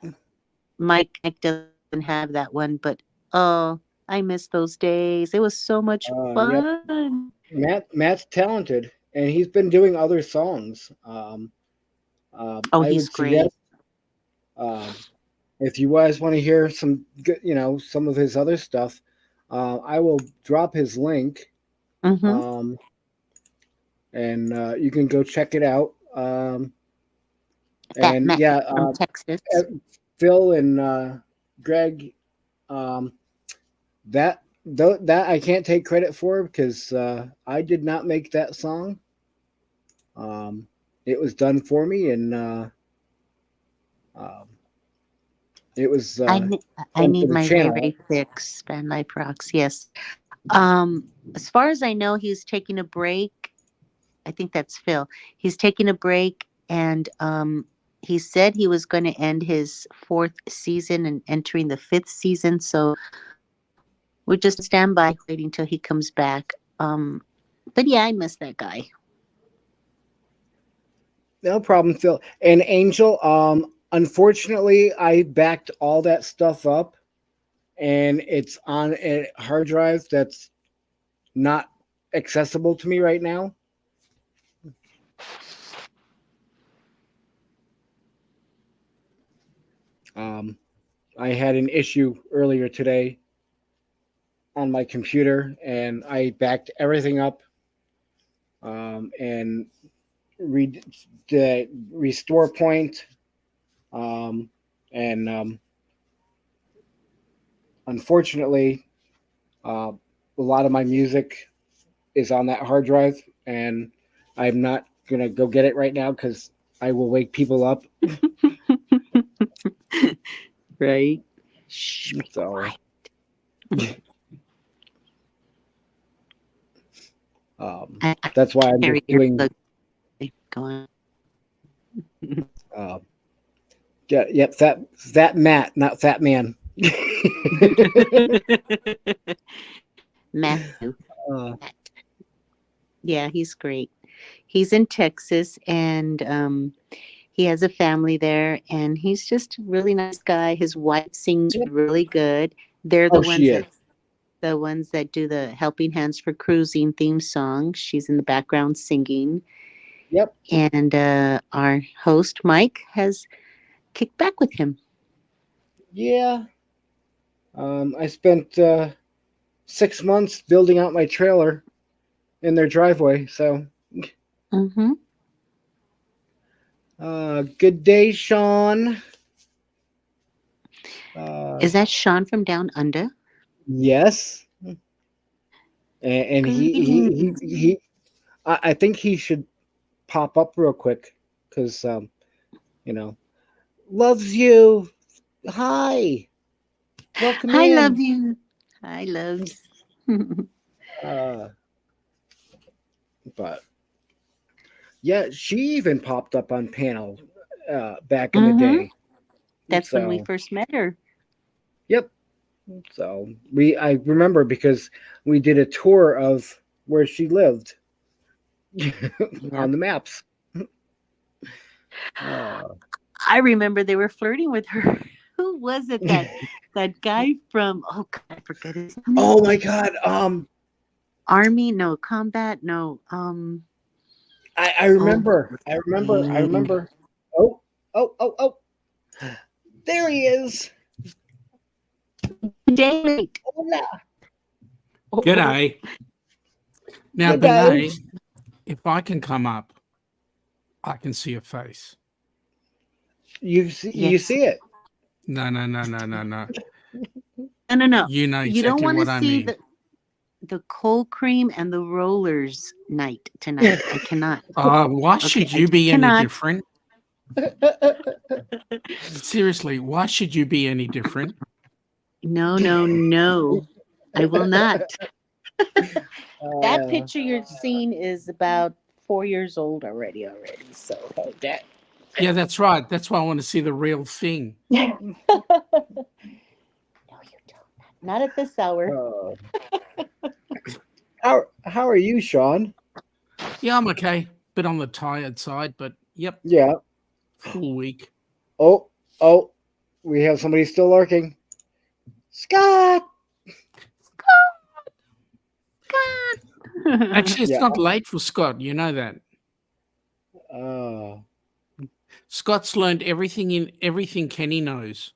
Mike doesn't have that one, but oh, I miss those days. It was so much fun. Matt's talented, and he's been doing other songs. He's great. If you guys want to hear some good, some of his other stuff, I will drop his link, Mm-hmm. and you can go check it out. Fat And Matt yeah, from Texas. Phil and Greg, that I can't take credit for because I did not make that song. It was done for me, and it was. I need the my channel. Ray fix. Van Life Rocks. Yes. As far as I know, he's taking a break. I think that's Phil. He's taking a break, and he said he was going to end his 4th season and entering the 5th season. So we'll just stand by waiting till he comes back. But yeah, I miss that guy. No problem, Phil. And Angel, unfortunately, I backed all that stuff up, and it's on a hard drive that's not accessible to me right now. I had an issue earlier today on my computer, and I backed everything up, and the restore point, and unfortunately, a lot of my music is on that hard drive, and I'm not gonna go get it right now because I will wake people up. Right. Shh, be So quiet. I that's why I'm carry just doing. earplugs. Go on. Yeah, yep, fat Matt, not fat man. Matthew. Uh, Matt. Yeah, he's great. He's in Texas, and he has a family there, and he's just a really nice guy. His wife sings really good. They're the oh, ones she is. that do the Helping Hands for Cruising theme song. She's in the background singing. Yep. And our host, Mike, has kicked back with him. Yeah. I spent 6 months building out my trailer in their driveway. So, Mm-hmm. good day, Sean. Is that Sean from Down Under? Yes. And he I think he should pop up real quick because loves you. Hi. Welcome I in. love you. I loves. But yeah, she even popped up on panel back in the day. That's when we So, first met her. Yep. So I remember because we did a tour of where she lived on the maps. I remember they were flirting with her. Who was it that guy from? Oh God, I forget his name. Oh my God. Army? No, combat? No. I remember. I remember. Oh. There he is. Date. Hola. G'day. Now, G'day. Benay, if I can come up, I can see your face. You see it. No. No. You know You don't exactly want what to I see mean. the cold cream and the rollers night tonight. I cannot. Why Okay, should I you be cannot. any different? Seriously, why should you be any different? No. I will not. That picture you're seeing is about 4 years old already. So that. Yeah, that's right. That's why I want to see the real thing. No, you don't. Not at this hour. How are you, Sean? Yeah, I'm okay. Bit on the tired side, but yep. Yeah. Full week. Oh, we have somebody still lurking. Scott. Actually, it's Yeah. not late for Scott. You know that. Scott's learned everything Kenny knows.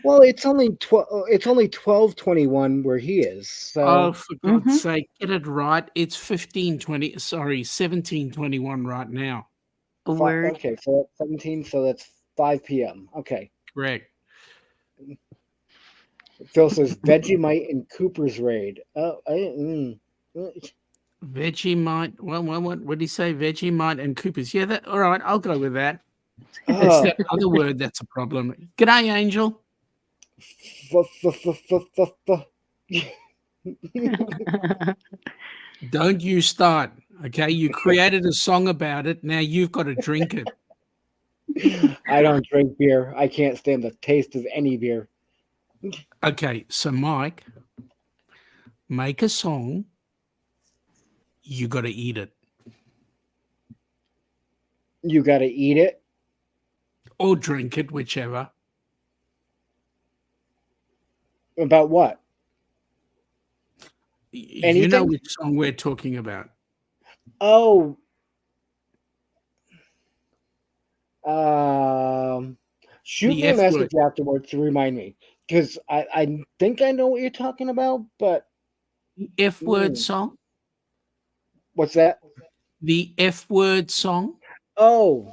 Well, it's only 12:21 where he is. So Oh, for God's sake, get it right. It's 17:21 right now. Word. Okay, so that's 17, so that's 5 p.m. Okay. Correct. Phil says Vegemite and Cooper's Raid. Vegemite. Well, what did he say? Vegemite and Coopers. Yeah, that. All right, I'll go with that. It's Oh. that other word that's a problem. G'day, Angel. Don't you start. Okay, you created a song about it. Now you've got to drink it. I don't drink beer. I can't stand the taste of any beer. Okay, so Mike, make a song. You got to eat it. You got to eat it? Or drink it, whichever. About what? Anything? You know which song we're talking about. Oh. Shoot The me a F message word. afterwards to remind me, because I think I know what you're talking about, but F word Mm. song. what's that? The F word song. Oh.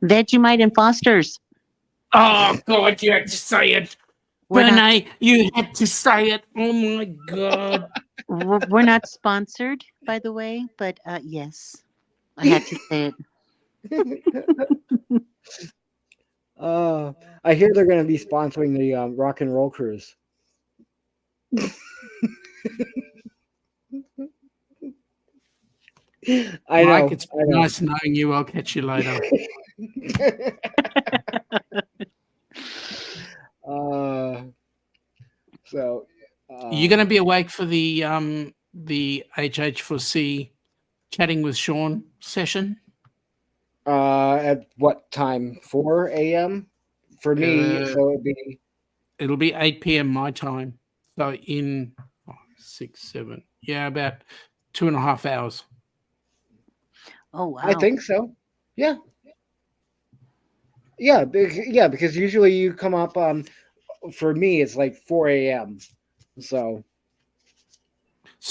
Vegemite and Foster's. Oh God, you had to say it. We're not. Bernie, you had to say it. Oh my God. We're not sponsored, by the way, but yes, I had to say it. I hear they're going to be sponsoring the Rock and Roll Cruise. I know. Mike, it's been nice knowing you. I'll catch you later. So You're going to be awake for the HH4C chatting with Sean session? At what time? 4 a.m. for me. So it'll be 8 p.m. my time. So in 6, 7, about 2.5 hours. Oh wow! I think so. Yeah. Because usually you come up for me it's like 4 a.m. So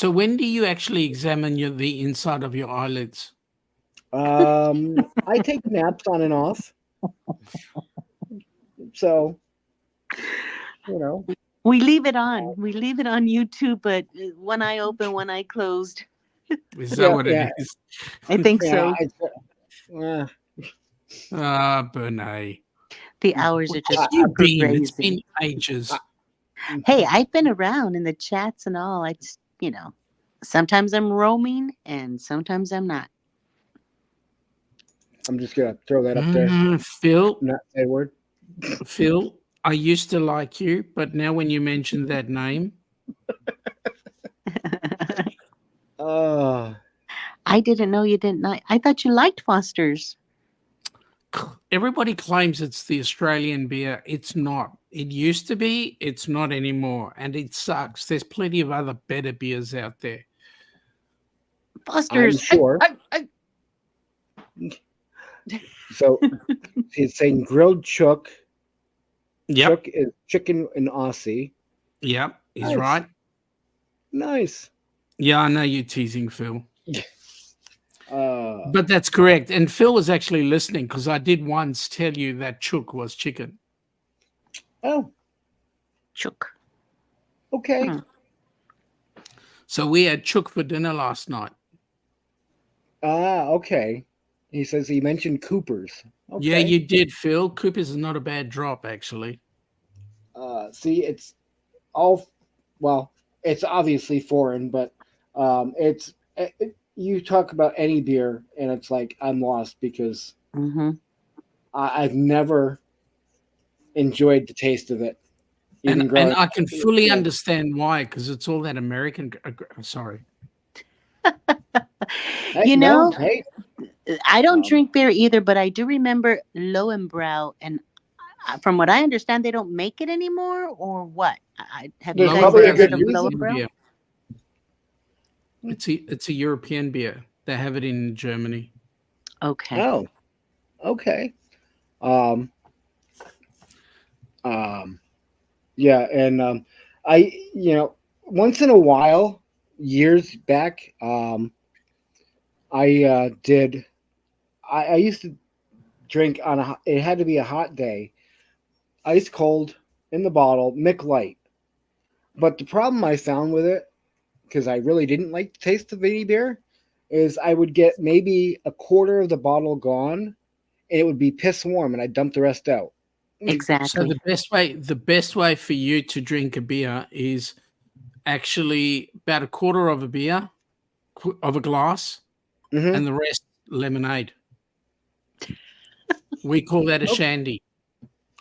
when do you actually examine the inside of your eyelids? I take naps on and off. So we leave it on. We leave it on YouTube, but one eye open, one eye closed. Is that what it is? I think so. Bernie. The hours are just you've been. crazy. It's been ages. Hey, I've been around in the chats and all. It's sometimes I'm roaming and sometimes I'm not. I'm just gonna throw that up there. Phil, not say a word. Phil, I used to like you, but now when you mention that name, I didn't know you didn't like. I thought you liked Foster's. Everybody claims it's the Australian beer. It's not. It used to be. It's not anymore, and it sucks. There's plenty of other better beers out there. Foster's. I'm sure. So it's saying grilled chook. Yep. Chook is chicken in Aussie. Yep, he's Nice. right. Nice. Yeah, I know you're teasing Phil. But But that's correct. And Phil was actually listening because I did once tell you that chook was chicken. Oh, Chook. okay. So we had chook for dinner last night. Okay. He says he mentioned Cooper's. Okay. Yeah, you did, Phil. Cooper's is not a bad drop, actually. See, it's it's obviously foreign, but you talk about any beer and it's like I'm lost because I've never enjoyed the taste of it. And I can fully understand why, because it's all that American. Sorry. You know, hey, I don't drink beer either, but I do remember Lowenbrau, and from what I understand, they don't make it anymore, or what? Have you There's guys probably a heard good of reason. Lowenbrau? It's a European beer. They have it in Germany. Okay. Oh, okay. Yeah, and I once in a while, years back, I used to drink it had to be a hot day, ice cold in the bottle, Mick Light. But the problem I found with it, because I really didn't like the taste of any beer, is I would get maybe a quarter of the bottle gone, and it would be piss warm, and I'd dump the rest out. Exactly. So the best way for you to drink a beer is actually about a quarter of a beer of a glass, and the rest lemonade. We call that a shandy.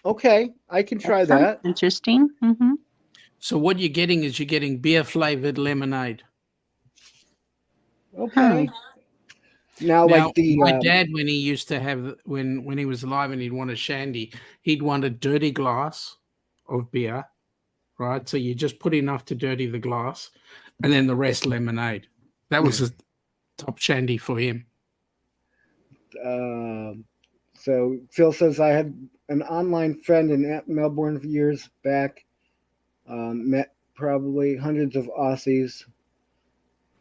Okay, I can try that. Interesting. So what you're getting is beer flavored lemonade. Okay. Now, like my dad, when he used to have when he was alive and he'd want a shandy, he'd want a dirty glass of beer, right? So you just put enough to dirty the glass, and then the rest lemonade. That was a top shandy for him. So Phil says I had an online friend in Melbourne years back. Met probably hundreds of Aussies.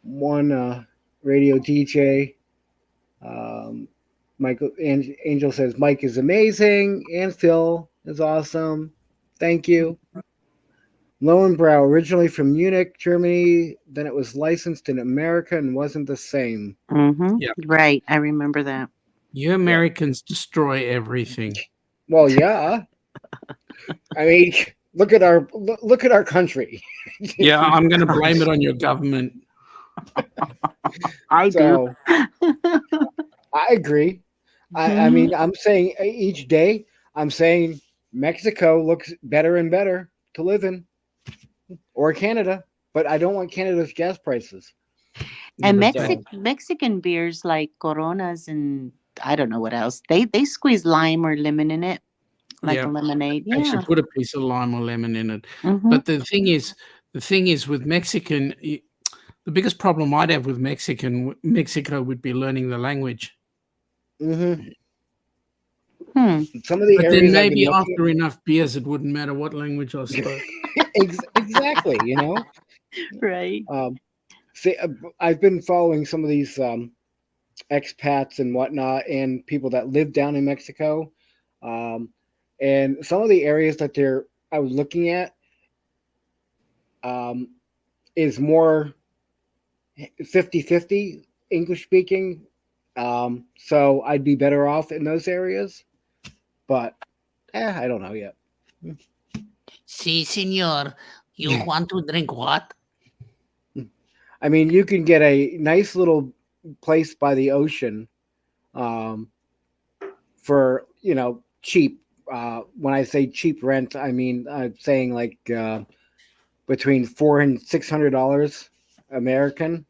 One radio DJ. Michael Angel says Mike is amazing and Phil is awesome. Thank you. Lowenbrow, originally from Munich, Germany, then it was licensed in America and wasn't the same. Mm-hmm. Yeah. Right. I remember that. You Americans destroy everything. Well, yeah. I mean, look at our country. Yeah, I'm going to blame it on your government. I do. So, I agree. I mean, I'm saying each day, I'm saying Mexico looks better and better to live in, or Canada, but I don't want Canada's gas prices. And So- Mexican beers like Coronas and I don't know what else. They squeeze lime or lemon in it, like Yeah. a lemonade. Yeah. Actually, put a piece of lime or lemon in it. Mhm. But the thing is with Mexican, the biggest problem I'd have with Mexico would be learning the language. Mhm. Hmm. Some of the But then areas I've been maybe looking after enough beers, it wouldn't matter what language I spoke. exactly, you know. Right. See, I've been following some of these expats and whatnot, and people that live down in Mexico, and some of the areas that I was looking at is more 50-50 English speaking. So I'd be better off in those areas, but I don't know yet. Si, senor. You want to drink what? I mean, you can get a nice little place by the ocean for, cheap. When I say cheap rent, I mean, I'm saying like between $400 and $600 American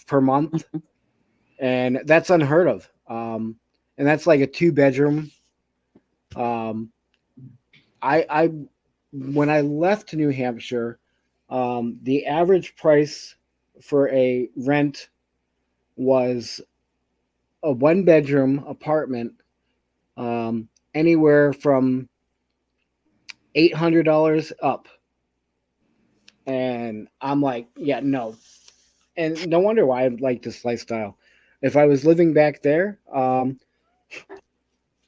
per month. And that's unheard of. And that's like a 2-bedroom. I when I left New Hampshire, the average price for a rent was a 1-bedroom apartment, anywhere from $800 up. And I'm like, yeah, no. And no wonder why I like this lifestyle. If I was living back there,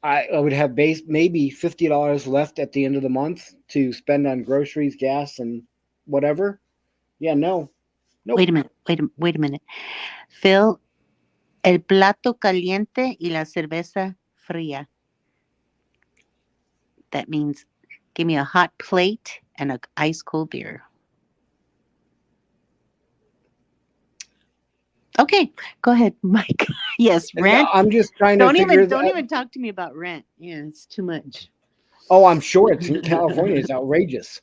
I would have maybe $50 left at the end of the month to spend on groceries, gas, and whatever. Yeah, no. Nope. Wait a minute. Phil, el plato caliente y la cerveza fría. That means give me a hot plate and an ice cold beer. Okay, go ahead, Mike. Yes, rent. I'm just trying to Don't figure even talk to me about rent. Yeah, it's too much. Oh, I'm sure it's in California. It's outrageous.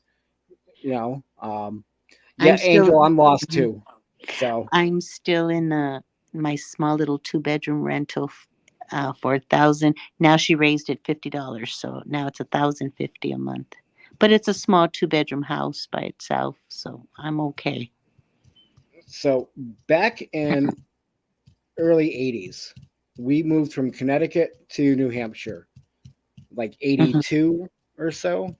Yeah, Angel, I'm lost too. So I'm still in my small little 2-bedroom rental for $1,000. Now she raised it $50, so now it's $1,050 a month. But it's a small 2-bedroom house by itself, so I'm okay. So back in early 80s, we moved from Connecticut to New Hampshire, like 82 or so.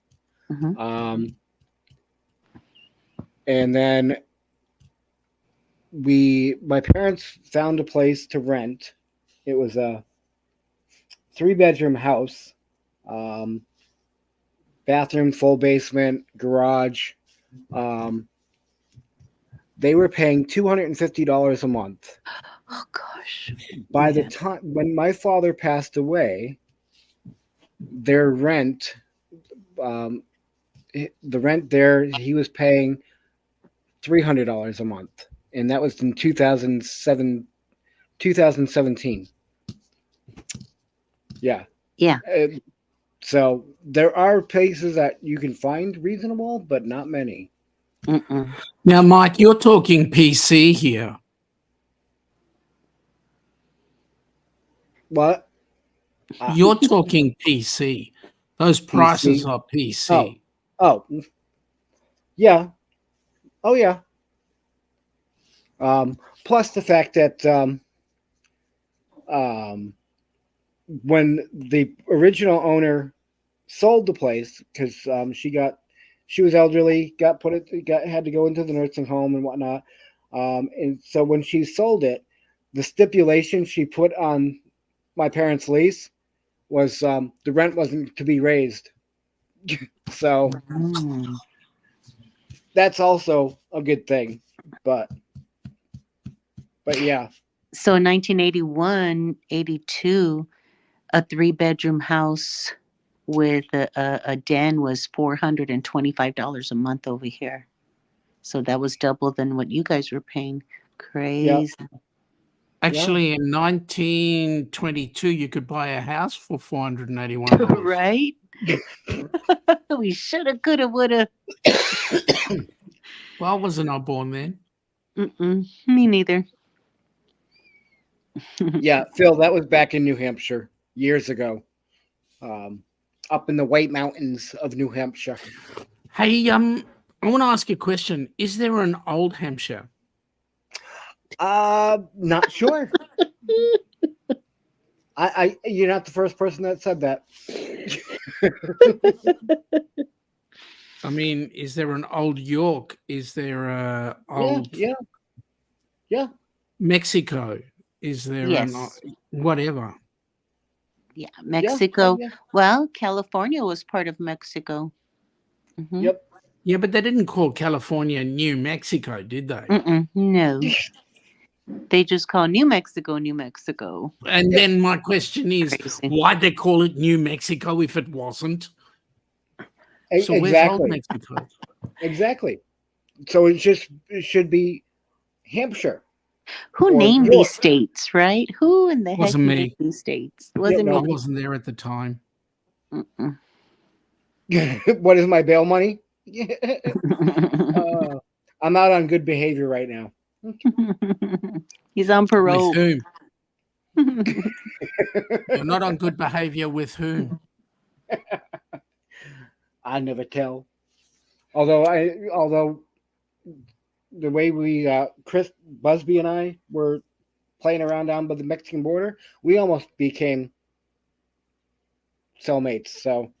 And then my parents found a place to rent. It was a 3-bedroom house, bathroom, full basement, garage. They were paying $250 a month. Oh gosh. By the time when my father passed away, their rent, the rent there, he was paying $300 a month, and that was in 2017. Yeah. So there are places that you can find reasonable, but not many. Now, Mike, you're talking PC here. What? You're talking PC. Those prices are PC. Oh. Yeah. Oh, yeah. Plus the fact that when the original owner sold the place, because she was elderly, had to go into the nursing home and whatnot, and so when she sold it, the stipulation she put on my parents' lease was the rent wasn't to be raised. So that's also a good thing, but yeah. So in 1981, 82, a 3-bedroom house with a den was $425 a month over here. So that was double than what you guys were paying. Crazy. Actually, in 1922, you could buy a house for $481. Right? We shoulda, coulda, woulda. Well, I wasn't I born then. Me neither. Yeah, Phil, that was back in New Hampshire years ago, up in the White Mountains of New Hampshire. Hey, I want to ask you a question. Is there an Old Hampshire? Not sure. You're not the first person that said that. I mean, is there an Old York? Is there a old Yeah. Mexico? Is there Yes. whatever? Yeah, Mexico. Yeah. Well, California was part of Mexico. Yep. Yeah, but they didn't call California New Mexico, did they? No. They just call New Mexico, New Mexico. And then my question is, Crazy. why'd they call it New Mexico if it wasn't? So where's Old Mexico? Exactly. So it should be Hampshire. Who Or named York. these states, right? Who in the heck Wasn't named me. these states? Wasn't I me. wasn't there at the time. What is my bail money? I'm out on good behavior right now. He's on parole. With whom? You're not on good behavior with whom? I never tell. Although the way we Chris Busby and I were playing around down by the Mexican border, we almost became cellmates. So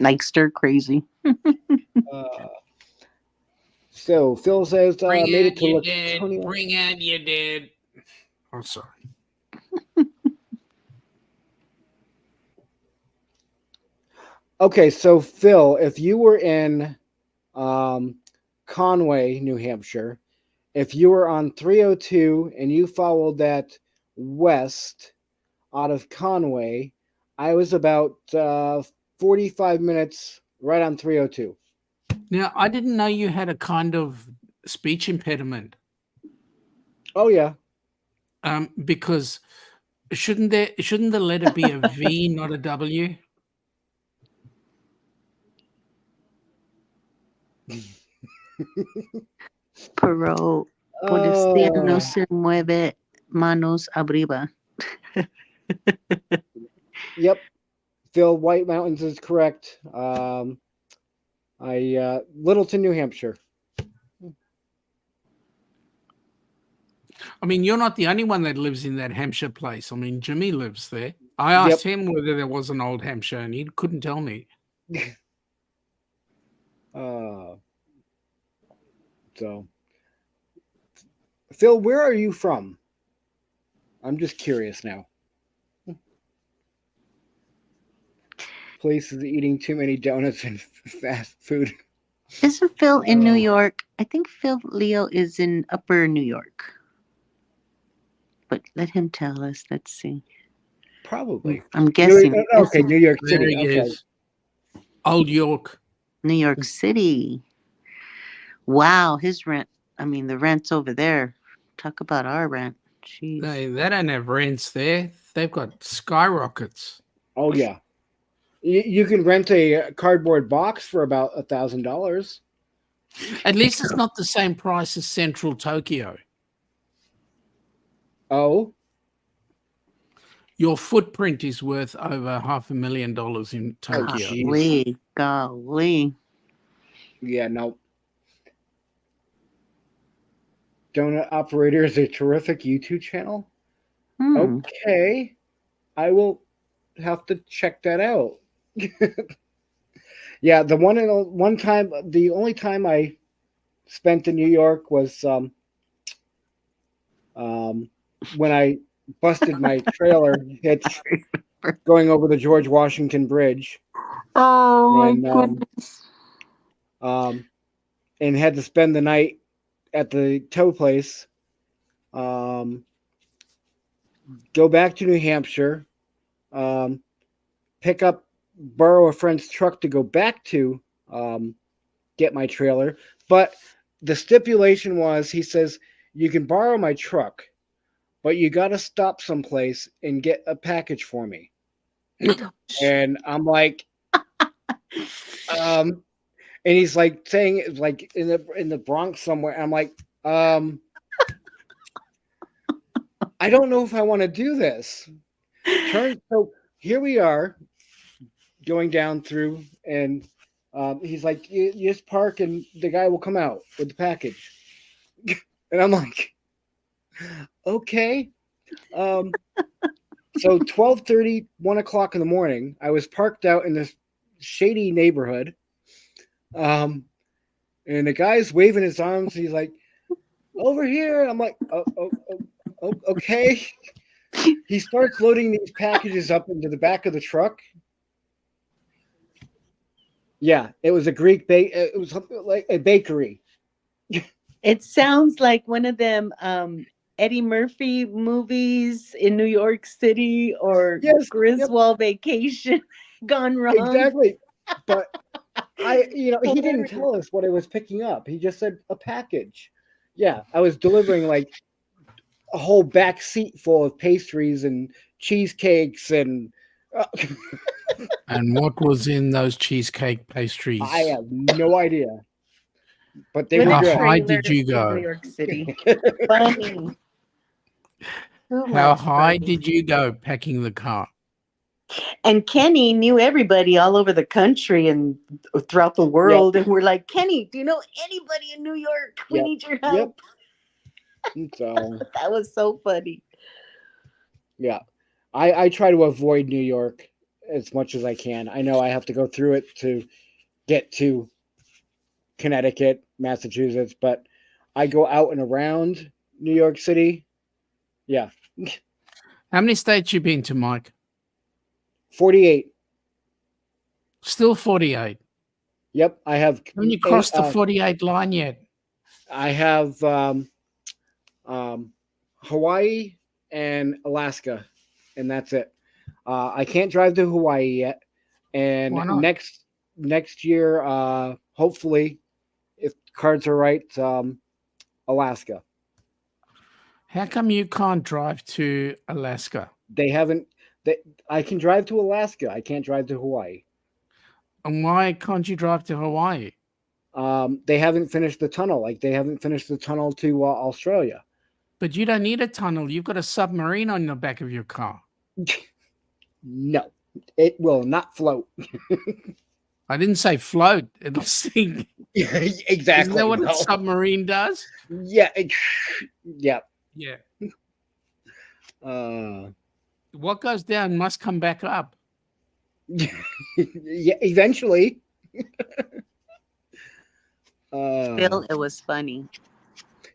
Like stir crazy. so Phil says Bring made it out to your Laconia. dead. Bring out your dead. Oh, sorry. Okay, so Phil, if you were in Conway, New Hampshire, if you were on 302 and you followed that west out of Conway, I was about 45 minutes right on 302. Now, I didn't know you had a kind of speech impediment. Oh yeah. Because shouldn't the letter be a V, not a W? Pero policía no se mueve manos arriba. Yep. Phil, White Mountains is correct. Littleton, New Hampshire. I mean, you're not the only one that lives in that Hampshire place. I mean, Jimmy lives there. I asked him whether there was an Old Hampshire, and he couldn't tell me. So, Phil, where are you from? I'm just curious now. Place is eating too many donuts and fast food. Isn't Phil in New York? I think Phil Leo is in Upper New York. But let him tell us. Let's see. Probably. I'm guessing. New York City. There he Okay. is. Old York. New York City. Wow, his rent. I mean, the rent's over there. Talk about our rent. Jeez. They don't have rents there. They've got skyrockets. Oh yeah. You can rent a cardboard box for about $1,000. At least it's not the same price as Central Tokyo. Oh. Your footprint is worth over $500,000 in Tokyo. Golly. Yeah, no. Donut Operator is a terrific YouTube channel. Okay, I will have to check that out. Yeah, the only time I spent in New York was when I busted my trailer hitch going over the George Washington Bridge. Oh and and had to spend the night at the tow place. Go back to New Hampshire, borrow a friend's truck to go back to get my trailer. But the stipulation was, he says, you can borrow my truck, but you got to stop someplace and get a package for me. And I'm like, and he's like saying it like in the Bronx somewhere. I'm like, I don't know if I want to do this. So here we are going down through, and he's like, you just park and the guy will come out with the package. And I'm like, okay. So 12:30, 1 o'clock in the morning, I was parked out in this shady neighborhood. And the guy's waving his arms. He's like, over here. I'm like, okay. He starts loading these packages up into the back of the truck. Yeah, it was a Greek it was like a bakery. It sounds like one of them Eddie Murphy movies in New York City, or Griswold Vacation gone wrong. Exactly. But he didn't tell us what I was picking up. He just said a package. Yeah, I was delivering like a whole back seat full of pastries and cheesecakes and And what was in those cheesecake pastries? I have no idea. But they were How good. high did you go? New York City. Funny. How high did you go packing the car? And Kenny knew everybody all over the country and throughout the world. And we're like, Kenny, do you know anybody in New York? We need your help. So that was so funny. Yeah. I try to avoid New York as much as I can. I know I have to go through it to get to Connecticut, Massachusetts, but I go out and around New York City. Yeah. How many states you been to, Mike? 48. Still 48. Yep, I have. Haven't you crossed the 48 line yet? I have Hawaii and Alaska, and that's it. I can't drive to Hawaii yet, and Why not? next year, hopefully, if cards are right, Alaska. How come you can't drive to Alaska? They haven't. I can drive to Alaska. I can't drive to Hawaii. And why can't you drive to Hawaii? They haven't finished the tunnel. Like they haven't finished the tunnel to Australia. But you don't need a tunnel. You've got a submarine on the back of your car. No, it will not float. I didn't say float. It'll sink. Exactly. Isn't that what a submarine does? Yeah. Yeah. Yeah. What goes down must come back up. Yeah, eventually. Phil, it was funny.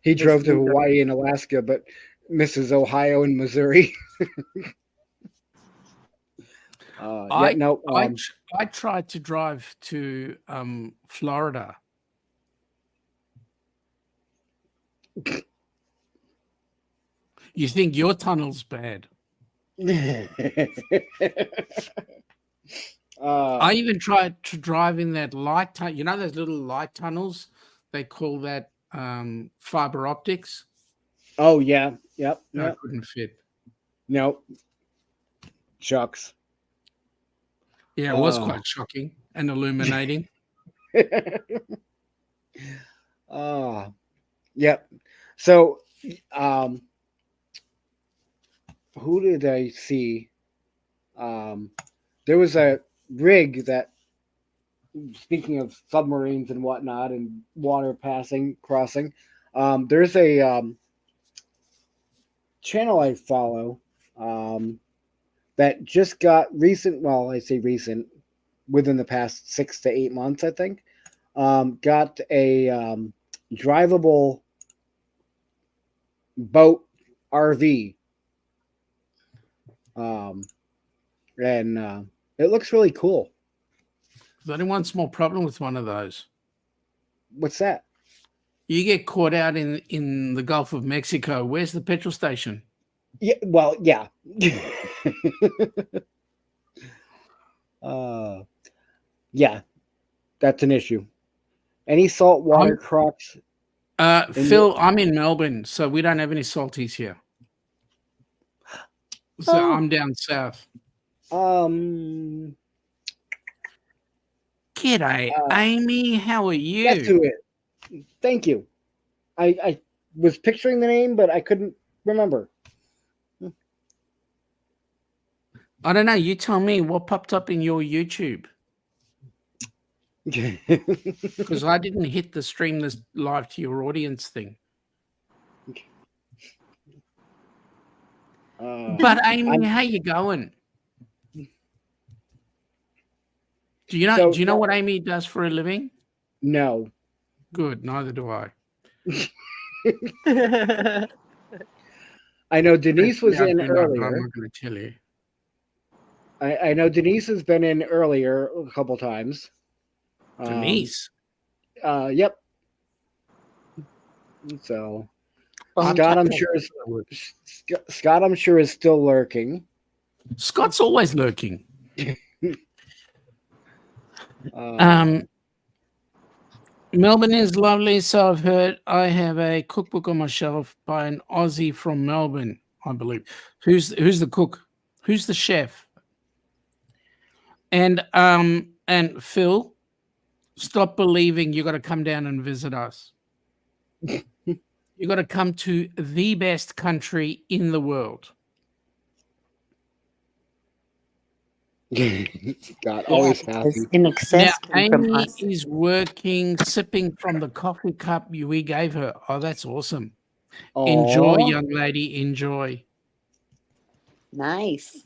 He drove to Hawaii and Alaska, but misses Ohio and Missouri. I tried to drive to Florida. You think your tunnel's bad? I even tried to drive in that light tunnel. You know those little light tunnels? They call that fiber optics. Oh yeah, yep. No, it couldn't fit. Nope. Shucks. Yeah, it was quite shocking and illuminating. Yep. So, who did I see? There was a rig that, speaking of submarines and whatnot and water crossing, there's a channel I follow that just got recent. Well, I say recent, within the past 6 to 8 months, I think. Got a drivable boat RV. And it looks really cool. There's only one small problem with one of those. What's that? You get caught out in the Gulf of Mexico. Where's the petrol station? Yeah, well, yeah. Yeah, that's an issue. Any saltwater crocs? Phil, I'm in Melbourne, so we don't have any salties here. So I'm down south. G'day, Amy. How are you? That's who it. Thank you. I was picturing the name, but I couldn't remember. I don't know. You tell me what popped up in your YouTube. Because I didn't hit the stream this live to your audience thing. But Amy, how you going? Do you know what Amy does for a living? No. Good. Neither do I. I know Denise was in earlier. I'm not going to tell you. I know Denise has been in earlier a couple times. Denise. Yep. So Scott, I'm sure is still lurking. Scott's always lurking. Melbourne is lovely, so I've heard. I have a cookbook on my shelf by an Aussie from Melbourne, I believe. Who's the cook? Who's the chef? And Phil, stop believing you got to come down and visit us. You got to come to the best country in the world. God, always happy. In excess Now, from Amy us. is working, sipping from the coffee cup we gave her. Oh, that's awesome. Enjoy, Aw. young lady. Enjoy. Nice.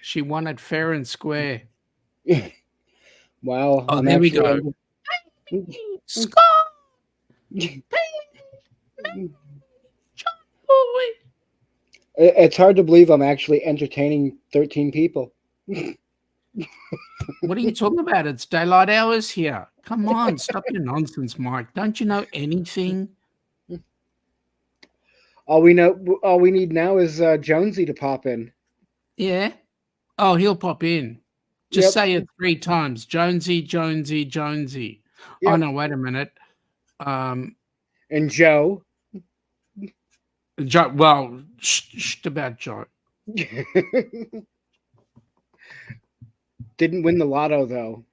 She won it fair and square. Wow. Oh, I'm there we actually go. able- Scott! It's hard to believe I'm actually entertaining 13 people. What are you talking about? It's daylight hours here. Come on, stop your nonsense, Mike. Don't you know anything? All we need now is Jonesy to pop in. Yeah. Oh, he'll pop in. Just Yep. say it 3 times. Jonesy, Jonesy, Jonesy. Yep. Oh no, wait a minute. And Joe. Joe. Well, shh about Joe. Didn't win the lotto though.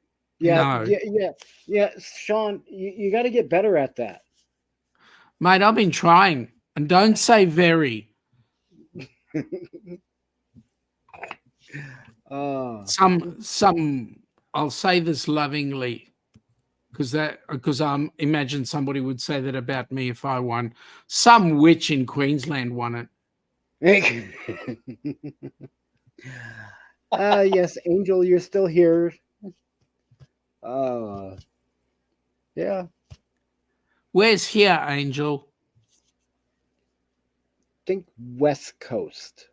Yeah, No. yeah. Sean, you got to get better at that. Mate, I've been trying. And don't say very. Some I'll say this lovingly because imagine somebody would say that about me if I won. Some witch in Queensland won it. Yes, Angel, you're still here. Yeah. Where's here, Angel? Think West Coast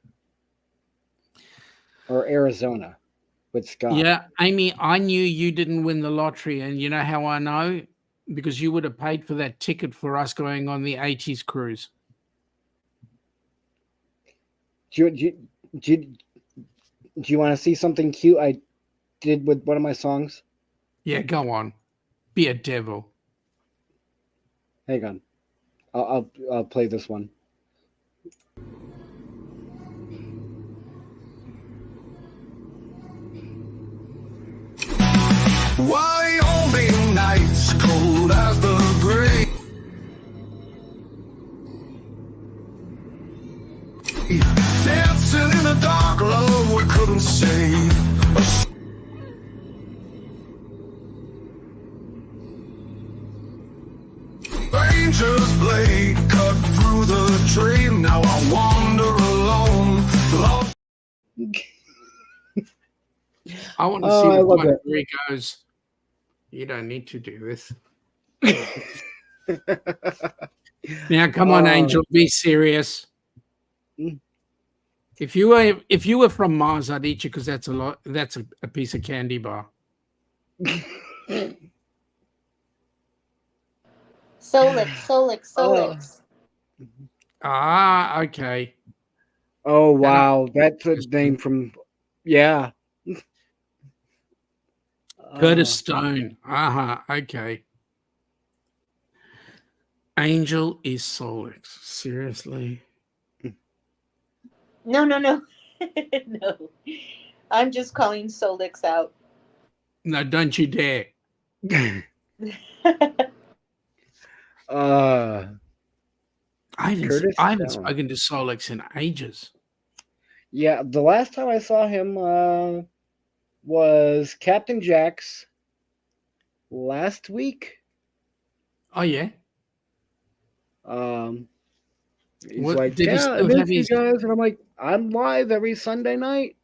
or Arizona with Scott. Yeah, Amy, I knew you didn't win the lottery, and you know how I know? Because you would have paid for that ticket for us going on the 80s cruise. Do you want to see something cute I did with one of my songs? Yeah, go on. Be a devil. Hang on. I'll play this one. Wyoming nights, cold as the grave. Dancing in the dark, love we couldn't save. Ranger's blade cut through the tree. Now I wander I want to Oh, see I the love point where he goes, "You don't need to do this." Now, come on, Angel, be serious. Mm. If you were from Mars, I'd eat you because that's a lot. That's a piece of candy bar. Solix. Ah, okay. Oh That I- wow, that's a name from yeah. Curtis Stone. Okay. Angel is Solix. Seriously. No. No. I'm just calling Solix out. No, don't you dare. uh I Curtis haven't Stone. spoken to Solix in ages. Yeah, the last time I saw him was Captain Jack's last week. Oh yeah. He's What like, did he yeah, I still miss have you his? guys, and I'm like, I'm live every Sunday night.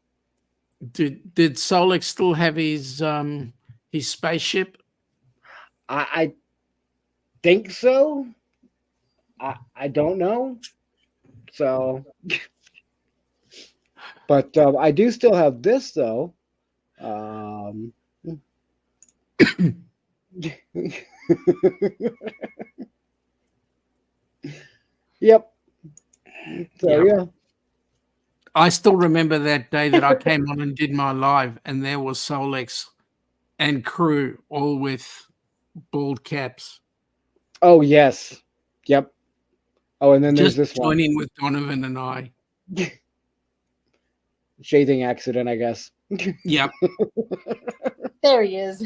Did Solix still have his spaceship? I think so. I don't know. So, but I do still have this though. Yep. So Yep. yeah. I still remember that day that I came on and did my live, and there was Solix and crew all with bald caps. Oh yes. Yep. Oh, and then Just there's this one. joining with Donovan and I. Shaving accident, I guess. Yep. There he is.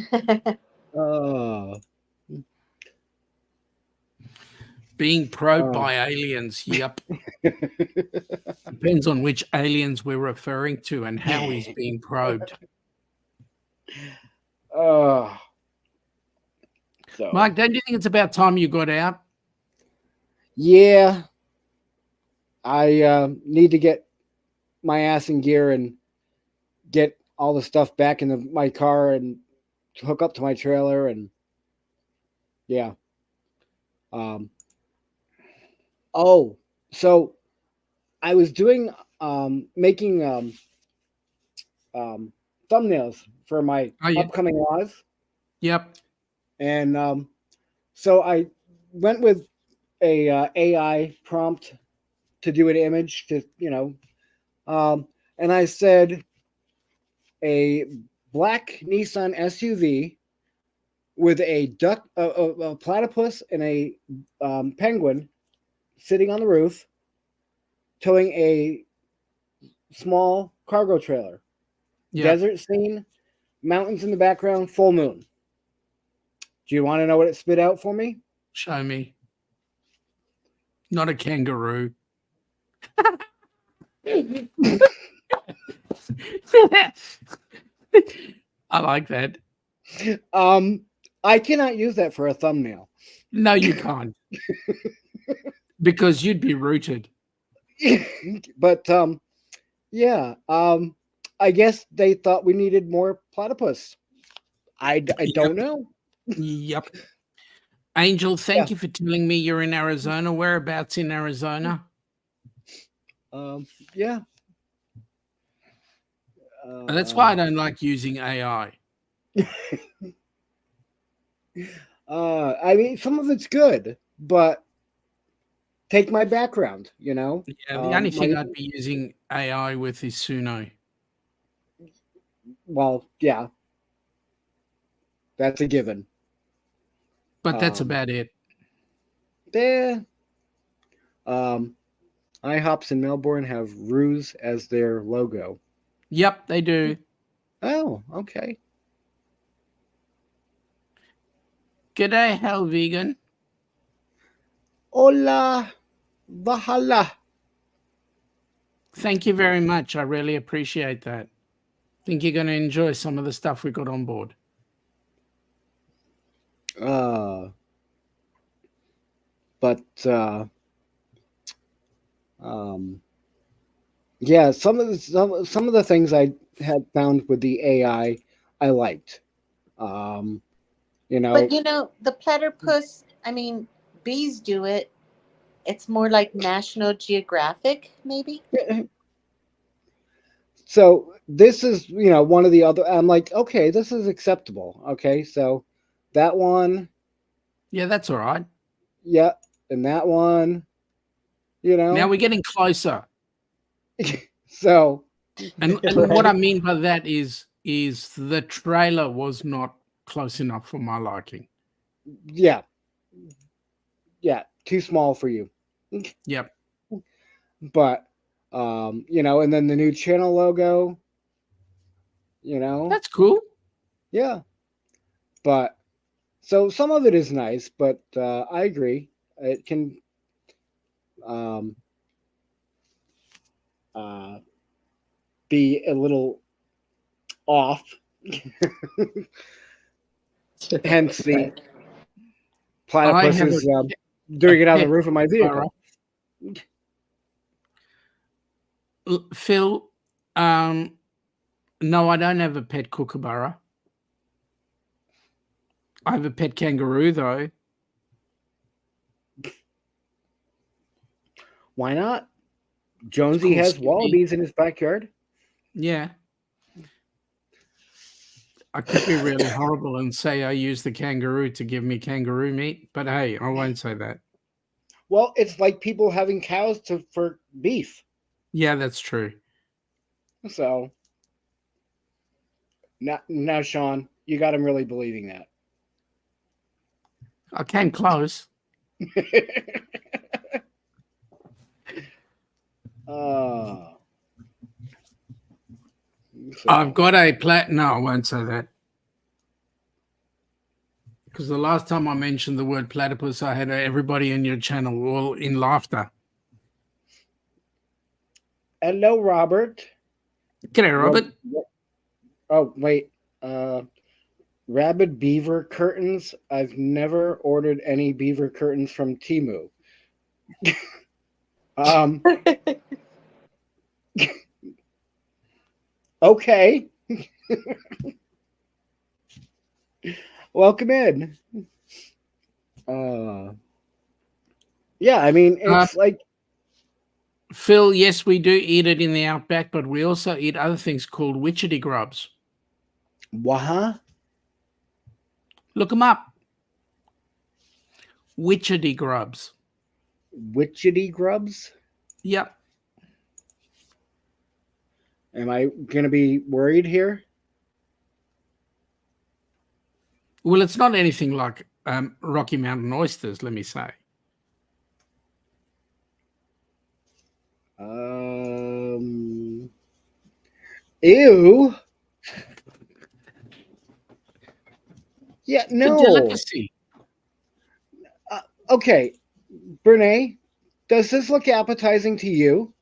Oh. Being probed Oh. by aliens. Yep. Depends on which aliens we're referring to and how he's being probed. So. Mike, don't you think it's about time you got out? Yeah. I need to get my ass in gear and get all the stuff back in my car and hook up to my trailer and yeah. Oh, so I was doing making thumbnails for my upcoming live. Yep. And so I went with a AI prompt to do an image to, and I said a black Nissan SUV with a duck, a platypus, and a penguin sitting on the roof, towing a small cargo trailer. Yep. Desert scene, mountains in the background, full moon. Do you want to know what it spit out for me? Show me. Not a kangaroo. I like that. I cannot use that for a thumbnail. No, you can't. Because you'd be rooted. But yeah, I guess they thought we needed more platypus. I don't know. Yep. Angel, thank you for telling me you're in Arizona. Whereabouts in Arizona? Yeah. That's why I don't like using AI. I mean, some of it's good, but take my background, Yeah, the only thing I'd be using AI with is Suno. Well, yeah. That's a given. But that's about it. Yeah. IHOPs in Melbourne have Ruse as their logo. Yep, they do. Oh, okay. G'day, Hell Vegan. Hola, Vahala. Thank you very much. I really appreciate that. Think you're going to enjoy some of the stuff we got on board. But Yeah, some of the things I had found with the AI, I liked. Um, you know, But the platypus, I mean, bees do it. It's more like National Geographic, maybe. so this is one of the other. I'm like, okay, this is acceptable. Okay, so that one, Yeah, that's all right. yeah, and that one, Now we're getting closer. so And what I mean by that is the trailer was not close enough for my liking. yeah, yeah, too small for you. Yep. But and then the new channel logo, That's cool. yeah. But so some of it is nice, but I agree. It can um, uh, be a little off. Hence the platypus have is doing it on the pet roof of my vehicle. Phil, no, I don't have a pet kookaburra. I have a pet kangaroo, though. Why not? Jonesy Cool, has Skippy. wallabies in his backyard. Yeah. I could be really horrible and say I use the kangaroo to give me kangaroo meat, but hey, I won't say that. Well, it's like people having cows for beef. Yeah, that's true. So now, Sean, you got him really believing that. I came close. I've got a no, I won't say that. Because the last time I mentioned the word platypus, I had everybody in your channel all in laughter. Hello, Robert. G'day, Robert. Oh, wait. Rabid beaver curtains. I've never ordered any beaver curtains from Temu. Okay. Welcome in. Yeah, I mean, it's like Phil, yes, we do eat it in the outback, but we also eat other things called witchetty grubs. Waha? Look them up. Witchetty grubs. Witchetty grubs? Yep. Am I going to be worried here? Well, it's not anything like Rocky Mountain oysters, let me say. Ew. Yeah, no. It's a delicacy. Okay, Brene, does this look appetizing to you?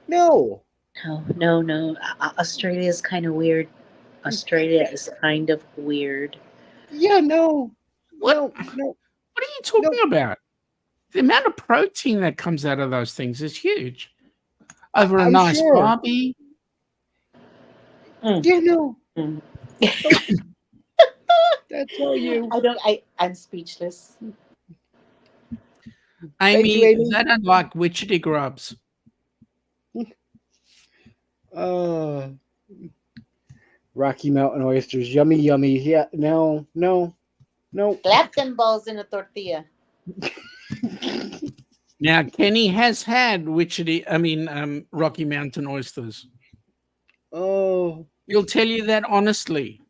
No. No. Australia is kind of weird. Australia is kind of weird. Yeah, no. What? No. What are you talking about? The amount of protein that comes out of those things is huge. Over a nice barbie. Yeah, no. That's all you. I'm speechless. Amy, they don't like witchetty grubs. Rocky Mountain oysters, yummy. Yeah, no. Clap them balls in a tortilla. Now, Kenny has had Rocky Mountain oysters. Oh. He'll tell you that honestly.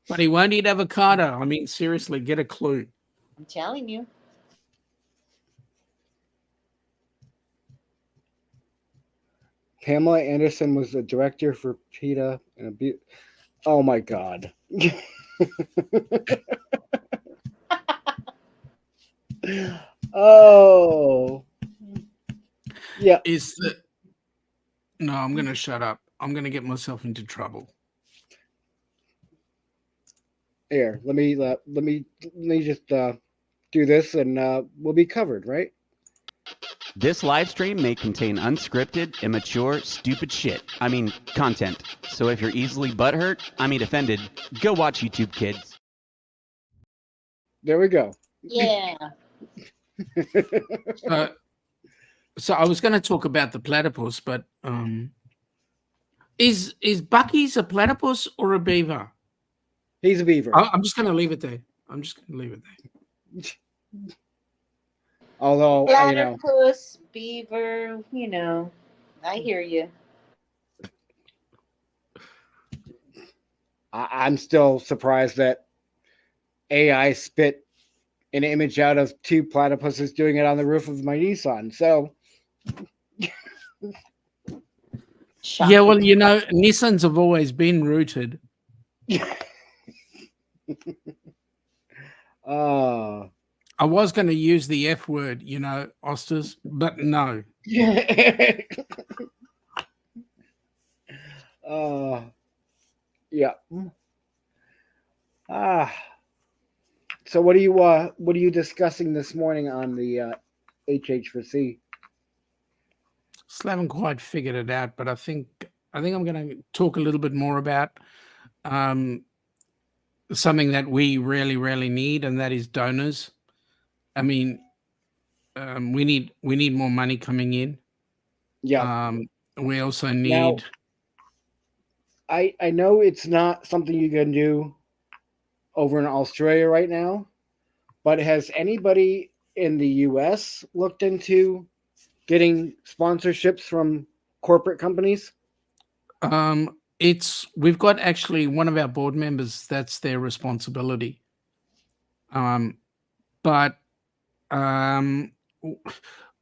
But he won't eat avocado. I mean, seriously, get a clue. I'm telling you. Pamela Anderson was the director for PETA. Oh my God. Oh. Yeah. No, I'm going to shut up. I'm going to get myself into trouble. Here, let me just do this, and we'll be covered, right? This live stream may contain unscripted, immature, stupid shit. I mean, content. So if you're easily offended, go watch YouTube Kids. There we go. Yeah. So I was going to talk about the platypus, but is Bucky's a platypus or a beaver? He's a beaver. I'm just going to leave it there. Although, Platypus, beaver, I hear you. I'm still surprised that AI spit an image out of two platypuses doing it on the roof of my Nissan. So, yeah, well, Nissans have always been rooted. I was going to use the F word, Osters, but no. Yeah. So what are you discussing this morning on the HH4C? Still haven't quite figured it out, but I think I'm going to talk a little bit more about something that we really need, and that is donors. I mean, we need more money coming in. Yeah. We also need. Now, I know it's not something you can do over in Australia right now, but has anybody in the U.S. looked into getting sponsorships from corporate companies? We've got actually one of our board members, that's their responsibility. And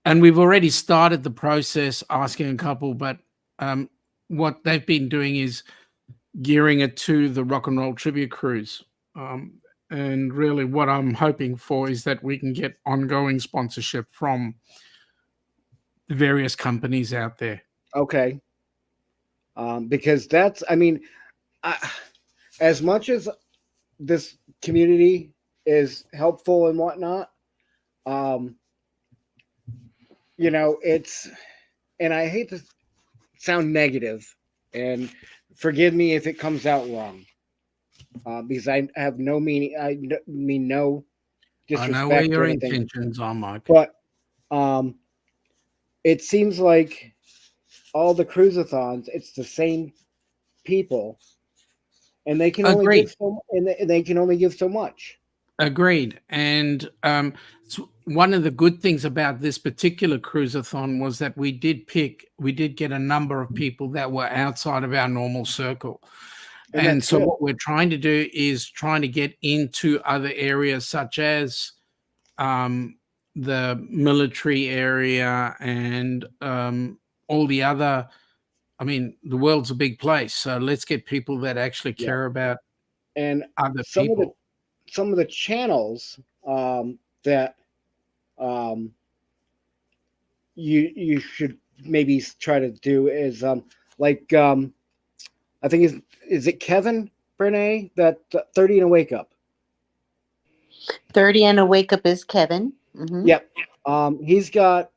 we've already started the process asking a couple, but what they've been doing is gearing it to the Rock and Roll Tribute Cruise. And really what I'm hoping for is that we can get ongoing sponsorship from the various companies out there. Okay. Because as much as this community is helpful and whatnot, and I hate to sound negative, and forgive me if it comes out wrong, because I have no meaning. I mean no disrespect. I know where your or anything, intentions are, Mike. but it seems like all the cruisathons, it's the same people, and they can only give so much. Agreed. And one of the good things about this particular cruisathon was that we did get a number of people that were outside of our normal circle. And so what we're trying to do is trying to get into other areas such as the military area and all the other. I mean, the world's a big place, so let's get people that actually care about and other people. Some of the channels that you should maybe try to do is I think is it Kevin Bernay, that 30 and a Wake Up? 30 and a Wake Up is Kevin. Mm-hmm. Yep. He's got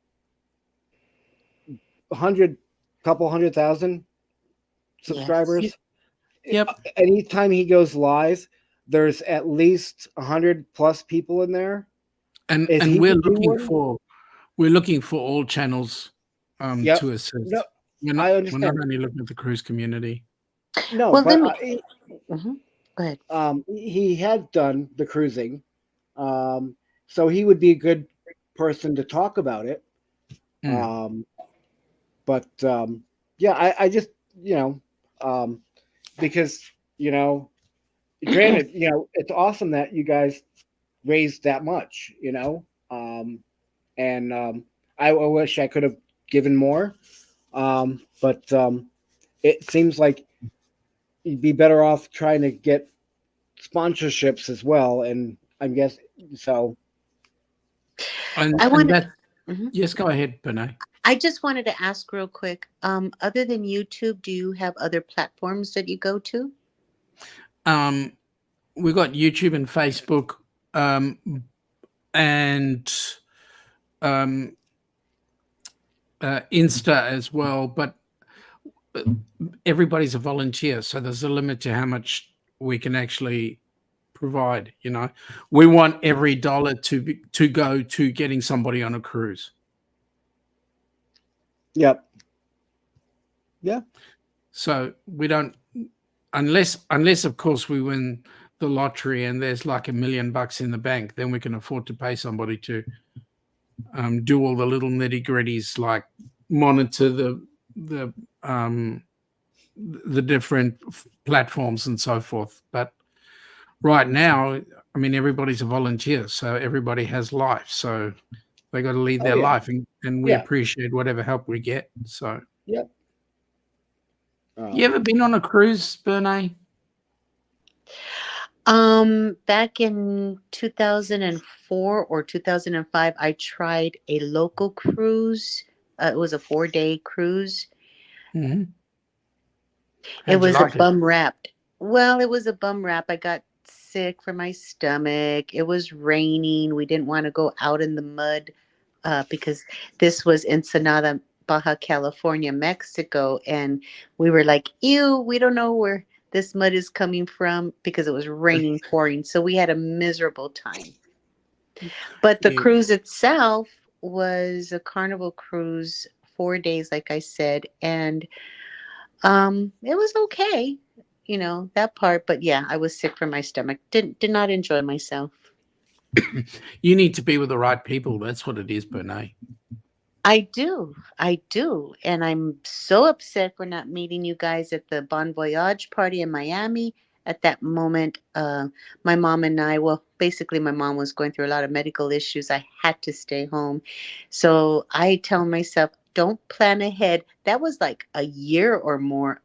couple 100,000 subscribers. Yes. Yep. Anytime he goes live, there's at least 100 plus people in there. And we're looking for all channels to assist. No, we're not only looking at the cruise community. No, well, but go ahead. He had done the cruising, so he would be a good person to talk about it. But I just because granted, it's awesome that you guys raised that much, and I wish I could have given more, but it seems like you'd be better off trying to get sponsorships as well, and I guess so. Yes, go ahead, Bernay. I just wanted to ask real quick, other than YouTube, do you have other platforms that you go to? We've got YouTube and Facebook, and Insta as well. But everybody's a volunteer, so there's a limit to how much we can actually provide. We want every dollar to go to getting somebody on a cruise. Yep. Yeah. So we don't, unless of course we win the lottery and there's like $1 million in the bank, then we can afford to pay somebody to do all the little nitty gritties, like monitor the different platforms and so forth. But right now, I mean, everybody's a volunteer, so everybody has life. So they got to lead their life, and we appreciate whatever help we get. So, yep. You ever been on a cruise, Bernie? Back in 2004 or 2005, I tried a local cruise. It was a 4-day cruise. Mm-hmm. It was a bum wrapped. Well, it was a bum wrap. I got sick from my stomach. It was raining. We didn't want to go out in the mud because this was Ensenada, Baja California, Mexico. And we were like, ew, we don't know where this mud is coming from because it was raining, pouring. So we had a miserable time. But the cruise itself was a Carnival cruise, 4 days, like I said. And it was okay, that part. But yeah, I was sick from my stomach. Did not enjoy myself. You need to be with the right people. That's what it is, Bernie. I do. And I'm so upset for not meeting you guys at the Bon Voyage party in Miami. At that moment, my mom and I, basically my mom was going through a lot of medical issues. I had to stay home. So I tell myself, don't plan ahead. That was like a year or more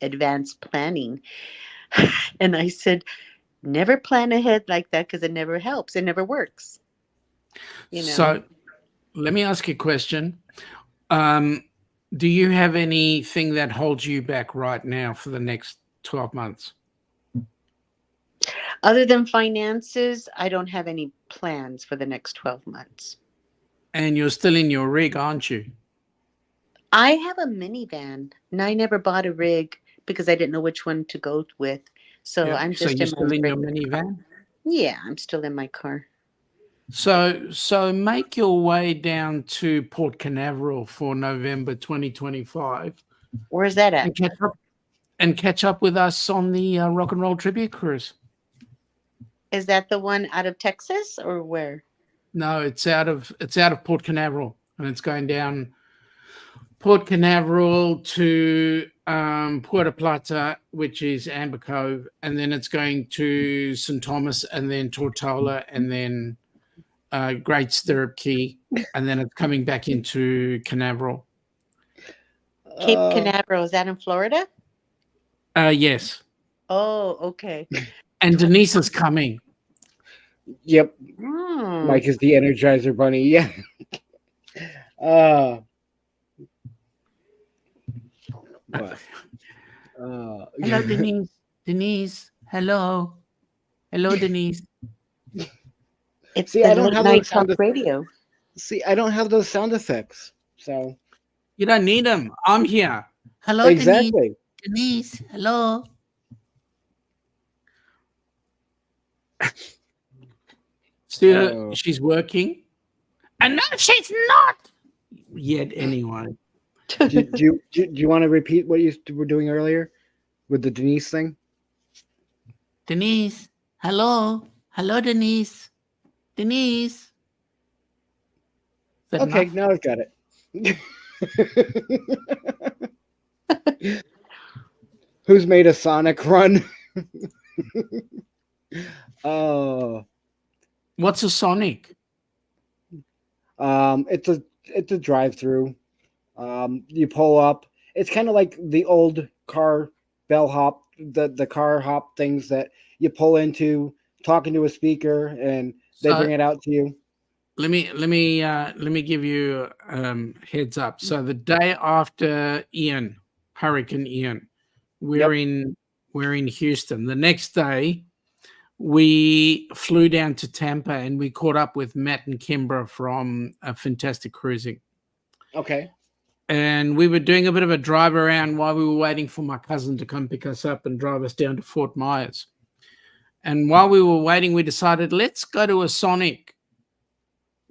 advanced planning. And I said, never plan ahead like that because it never helps. It never works. So let me ask you a question. Do you have anything that holds you back right now for the next 12 months? Other than finances, I don't have any plans for the next 12 months. And you're still in your rig, aren't you? I have a minivan, and I never bought a rig because I didn't know which one to go with. So I'm just you're still in your minivan? Yeah, I'm still in my car. So make your way down to Port Canaveral for November 2025. Where's that at? And catch up with us on the Rock and Roll Tribute Cruise. Is that the one out of Texas or where? No, it's out of Port Canaveral, and it's going down Port Canaveral to Puerto Plata, which is Amber Cove, and then it's going to St. Thomas, and then Tortola, and then Great Stirrup Key, and then it's coming back into Canaveral. Cape Canaveral, is that in Florida? Yes. Oh, okay. And Denise is coming. Yep. Mike is the Energizer Bunny. Yeah. Hello, Denise. Denise. Hello. Hello, Denise. It's I don't have night those sound radio. See, I don't have those sound effects. So you don't need them. I'm here. Hello, exactly. Denise. Hello. Still, she's working. And no, she's not. Yet, anyway. do you want to repeat what you were doing earlier with the Denise thing? Denise. Hello. Hello, Denise. Denise. Okay, now I've got it. Who's made a Sonic run? What's a Sonic? It's a drive-through. You pull up. It's kind of like the old car bellhop, the car hop things that you pull into, talking to a speaker, and they bring it out to you. Let me give you heads up. So the day after Hurricane Ian, we're in Houston. The next day, we flew down to Tampa and we caught up with Matt and Kimbra from Fantastic Cruising. Okay. And we were doing a bit of a drive around while we were waiting for my cousin to come pick us up and drive us down to Fort Myers. And while we were waiting, we decided, let's go to a Sonic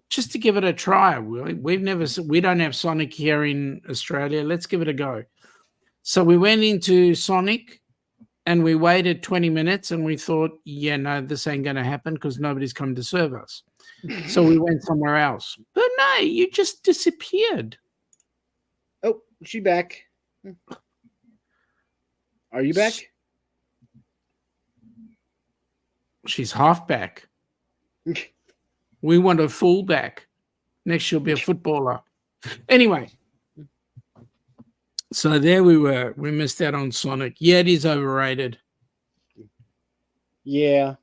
just to give it a try. We don't have Sonic here in Australia. Let's give it a go. So we went into Sonic and we waited 20 minutes and we thought, yeah, no, this ain't going to happen because nobody's come to serve us. So we went somewhere else. But no, you just disappeared. Oh, she back. Are you back? She's half back. We want a full back. Next, she'll be a footballer. Anyway, so there we were. We missed out on Sonic. Yeah, it is overrated. Yeah.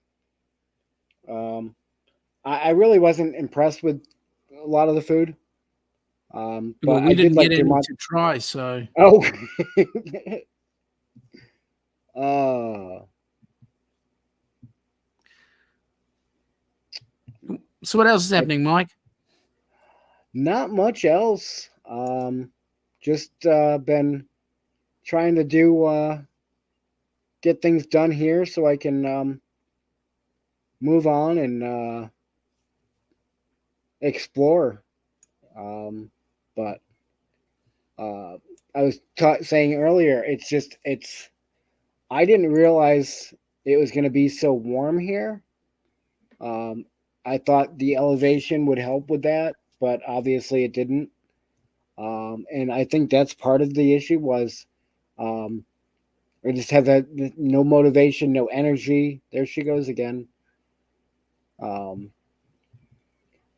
I really wasn't impressed with a lot of the food. But Well, we I didn't did like get their any to try, so Oh. so what else is happening, Mike? Not much else. Just been trying to do get things done here so I can move on and explore. But I was saying earlier, it's I didn't realize it was going to be so warm here. I thought the elevation would help with that, but obviously it didn't. And I think that's part of the issue was I just have that no motivation, no energy. There she goes again. I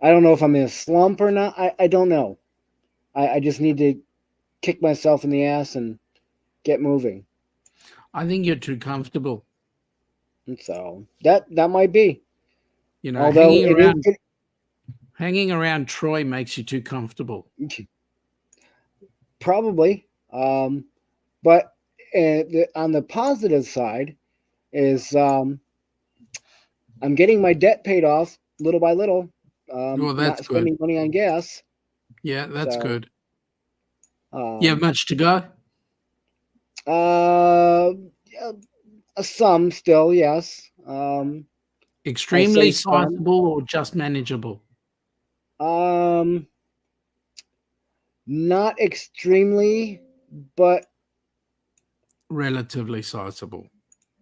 don't know if I'm in a slump or not. I don't know. I just need to kick myself in the ass and get moving. I think you're too comfortable. And so that might be. You know, Although hanging around Troy makes you too comfortable. Probably. But on the positive side is I'm getting my debt paid off little by little. Well, not that's spending good. money on gas. Yeah, that's So, good. You have much to go? Some still, yes. Extremely some. sizable or just manageable? Not extremely, but Relatively sizable.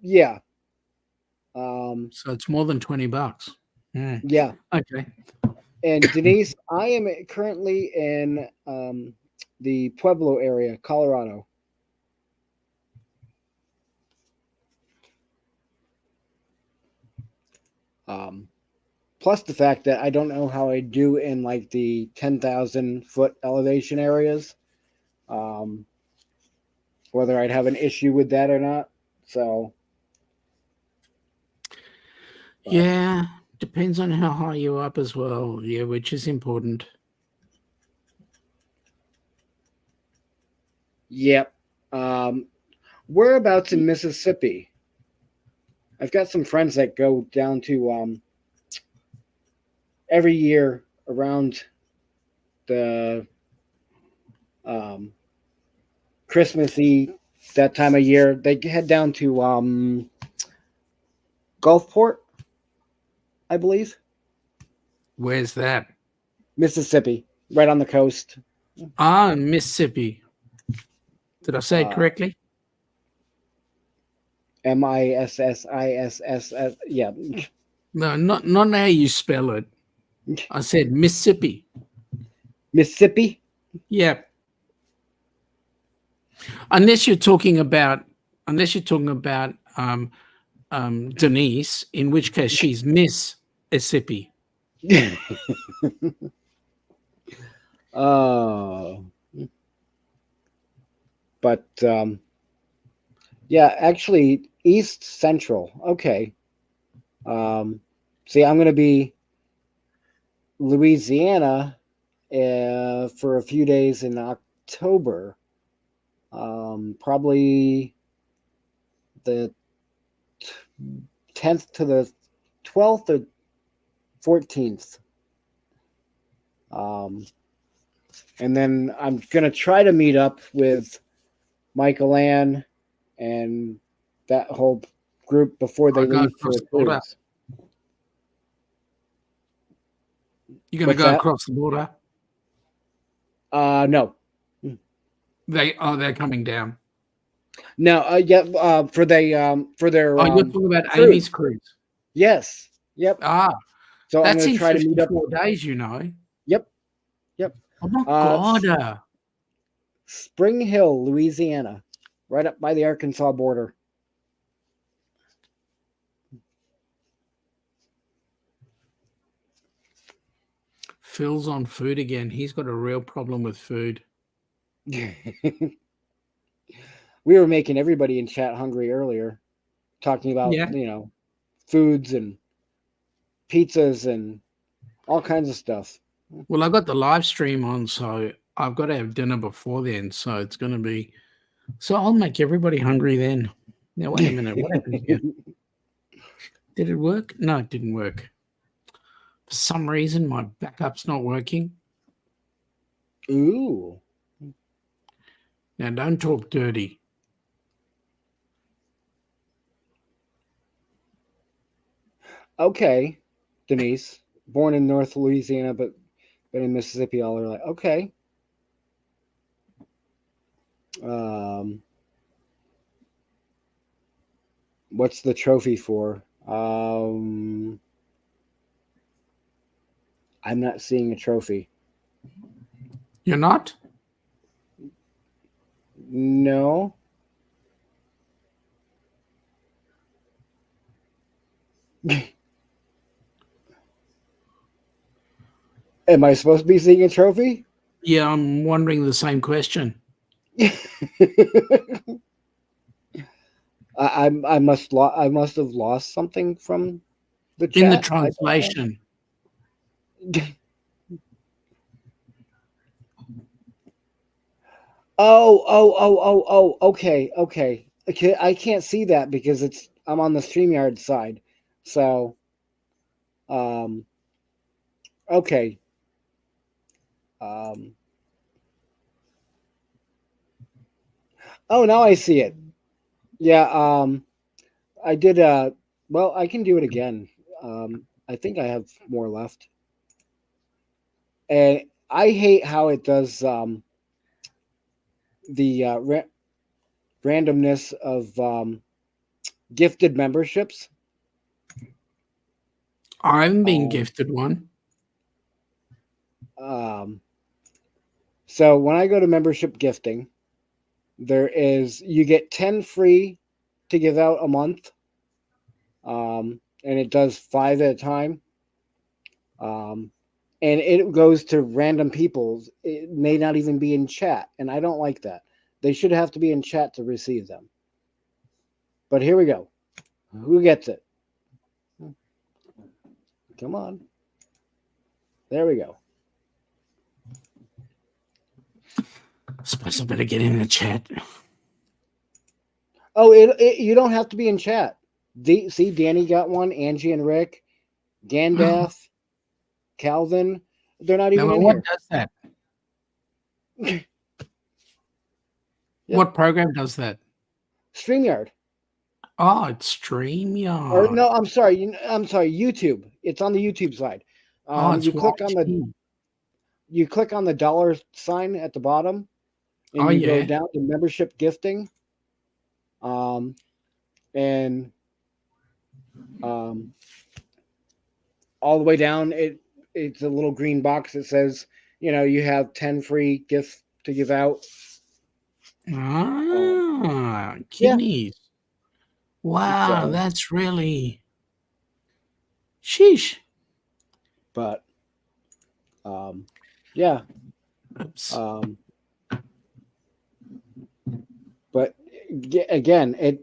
yeah. So it's more than $20. Yeah. Okay. And Denise, I am currently in the Pueblo area, Colorado. Plus the fact that I don't know how I do in like the 10,000 foot elevation areas, whether I'd have an issue with that or not. So, Yeah, depends on how high you're up as well. Yeah, which is important. yep. Whereabouts in Mississippi? I've got some friends that go down to every year around the Christmassy, that time of year. They head down to Gulfport, I believe. Where's that? Mississippi, right on the coast. Mississippi. Did I say it correctly? Mississss. Yeah. No, not how you spell it. I said Mississippi. Mississippi? Yeah. Unless you're talking about Denise, in which case she's Miss Mississippi. Oh. But yeah, actually East Central. Okay. See, I'm going to be Louisiana for a few days in October. Probably the 10th to the 12th or 14th. And then I'm going to try to meet up with Michael Ann and that whole group before they leave for the cruise. You're going to go across the border? No. They're coming down. No, for their you're talking about cruise. Amy's cruise. Yes. Yep. So I'm that's going to in try to meet up 54 days, you know. Yep. Oh my God. Spring Hill, Louisiana, right up by the Arkansas border. Phil's on food again. He's got a real problem with food. We were making everybody in chat hungry earlier, talking about, foods and pizzas and all kinds of stuff. Well, I got the live stream on, so I've got to have dinner before then. So it's going to be. So I'll make everybody hungry then. Now, wait a minute. What happened here? Did it work? No, it didn't work. For some reason, my backup's not working. Ooh. Now, don't talk dirty. Okay, Denise. Born in North Louisiana, but been in Mississippi all her life. Okay. What's the trophy for? I'm not seeing a trophy. You're not? No. Am I supposed to be seeing a trophy? Yeah, I'm wondering the same question. I must have lost something from the chat. In the translation. Okay. I can't see that because I'm on the StreamYard side. So, okay. Oh, now I see it. Yeah, I did well, I can do it again. I think I have more left. And I hate how it does the randomness of gifted memberships. I'm being gifted one. So when I go to membership gifting, you get 10 free to give out a month. And it does 5 at a time. And it goes to random people. It may not even be in chat. And I don't like that. They should have to be in chat to receive them. But here we go. Who gets it? Come on. There we go. I suppose I better get in the chat. Oh, you don't have to be in chat. See, Danny got one. Angie and Rick, Gandalf, Calvin. They're not even in what here. Does that? What program does that? StreamYard. Oh, it's StreamYard. Or no, I'm sorry. YouTube. It's on the YouTube side. You click on the dollar sign at the bottom, and you go down to membership gifting. And all the way down, it's a little green box that says, you have 10 free gifts to give out. Kidneys. Wow, that's really sheesh. But yeah. But again,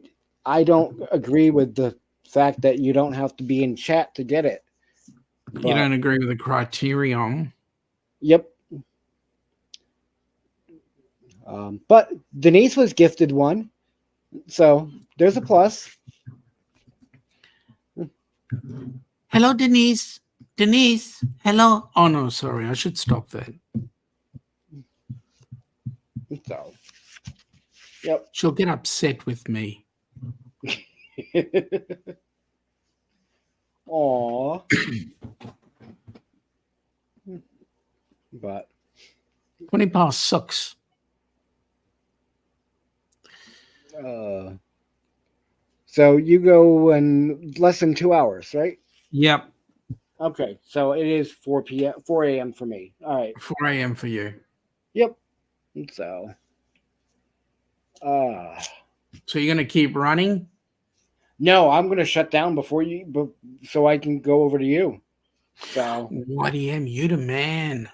I don't agree with the fact that you don't have to be in chat to get it. You don't agree with the criterion? Yep. But Denise was gifted one, so there's a plus. Hello, Denise. Denise, hello. Oh no, sorry, I should stop that. So, yep. She'll get upset with me. Aw. But 20 past 6. So you go in less than 2 hours, right? Yep, Okay, so it is 4 a.m. for me. All right. 4 a.m. for you. Yep. So, So you're going to keep running? no, I'm gonna shut down before so I can go over to you. So, YDM, you the man.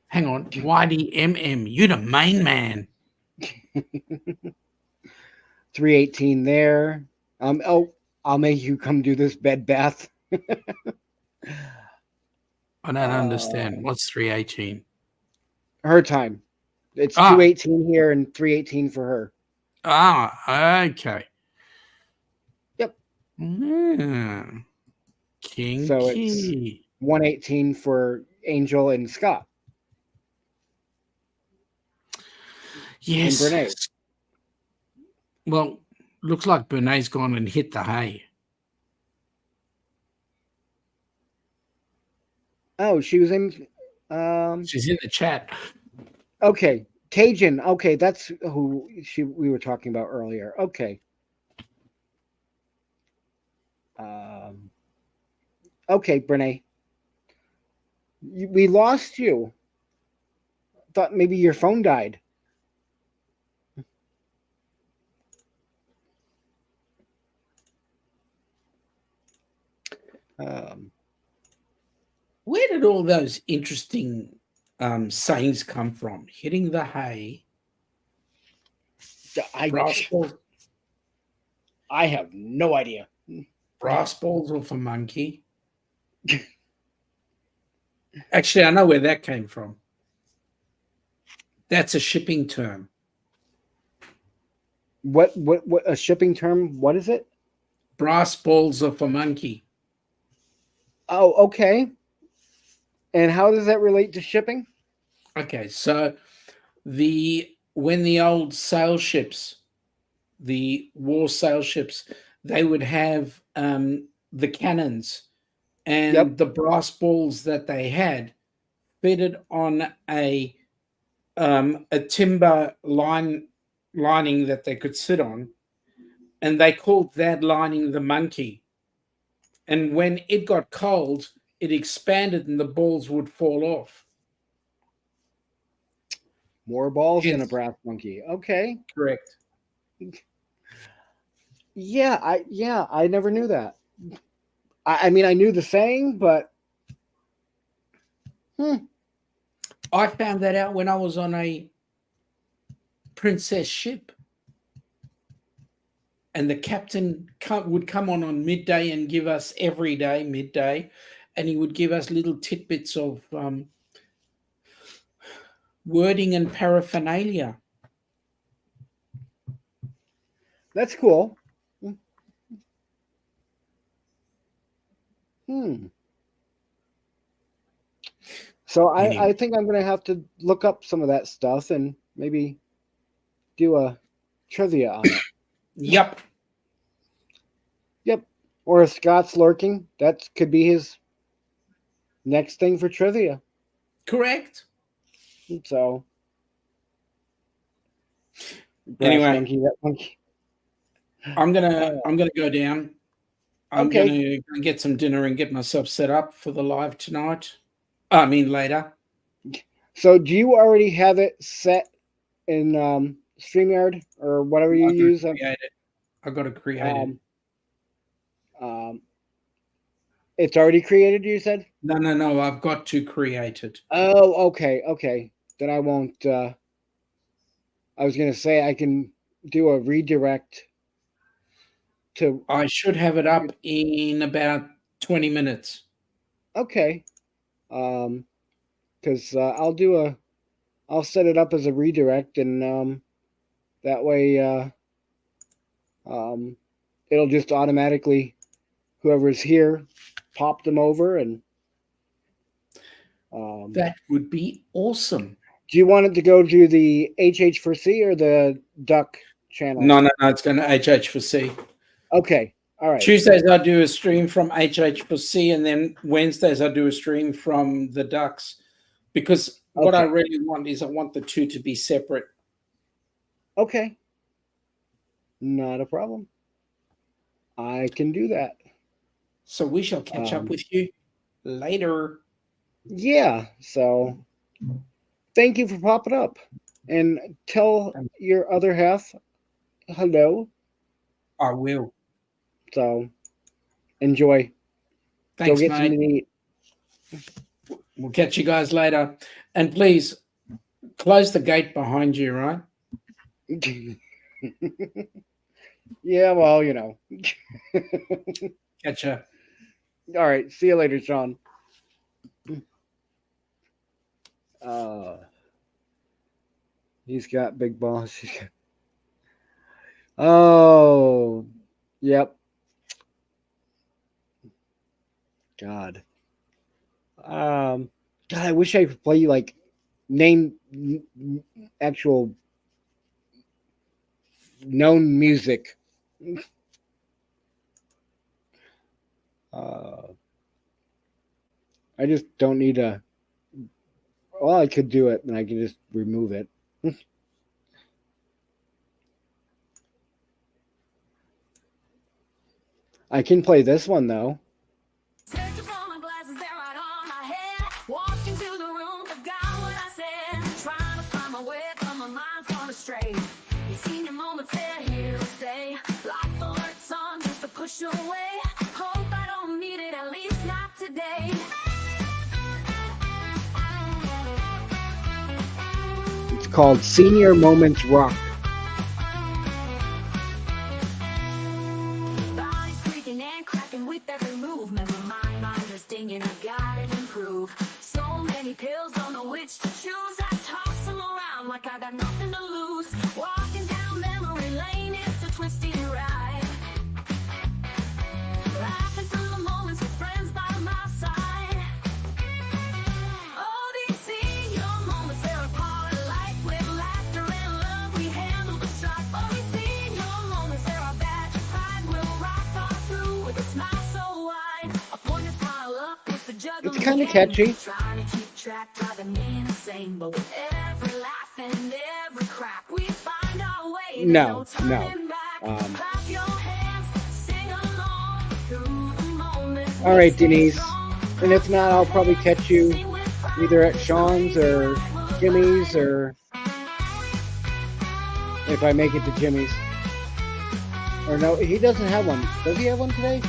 Hang on, YDMM, you the main man. 318 there. Oh, I'll make you come do this bed bath. I don't understand. What's 318? Her time. It's 218 here and 318 for her. Okay. Yep. Kinky. So it's 118 for Angel and Scott. Yes. And Brene. Well, looks like Bernays gone and hit the hay. Oh, she was in. She's in the chat. Okay, Tajin. Okay, that's who we were talking about earlier. Okay. Okay, Brene. We lost you. Thought maybe your phone died. Where did all those interesting sayings come from? Hitting the hay. I have no idea. Brass balls off a monkey. Actually, I know where that came from. That's a shipping term. What a shipping term? What is it? Brass balls off a monkey. Oh, okay. And how does that relate to shipping? Okay, so when the old sail ships, the war sail ships, they would have the cannons and the brass balls that they had fitted on a timber lining that they could sit on, and they called that lining the monkey. And when it got cold, it expanded and the balls would fall off. More balls than a brass monkey. Okay. Correct. Yeah, I never knew that. I mean, I knew the saying, but I found that out when I was on a princess ship, and the captain would come on midday and give us every day midday, and he would give us little tidbits of wording and paraphernalia. That's cool. So I think I'm going to have to look up some of that stuff and maybe do a trivia on it. Yep. Or if Scott's lurking, that could be his next thing for trivia. Correct. So anyway, I'm gonna go down. I'm gonna get some dinner and get myself set up for the live tonight. I mean later. So do you already have it set in StreamYard or whatever you use? I've got to create it. It's already created, you said? No. I've got to create it. Oh, okay. Then I won't. I was going to say I can do a redirect to. I should have it up in about 20 minutes. Okay. Because I'll set it up as a redirect, and that way, it'll just automatically whoever's here, pop them over. And That would be awesome. do you want it to go to the HH4C or the Duck channel? No, it's going to HH4C. Okay. All right. Tuesdays I do a stream from HH4C, and then Wednesdays I do a stream from the Ducks, because what I really want is I want the two to be separate. Okay. Not a problem. I can do that. So we shall catch up with you later. Yeah. So thank you for popping up, and tell your other half hello. I will. So enjoy. Thanks, Go get mate. something to eat. We'll catch you guys later. And please close the gate behind you, right? Yeah, well, you know. Catch ya. All right. See you later, Sean. He's got big balls. Oh, yep. God. God, I wish I could play like name actual known music. I just don't need a. Well, I could do it, and I can just remove it. I can play this one though. It's called Senior Moments Rock. Pills, don't know which to choose. I toss them around like I got nothing to lose. Walking down memory lane, it's a twisty ride. Laughing through the moments with friends by my side. Oh, these senior moments, they're a part of life. With laughter and love, we handle the strife. Oh, these senior moments, they're our badge of pride. We'll rock all through with a smile so wide. A point and smile up with the juggling. It's kind of catchy. Driving me insane, but with every laugh and every crack, we find our way. No. All right, Denise. And if not, I'll probably catch you either at Sean's or Jimmy's, or if I make it to Jimmy's. Or no, he doesn't have one. Does he have one today?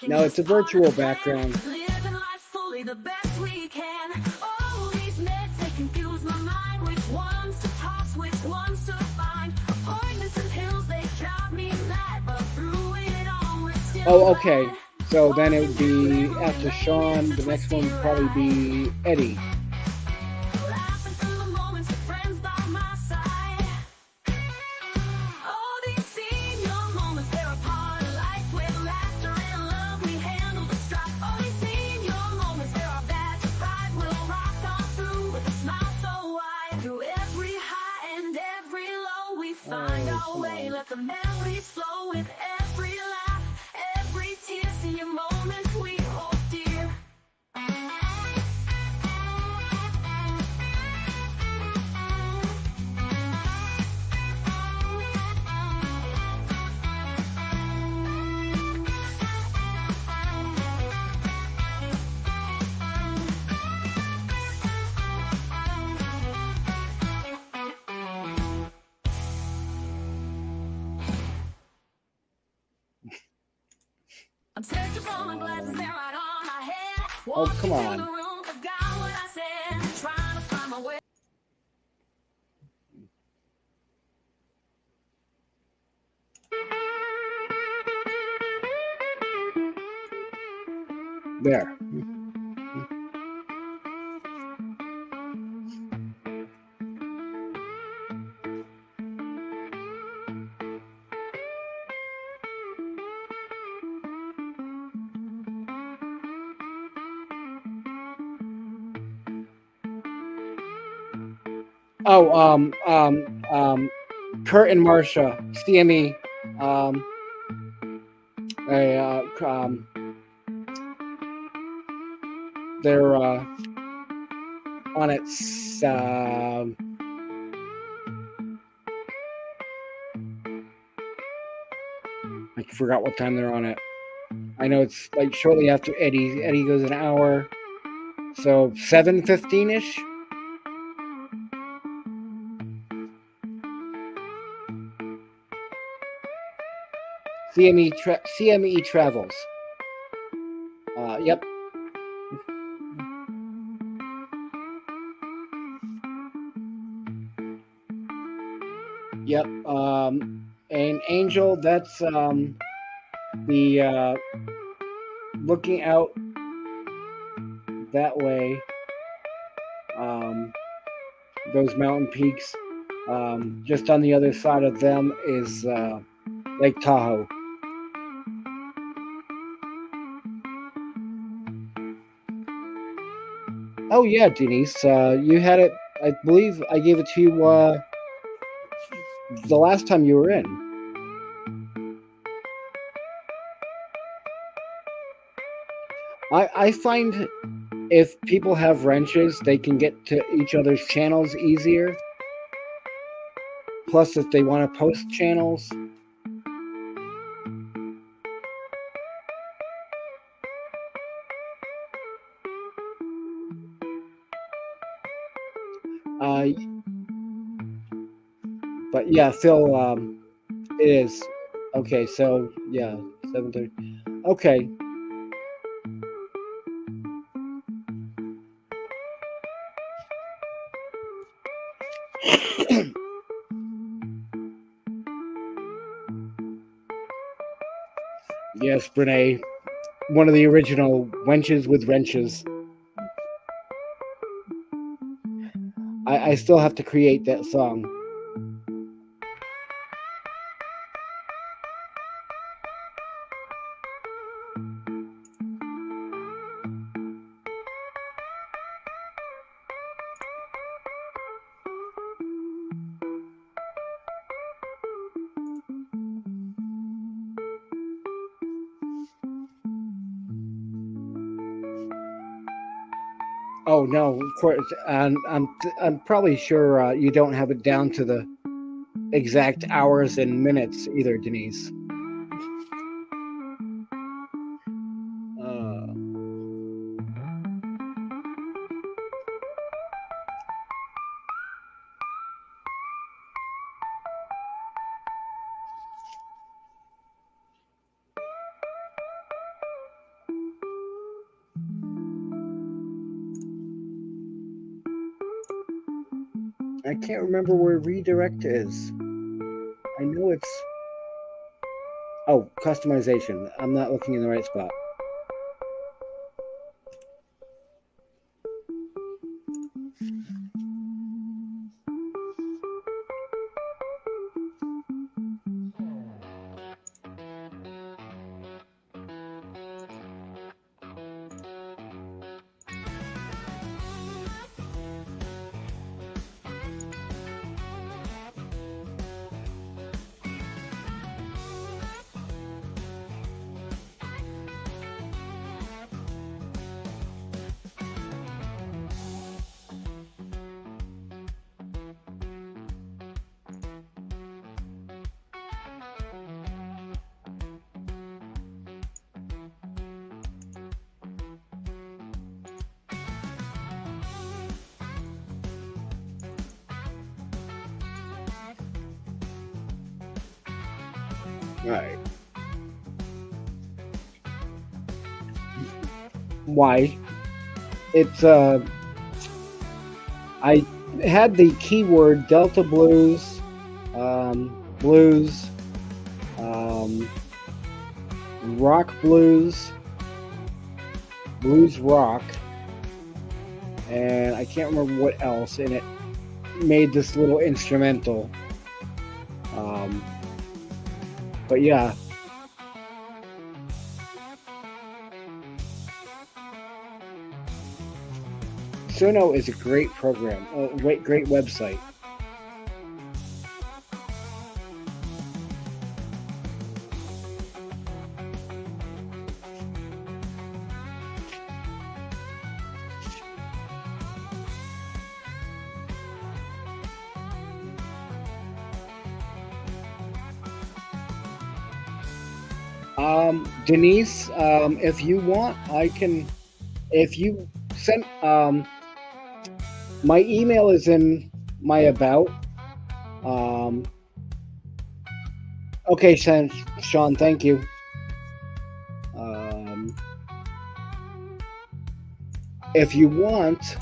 No, it's a virtual background. Living life fully the best we can. Oh, these meds, they confuse my mind. Which ones to toss, which ones to find. Appointments and pills, they drive me mad. But through it all, we're still Oh, okay. So then it would be after Sean. The next one would probably be Eddie. Find our way, let the memories flow with every laugh, every tear. See your moments we hold dear. I'm searching for my glasses, they're right on my head. Oh, come on. Walking through the room, forgot what I said. Trying to find my way. There. Oh, Kurt and Marsha, CME. They're on it. I forgot what time they're on it. I know it's like shortly after Eddie. Eddie goes an hour, so 7:15 ish. CME Travels. Yep. Yep. And Angel, that's the looking out that way. Those mountain peaks. Just on the other side of them is Lake Tahoe. Oh yeah, Denise, you had it. I believe I gave it to you the last time you were in. I find if people have wrenches, they can get to each other's channels easier. Plus, if they want to post channels. But yeah, Phil, it is. Okay, so yeah, 7:30. Okay. Yes, Brene, one of the original wenches with wrenches. I still have to create that song. Oh no, of course, and I'm probably sure you don't have it down to the exact hours and minutes either, Denise. I can't remember where redirect is. I know it's... Oh, customization. I'm not looking in the right spot. Right. Why? It's I had the keyword Delta Blues, blues, rock blues, blues rock, and I can't remember what else, and it made this little instrumental. But yeah. Suno is a great program, great website. Denise, if you want, I can. If you send, my email is in my about. Okay, Sean, thank you. If you want,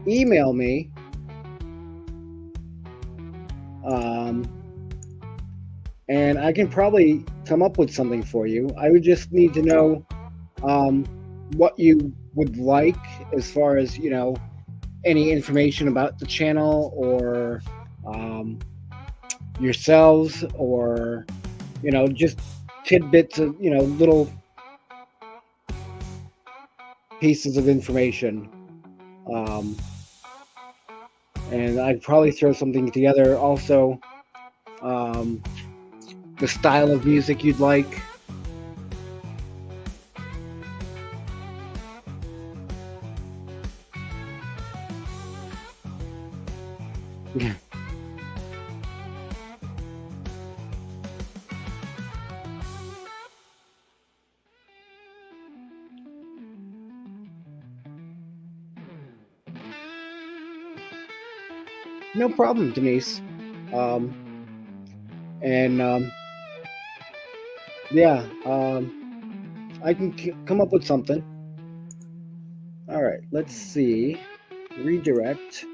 email me. And I can probably come up with something for you. I would just need to know what you would like as far as, any information about the channel or yourselves or, just tidbits of, little pieces of information. And I'd probably throw something together also. The style of music you'd like. Yeah. No problem, Denise. Yeah, I can come up with something. All right, let's see. Redirect.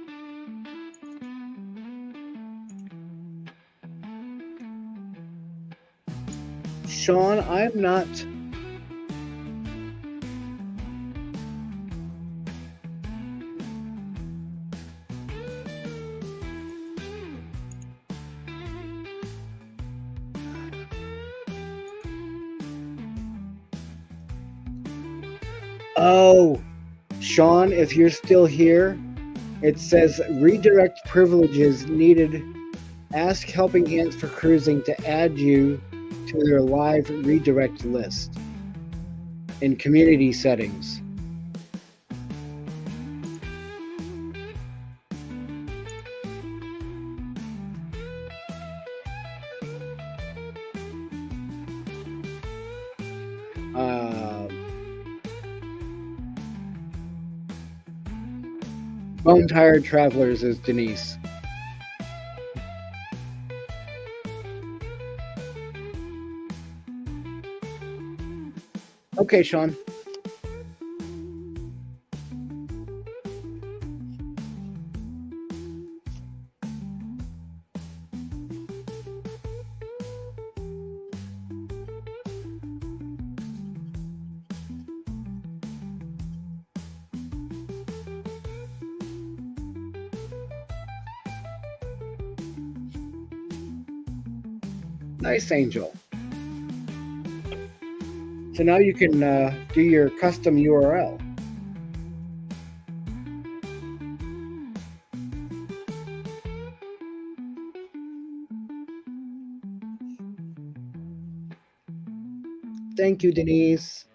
Sean, I'm not. Oh, Sean, if you're still here, it says redirect privileges needed. Ask Helping Hands for Cruising to add you to their live redirect list in community settings. Bone Tired Travelers is Denise. Okay, Sean. Nice, Angel. So now you can do your custom URL. Thank you, Denise.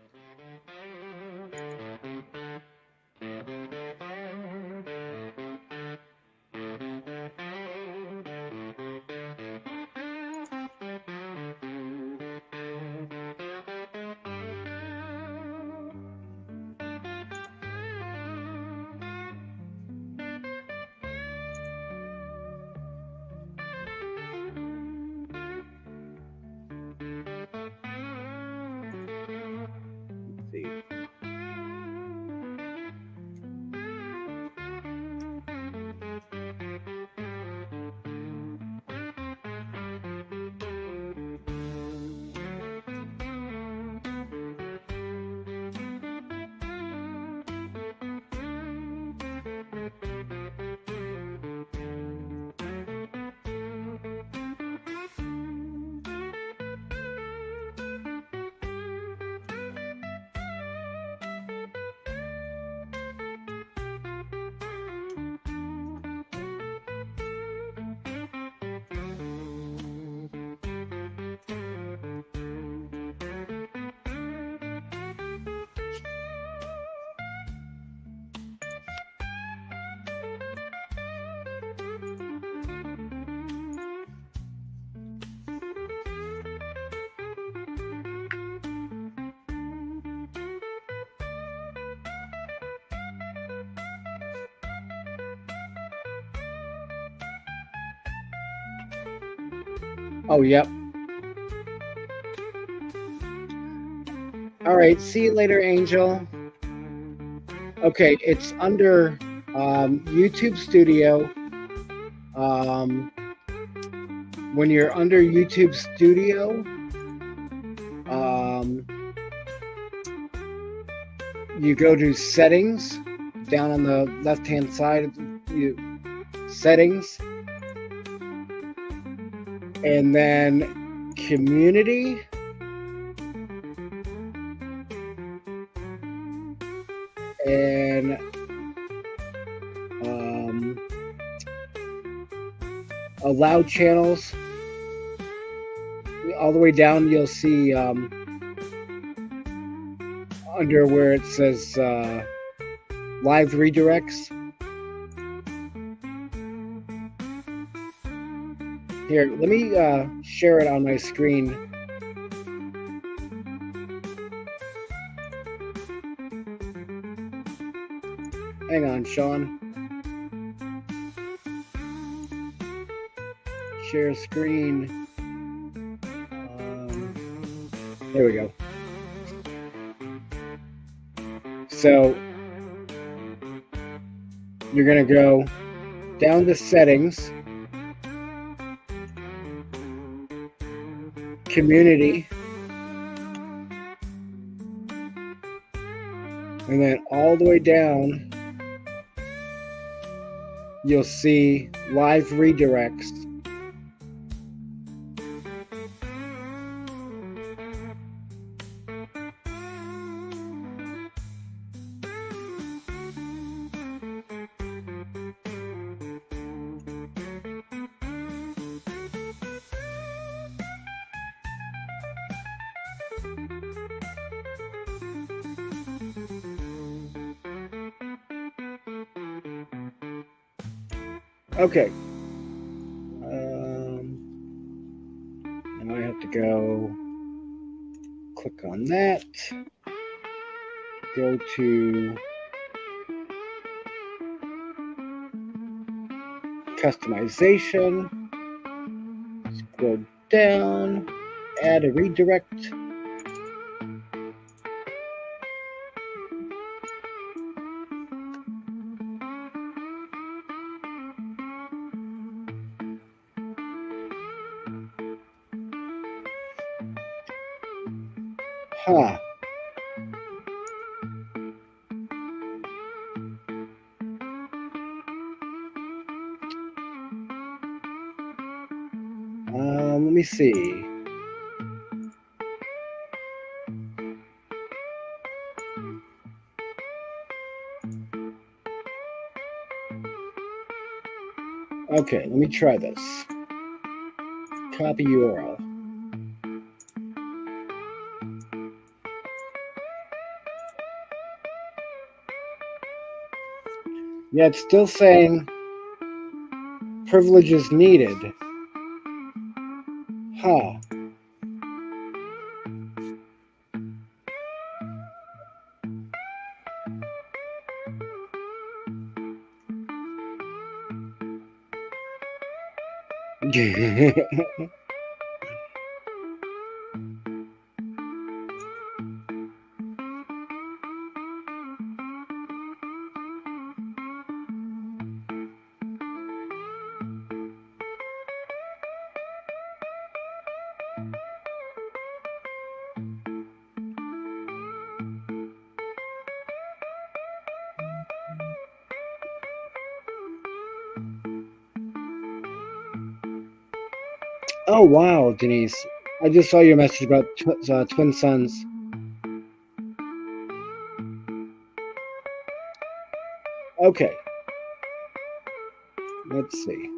Oh, yep. All right. See you later, Angel. Okay, it's under YouTube Studio. When you're under YouTube Studio, you go to Settings down on the left-hand side. Settings, and then Community. And allow channels. All the way down, you'll see under where it says live redirects. Here, let me share it on my screen. Hang on, Sean. Share screen. There we go. So you're going to go down to Settings, Community, and then all the way down you'll see live redirects. Okay. Now I have to go click on that. Go to customization. Scroll down. Add a redirect. Huh. Let me see. Okay, let me try this. Copy URL. Yeah, it's still saying privileges needed. Huh. Oh, wow, Denise. I just saw your message about twin sons. Okay. Let's see.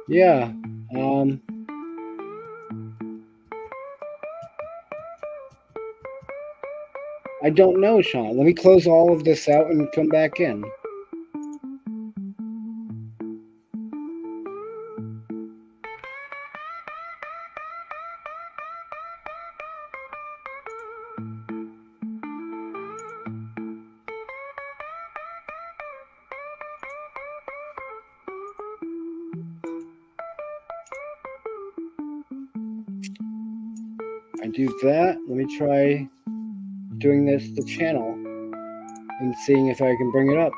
Yeah. I don't know, Sean. Let me close all of this out and come back in. I do that. Let me try doing this the channel and seeing if I can bring it up.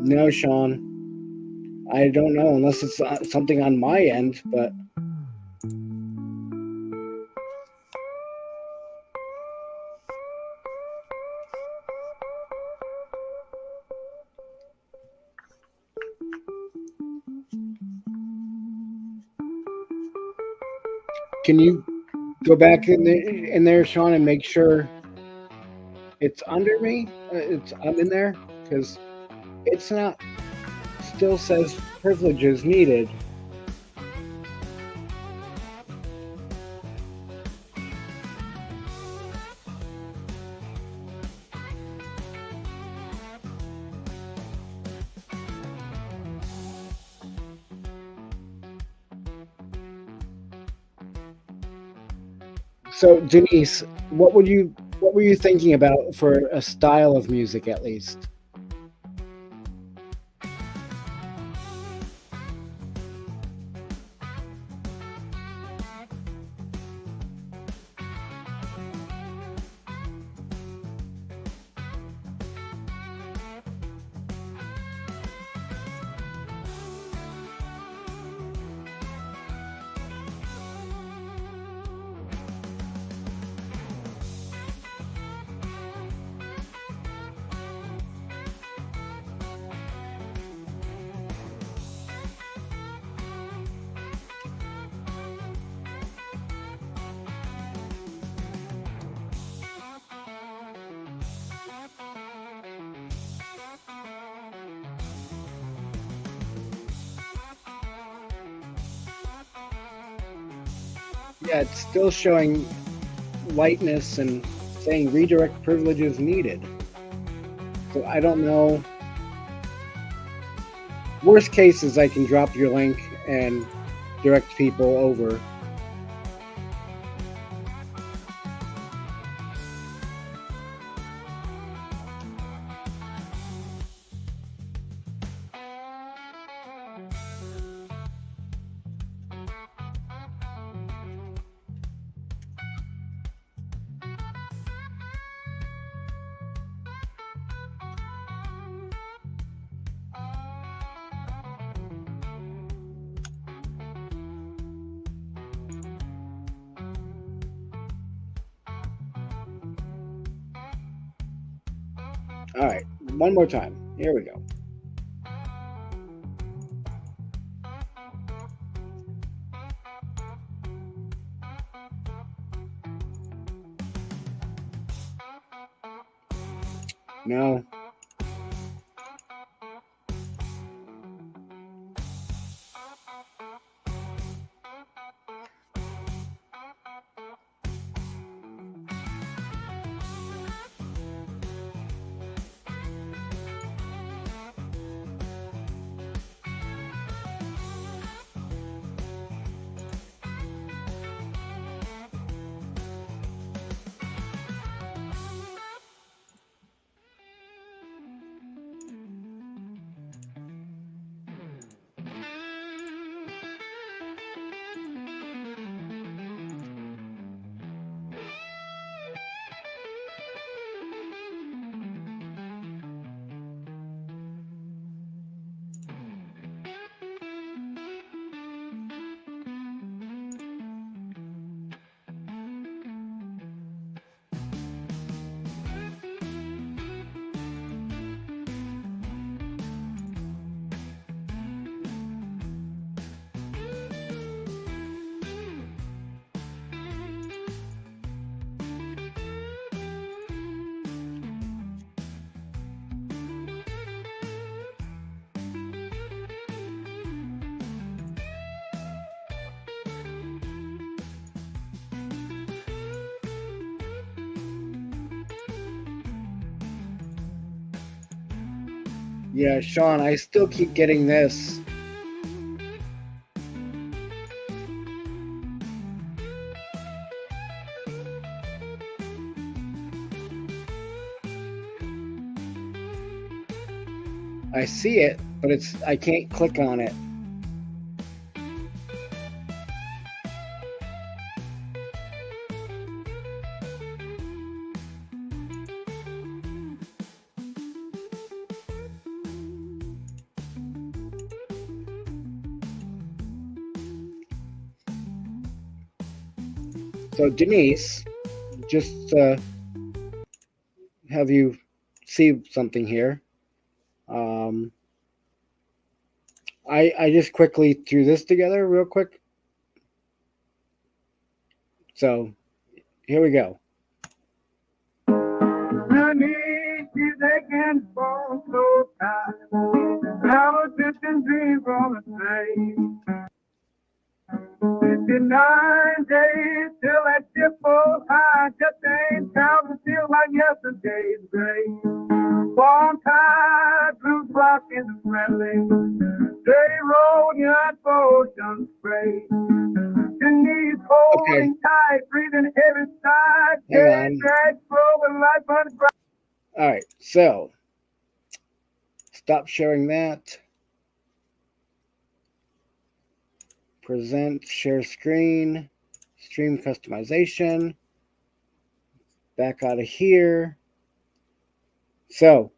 No, Sean. I don't know unless it's something on my end, but can you go back in there, Sean, and make sure it's under me? I'm in there because it's not. Still says privileges needed. So Denise, what were you thinking about for a style of music at least? Yeah, it's still showing lightness and saying redirect privileges needed. So I don't know. Worst case is I can drop your link and direct people over. All right, one more time. Here we go. No. Yeah, Sean, I still keep getting this. I see it, but I can't click on it. So Denise, just have you see something here. I just quickly threw this together real quick. So here we go. They can fall so tight. Our distant dreams on the same. 59 days till that ship goes high. Just ain't counting, feel like yesterday's gray. Long tide, blue block is friendly. Day road, young ocean spray. Your knees holding tight, breathing heavy sigh. Hang on. Drag slow with life unbright. All right, so stop sharing that. Present, share screen, stream customization. Back out of here. So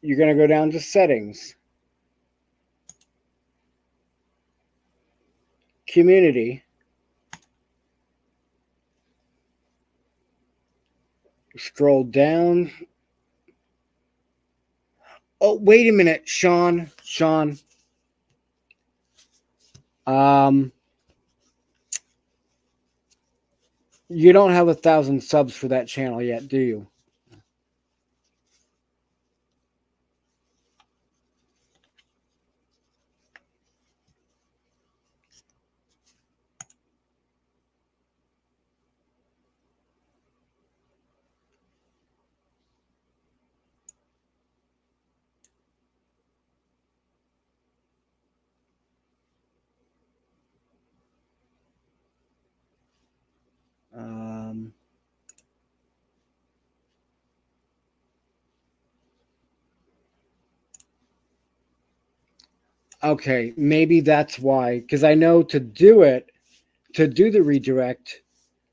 you're going to go down to settings, community, scroll down. Oh, wait a minute, Sean. You don't have 1,000 subs for that channel yet, do you? Okay, maybe that's why. Because I know to do the redirect,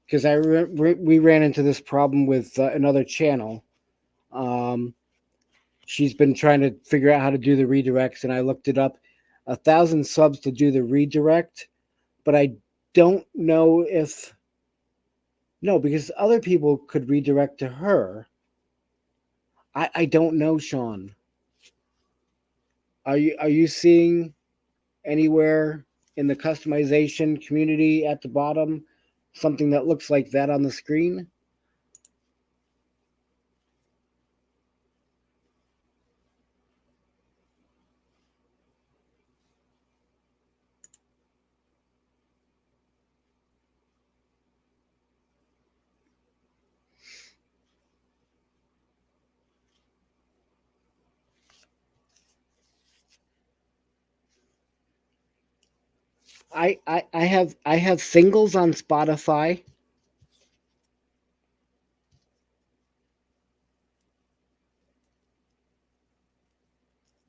because we ran into this problem with another channel. She's been trying to figure out how to do the redirects, and I looked it up. 1,000 subs to do the redirect, but I don't know if because other people could redirect to her. I don't know, Sean. Are you seeing anywhere in the customization community at the bottom something that looks like that on the screen? I have singles on Spotify.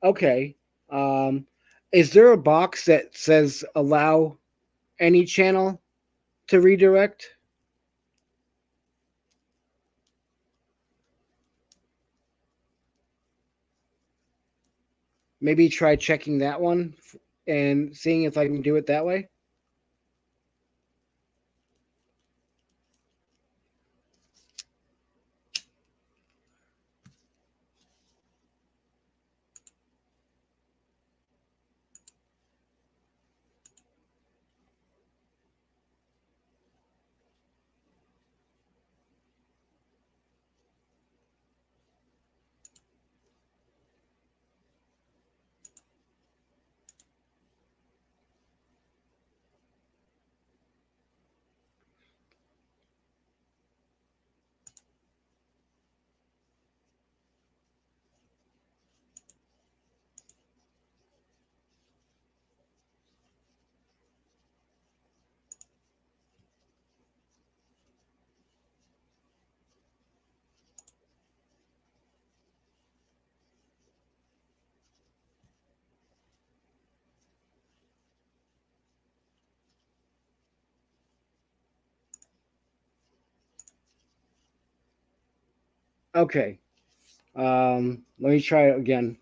Okay. Is there a box that says allow any channel to redirect? Maybe try checking that one and seeing if I can do it that way. Okay. Let me try it again.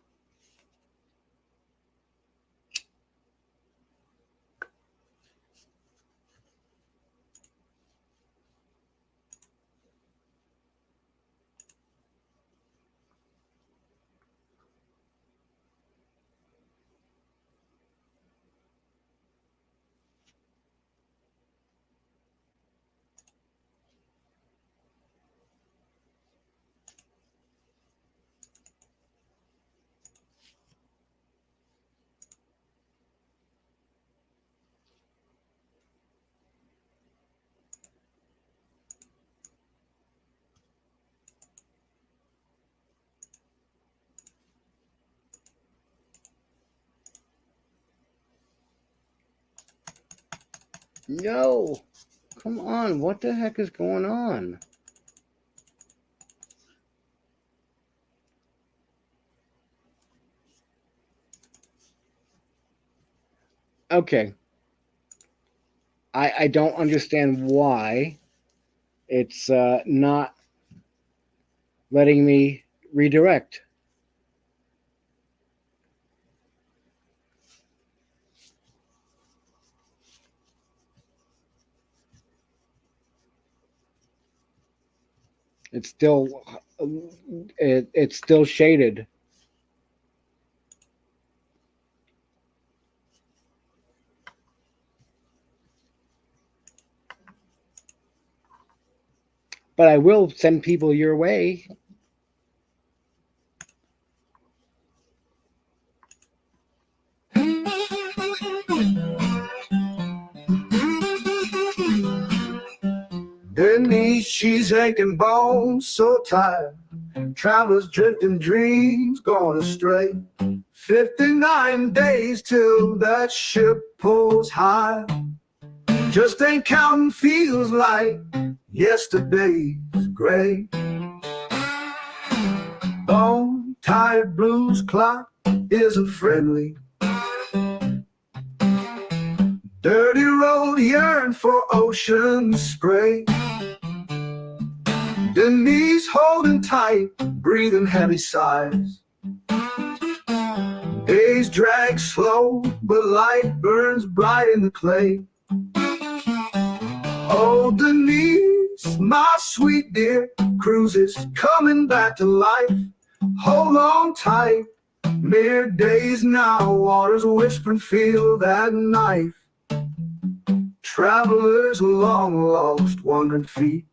No. Come on. What the heck is going on? Okay. I don't understand why it's not letting me redirect. It's still it's still shaded. But I will send people your way. Denise, she's aching bones, so tired. Travelers drifting, dreams gone astray. 59 days till that ship pulls high. Just ain't counting, feels like yesterday's gray. Bone tired blues clock isn't friendly. Dirty road yearn for ocean spray. Denise holding tight, breathing heavy sighs. Days drag slow, but light burns bright in the clay. Oh, Denise, my sweet dear, cruise is coming back to life. Hold on tight, mere days now, waters whispering, feel that knife. Travelers long lost, wandering feet.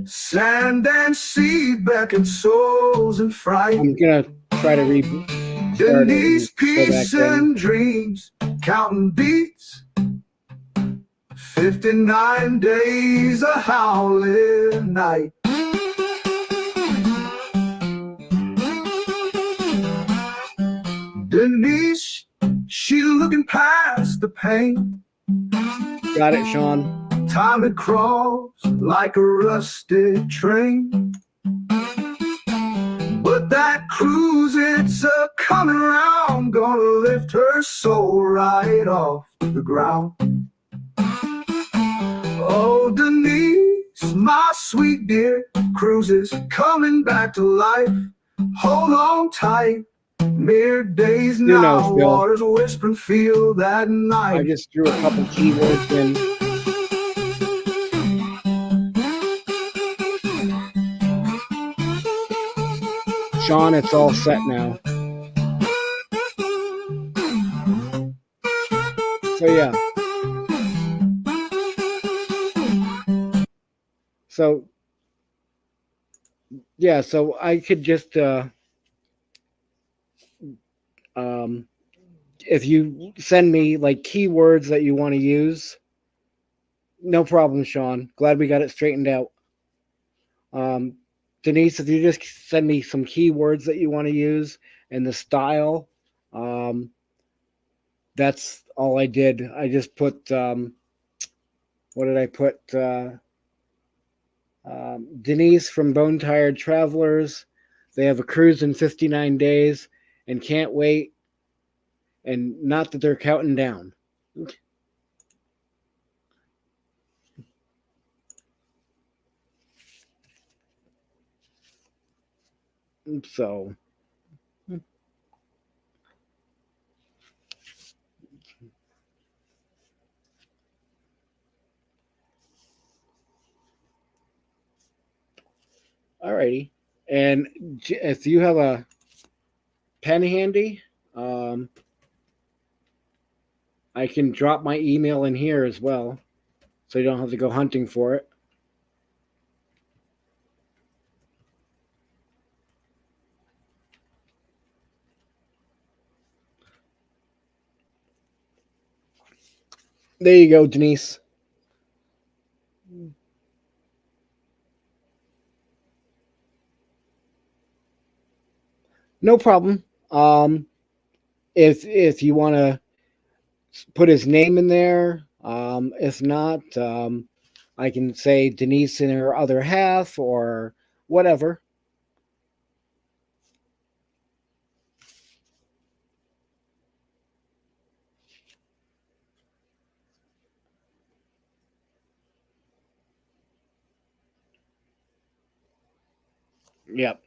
Sand and sea beckon souls in fright. I'm gonna try to read. Denise, peace and dreams, counting beats. 59 days, a howling night. Denise, she looking past the pain. Got it, Sean. Time it crawls like a rusted train. But that cruise, it's a coming round, gonna lift her soul right off the ground. Oh, Denise, my sweet dear, cruise is coming back to life. Hold on tight, mere days You know, now, Phil. waters whispering, feel that I night. just threw a couple keywords in. Sean, it's all set now. So yeah. So yeah, so I could just if you send me like keywords that you want to use, no problem, Sean. Glad we got it straightened out. Denise, if you just send me some keywords that you want to use and the style, that's all I did. I just put, what did I put? Denise from Bone Tired Travelers. They have a cruise in 59 days and can't wait. And not that they're counting down. So, alrighty. And if you have a pen handy, I can drop my email in here as well, so you don't have to go hunting for it. There you go, Denise. No problem. If you want to put his name in there, if not, I can say Denise in her other half or whatever. Yep.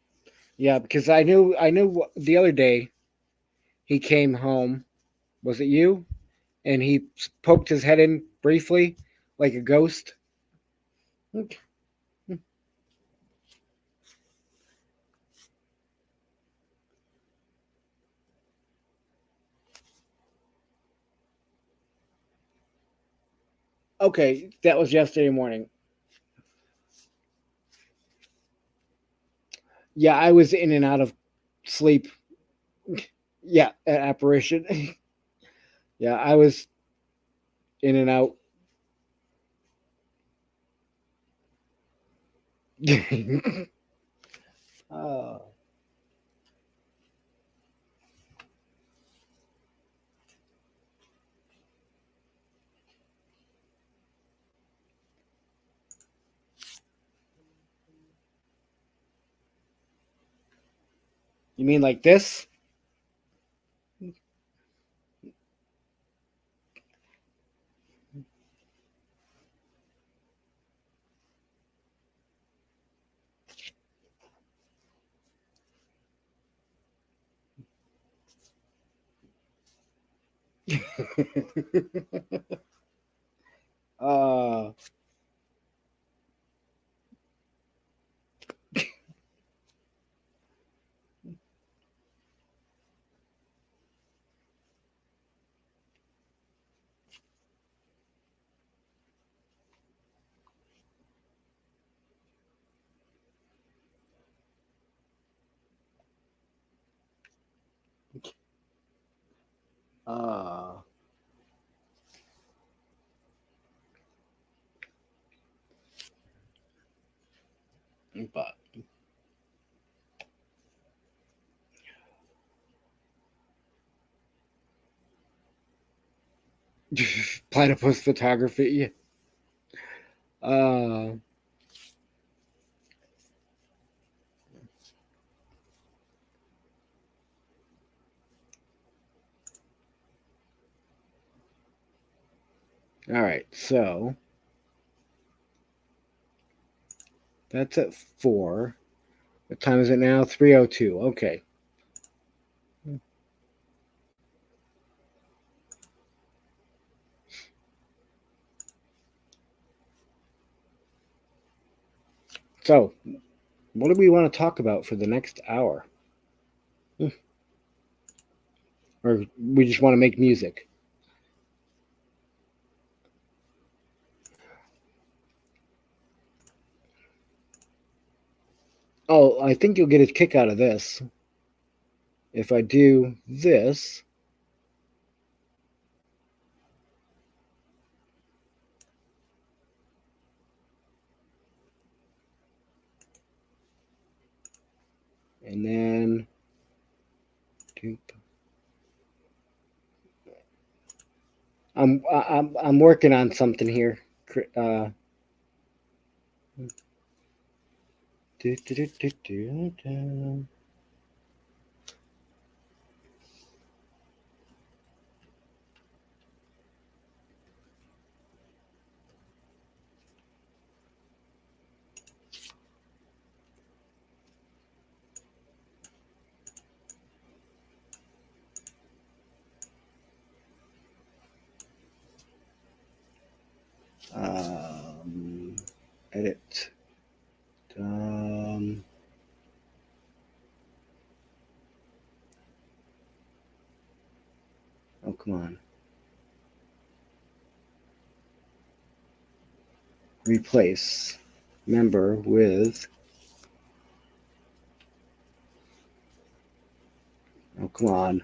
Yeah, because I knew the other day he came home. Was it you? And he poked his head in briefly, like a ghost. Okay, that was yesterday morning. Yeah, I was in and out of sleep. Yeah, apparition. Yeah, I was in and out. Oh. You mean like this? uh uh but platypus photography. Uh all right, so that's at 4. What time is it now? 3:02. Okay. So, what do we want to talk about for the next hour? Or we just want to make music? Oh, I think you'll get a kick out of this. If I do this, and then I'm working on something here. Do, do, do, do, do, do. Edit. Oh, come on. Replace member with. Oh, come on.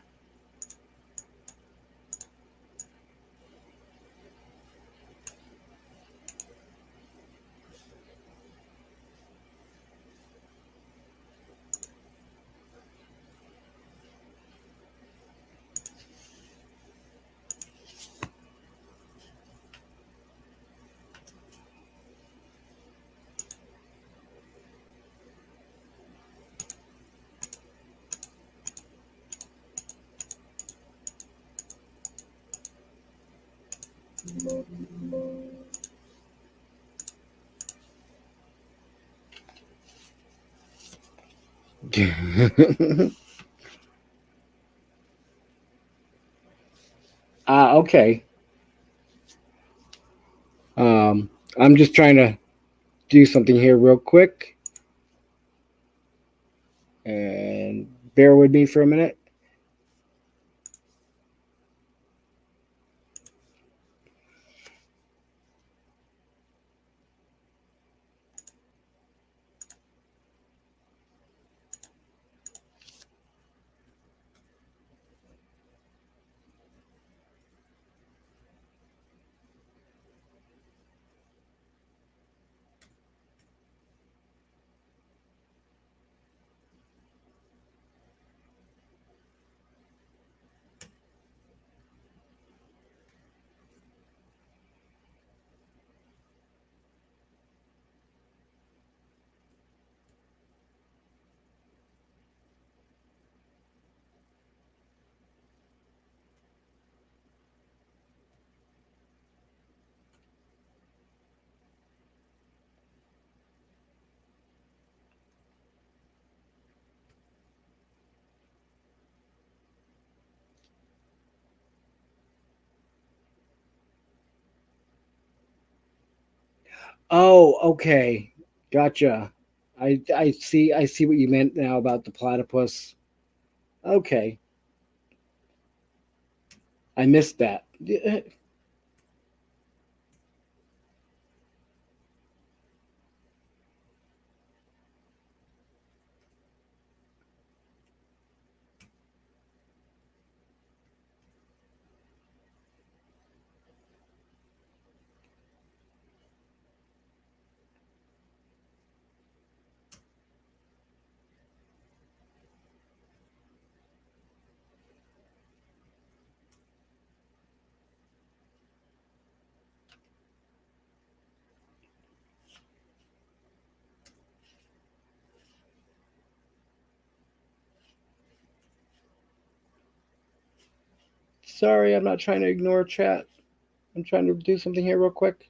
Okay. I'm just trying to do something here real quick. And bear with me for a minute. Oh, okay. Gotcha. I see what you meant now about the platypus. Okay. I missed that. Sorry, I'm not trying to ignore chat. I'm trying to do something here real quick.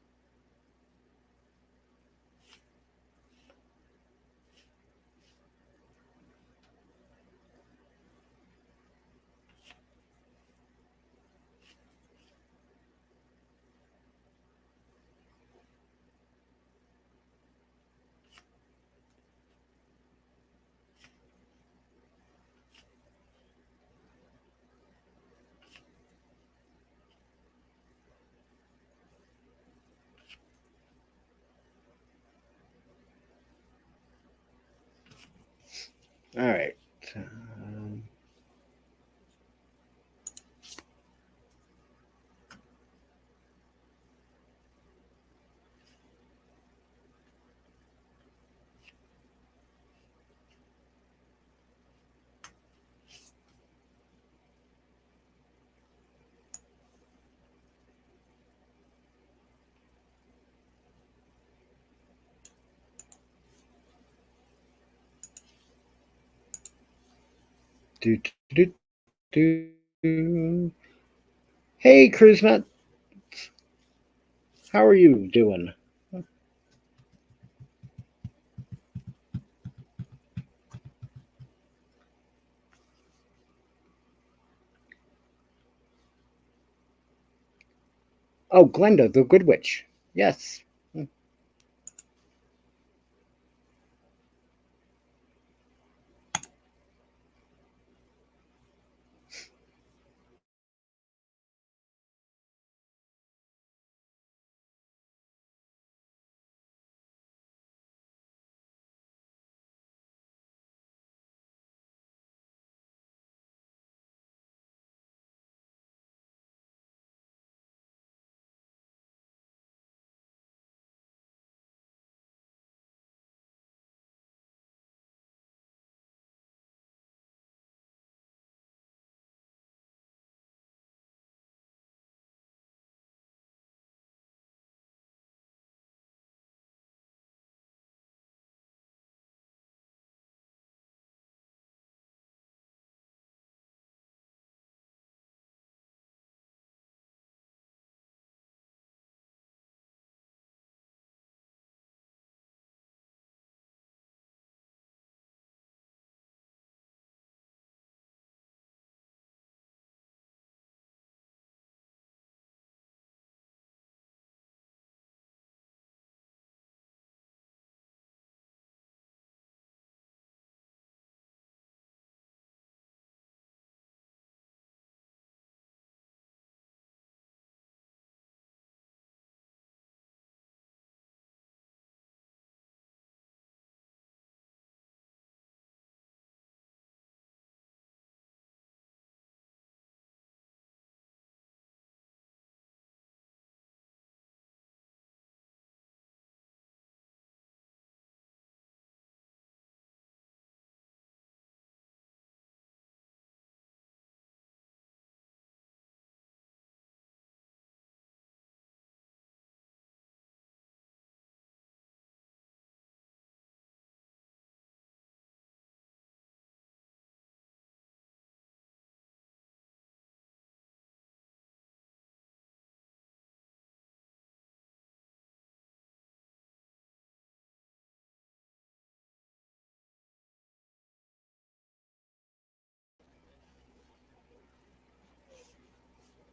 All right. Do, do, do, do. Hey, Charisma. How are you doing? Oh, Glenda, the Good Witch. Yes.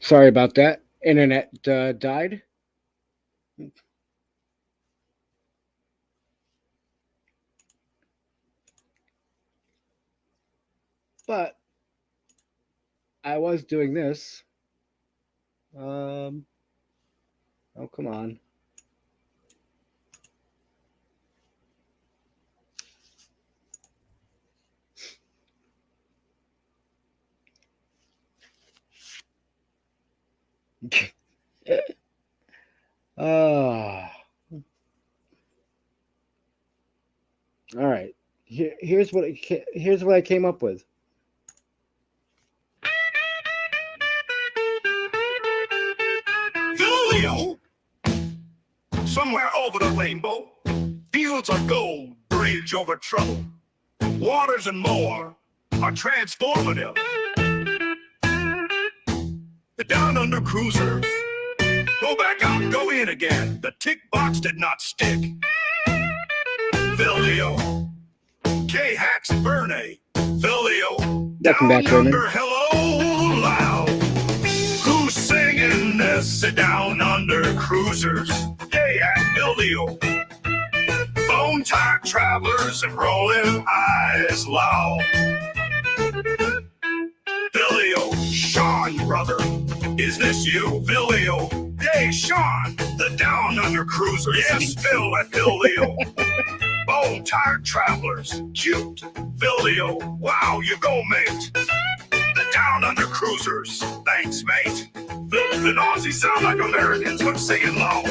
Sorry about that. Internet died. But I was doing this. Oh, come on. All right. Here's what I came up with. Julio, somewhere over the rainbow, fields are gold, bridge over trouble, waters and more are transformative. The down under cruisers go back out, go in again. The tick box did not stick. Vilio, K-Hacks, Verne, Vilio, Welcome back, down Raymond. under, hello, loud. Who's singing this? Down under cruisers, K-Hack, Vilio, bone tired travelers and rolling eyes loud. Vilio, Sean, brother, is this you? Vilio, hey, Sean, the down under cruiser. Yes, Phil and Vilio. Bone tired travelers, cute. Vilio, wow, you go, mate. The down under cruisers, thanks, mate. Phil and Aussie sound like Americans when singing low.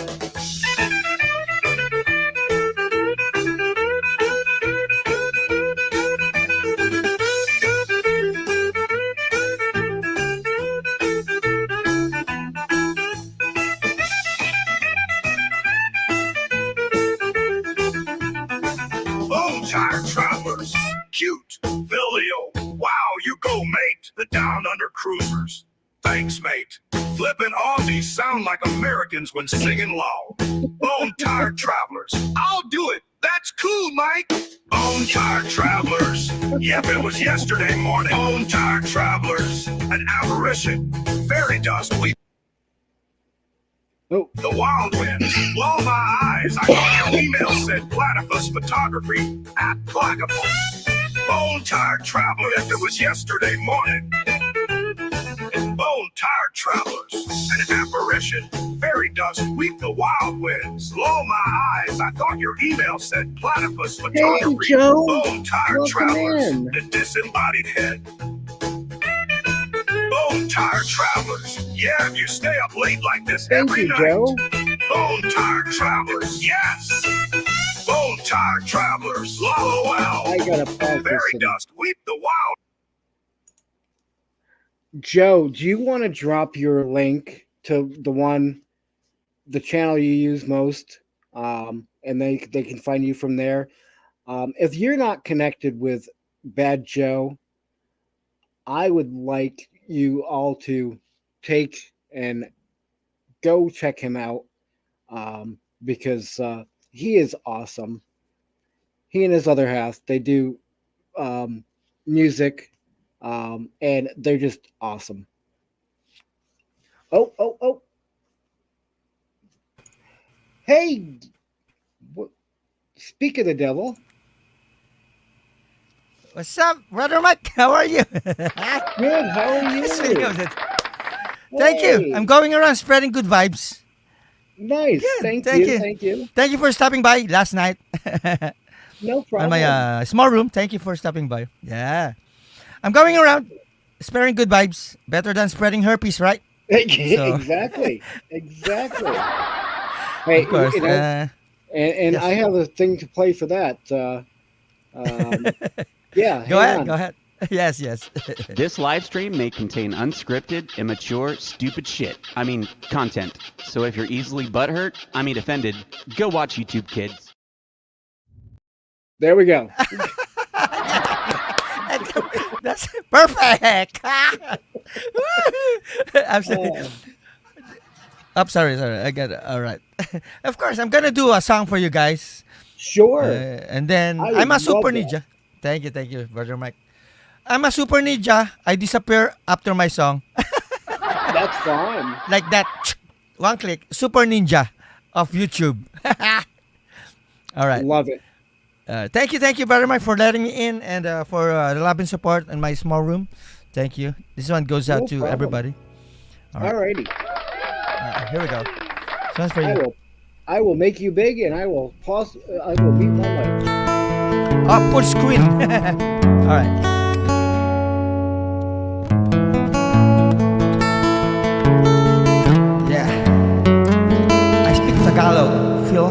Bone tired travelers, cute. Vilio, wow, you go, mate. The down under cruisers, thanks, mate. Flippin' Aussies sound like Americans when singing low. Bone tired travelers, I'll do it. That's cool, Mike. Bone tired travelers, yep, it was yesterday morning. Bone tired travelers, an apparition, fairy dust. Oh, The wild winds blow my eyes. I thought your email said platypus photography at Platypus. Bone tired traveler, if it was yesterday morning. Bone tired travelers, an apparition. Fairy dust, weep the wild winds. Blow my eyes. I thought your email said platypus photography. Joe. Bone tired Welcome travelers, in. the disembodied head. Bone tired travelers. Yeah, you stay up late like this Thank every you, night. Joe. Bone tired travelers. Yes. Bone tired travelers. LOL. I gotta pause this. Fairy and- dust. Weep the wild. Joe, do you want to drop your link to the channel you use most, and they can find you from there? If you're not connected with Bad Joe, I would like you all to take and go check him out, because he is awesome. He and his other half, they do music, and they're just awesome. Oh. Hey, speak of the devil. What's up, brother Mike? How are you? Good, how are you? Thank you. I'm going around spreading good vibes. Nice. Good, Thank you. Thank you for stopping by last night. No problem. On my small room. Thank you for stopping by. Yeah. I'm going around spreading good vibes. Better than spreading herpes, right? So- Exactly. Hey, Of course. you know, and yes. I have a thing to play for that. Yeah. Go hang ahead. on. Go ahead. Yes. This live stream may contain unscripted, immature, stupid shit. I mean, content. So if you're easily butthurt, offended, go watch YouTube Kids. There we go. That's perfect. Absolutely. I'm sorry. I got it. All right. Of course, I'm gonna do a song for you guys. Sure. And then I would I'm a love super that. ninja. Thank you, brother Mike. I'm a super ninja. I disappear after my song. That's fine. Like that. One click. Super ninja of YouTube. All right. Love it. Thank you very much for letting me in and for the love and support in my small room. Thank you. This one goes out No to problem. everybody. All right. Alrighty. Here we go. This one's for you. I will make you big, and I will pause. I will beat my life. Oh, full screen. All right. Yeah. I speak Tagalog, Phil.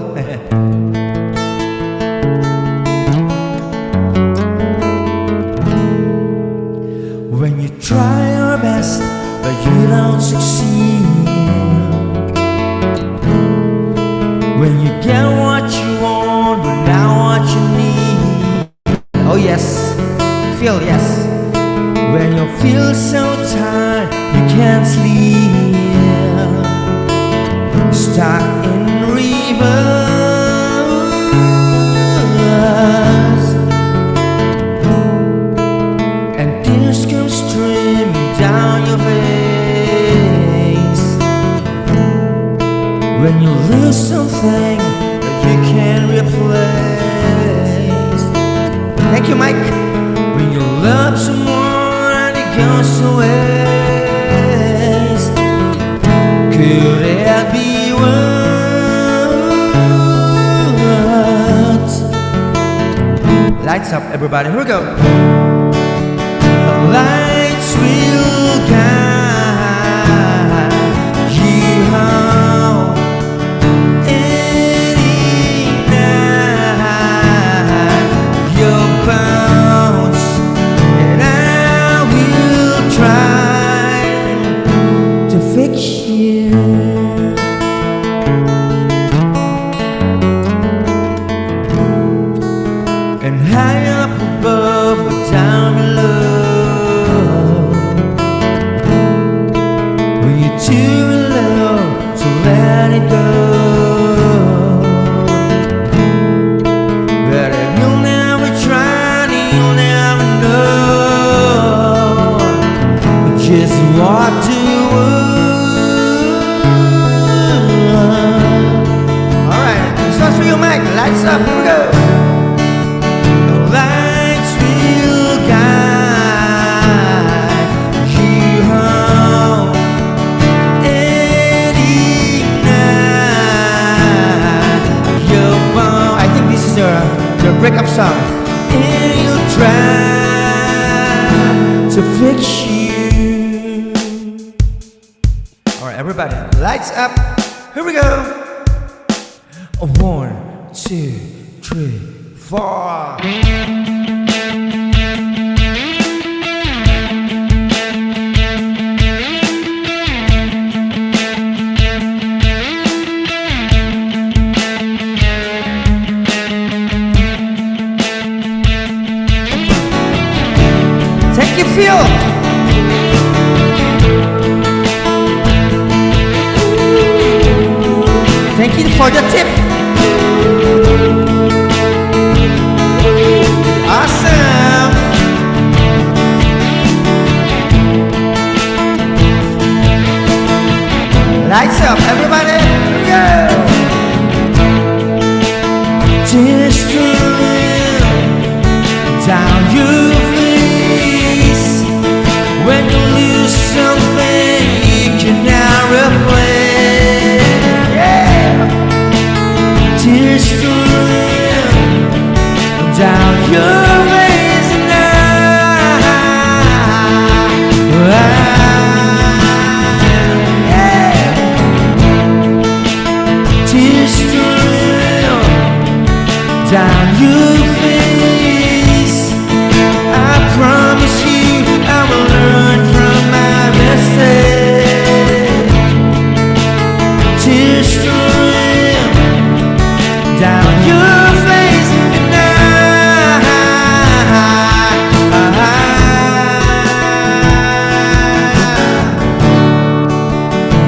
When you try your best, but you don't succeed. When you get what you want, but not what you need. Oh yes, feel yes. When you feel so tired, you can't sleep. Stuck in rivers, and tears come streaming down your face. When you lose something that you can't replace. Thank you, Mike. When you love someone and it goes to waste. Could it be worse? Lights up, everybody. Here we go. The lights will guide you home. And high up above, breakup song. It'll try to fix you. Alright, everybody, lights up. Here we go. 1, 2, 3, 4. Take your feel. Thank you for the tip. Awesome. Lights up, everybody. Here we go. Just down your face. When you lose something you cannot replace. Yeah. Tears stream down your face now. Yeah. Tears stream down your face. I promise you I will learn from my mistake. Tears stream down your face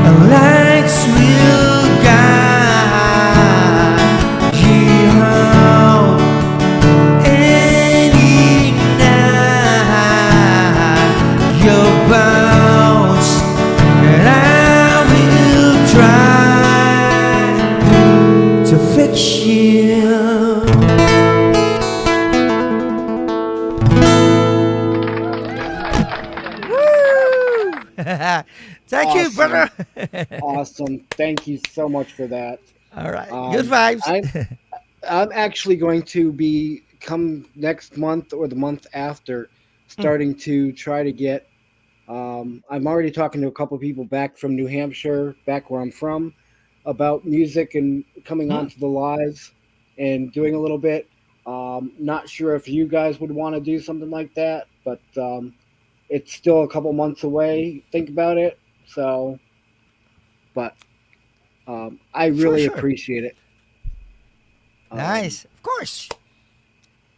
and lights will guide you home. Any night your bones, and I will try to fix you. Woo! Thank you, Awesome. brother. Awesome. Thank you so much for that. All right, good vibes. I'm actually going to be come next month or the month after, starting to try to get. I'm already talking to a couple people back from New Hampshire, back where I'm from, about music and coming onto the lives and doing a little bit. Not sure if you guys would want to do something like that, but it's still a couple months away. Think about it. So, but I really Sure. appreciate it. Nice, of course.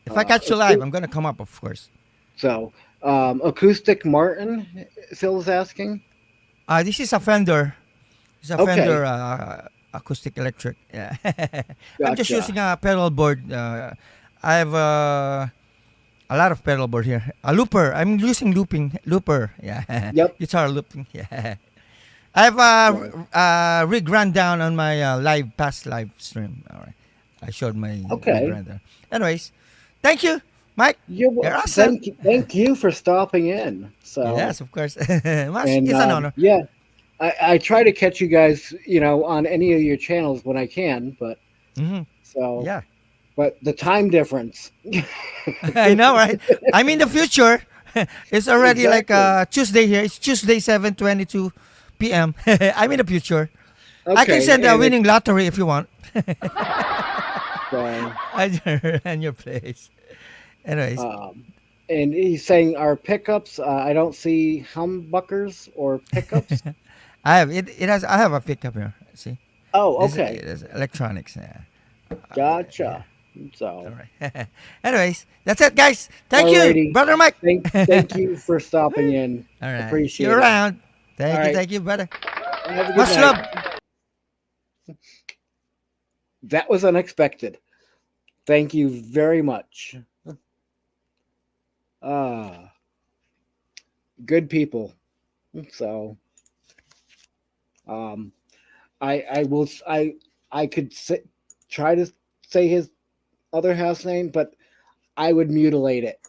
If I catch you live, I'm gonna come up, of course. So, Acoustic Martin, Phil is asking. This is a Fender. It's a Okay. Fender acoustic electric. Yeah. I'm just Gotcha. using a pedal board. I have a lot of pedal board here. A looper. I'm using looper. Yeah. Yep. Guitar looping. Yeah. I have a rig rundown on my past live stream. All right. I showed my Okay. rig rundown. Anyways, thank you, Mike. You're awesome. Thank you for stopping in. So Yes, of course. Mas, and, it's an honor. Yeah, I try to catch you guys, on any of your channels when I can, but so Yeah. But the time difference. I know, right? I'm in the future. It's already like Tuesday here. It's Tuesday, 7:22 p.m. I'm in the future. I can Okay, send a and winning lottery if you want. So, And your place. Anyways, and he's saying our pickups. I don't see humbuckers or pickups. I have it. It has. I have a pickup here. See. Oh, This- okay. It is electronics. Yeah. Gotcha. So, All right. Anyways, that's it, guys. Thank you, Alrighty. brother Mike. Thank you for stopping in. All right. Appreciate See you it. around. All right. Thank you, brother. Have a good Much night. love. That was unexpected. Thank you very much. Good people. So, I could try to say his other house name, but I would mutilate it.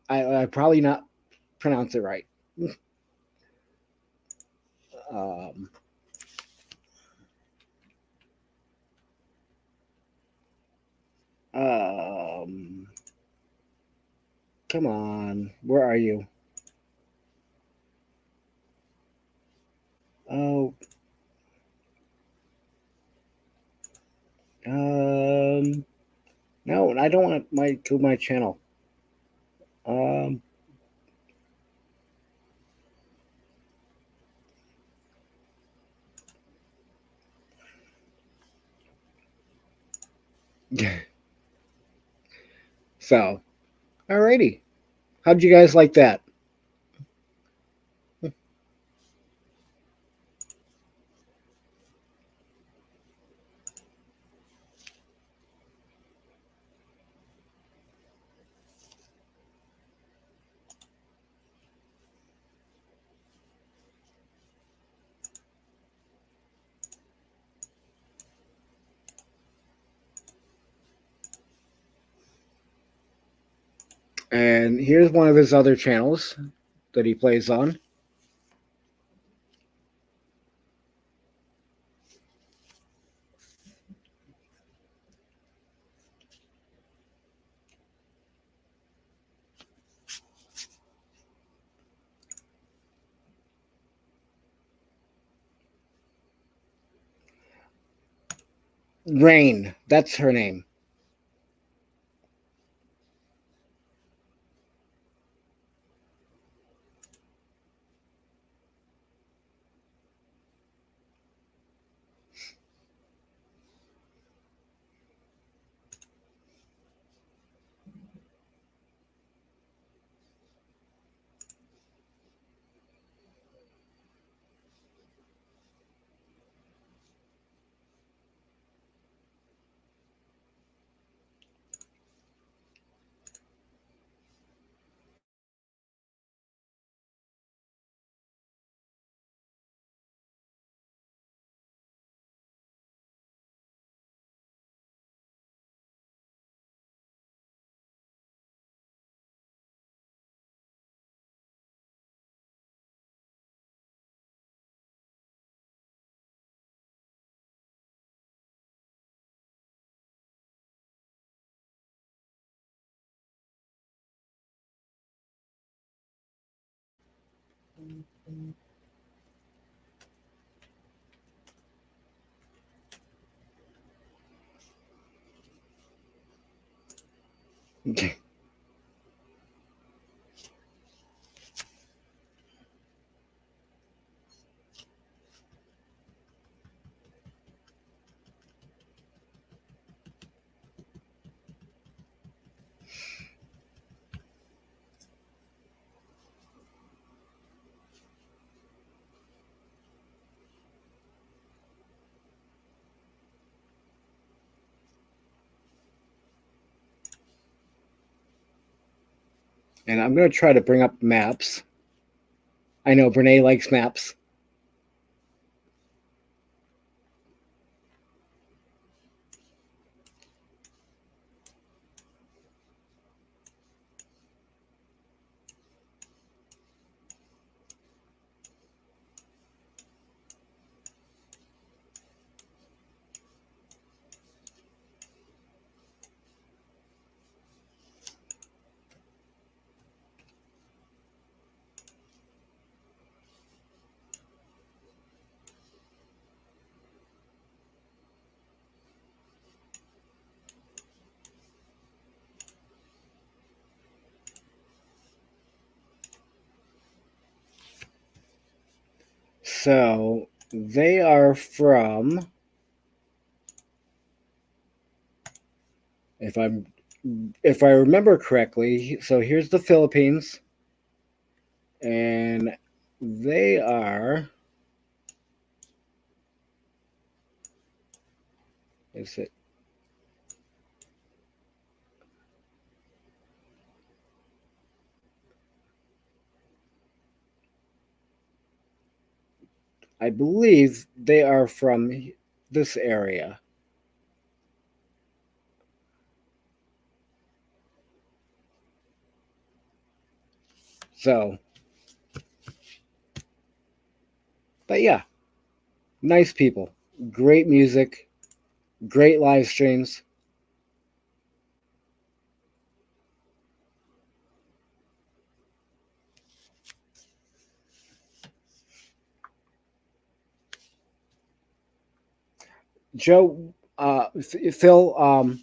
I probably not pronounce it right. Come on. Where are you? Oh. No, I don't want my channel. Um. So, alrighty. How'd you guys like that? And here's one of his other channels that he plays on. Rain, that's her name. And I'm going to try to bring up maps. I know Brene likes maps. So they are from, if I remember correctly, so here's the Philippines, and they are, is it? I believe they are from this area. So, but yeah, nice people, great music, great live streams. Joe, Phil,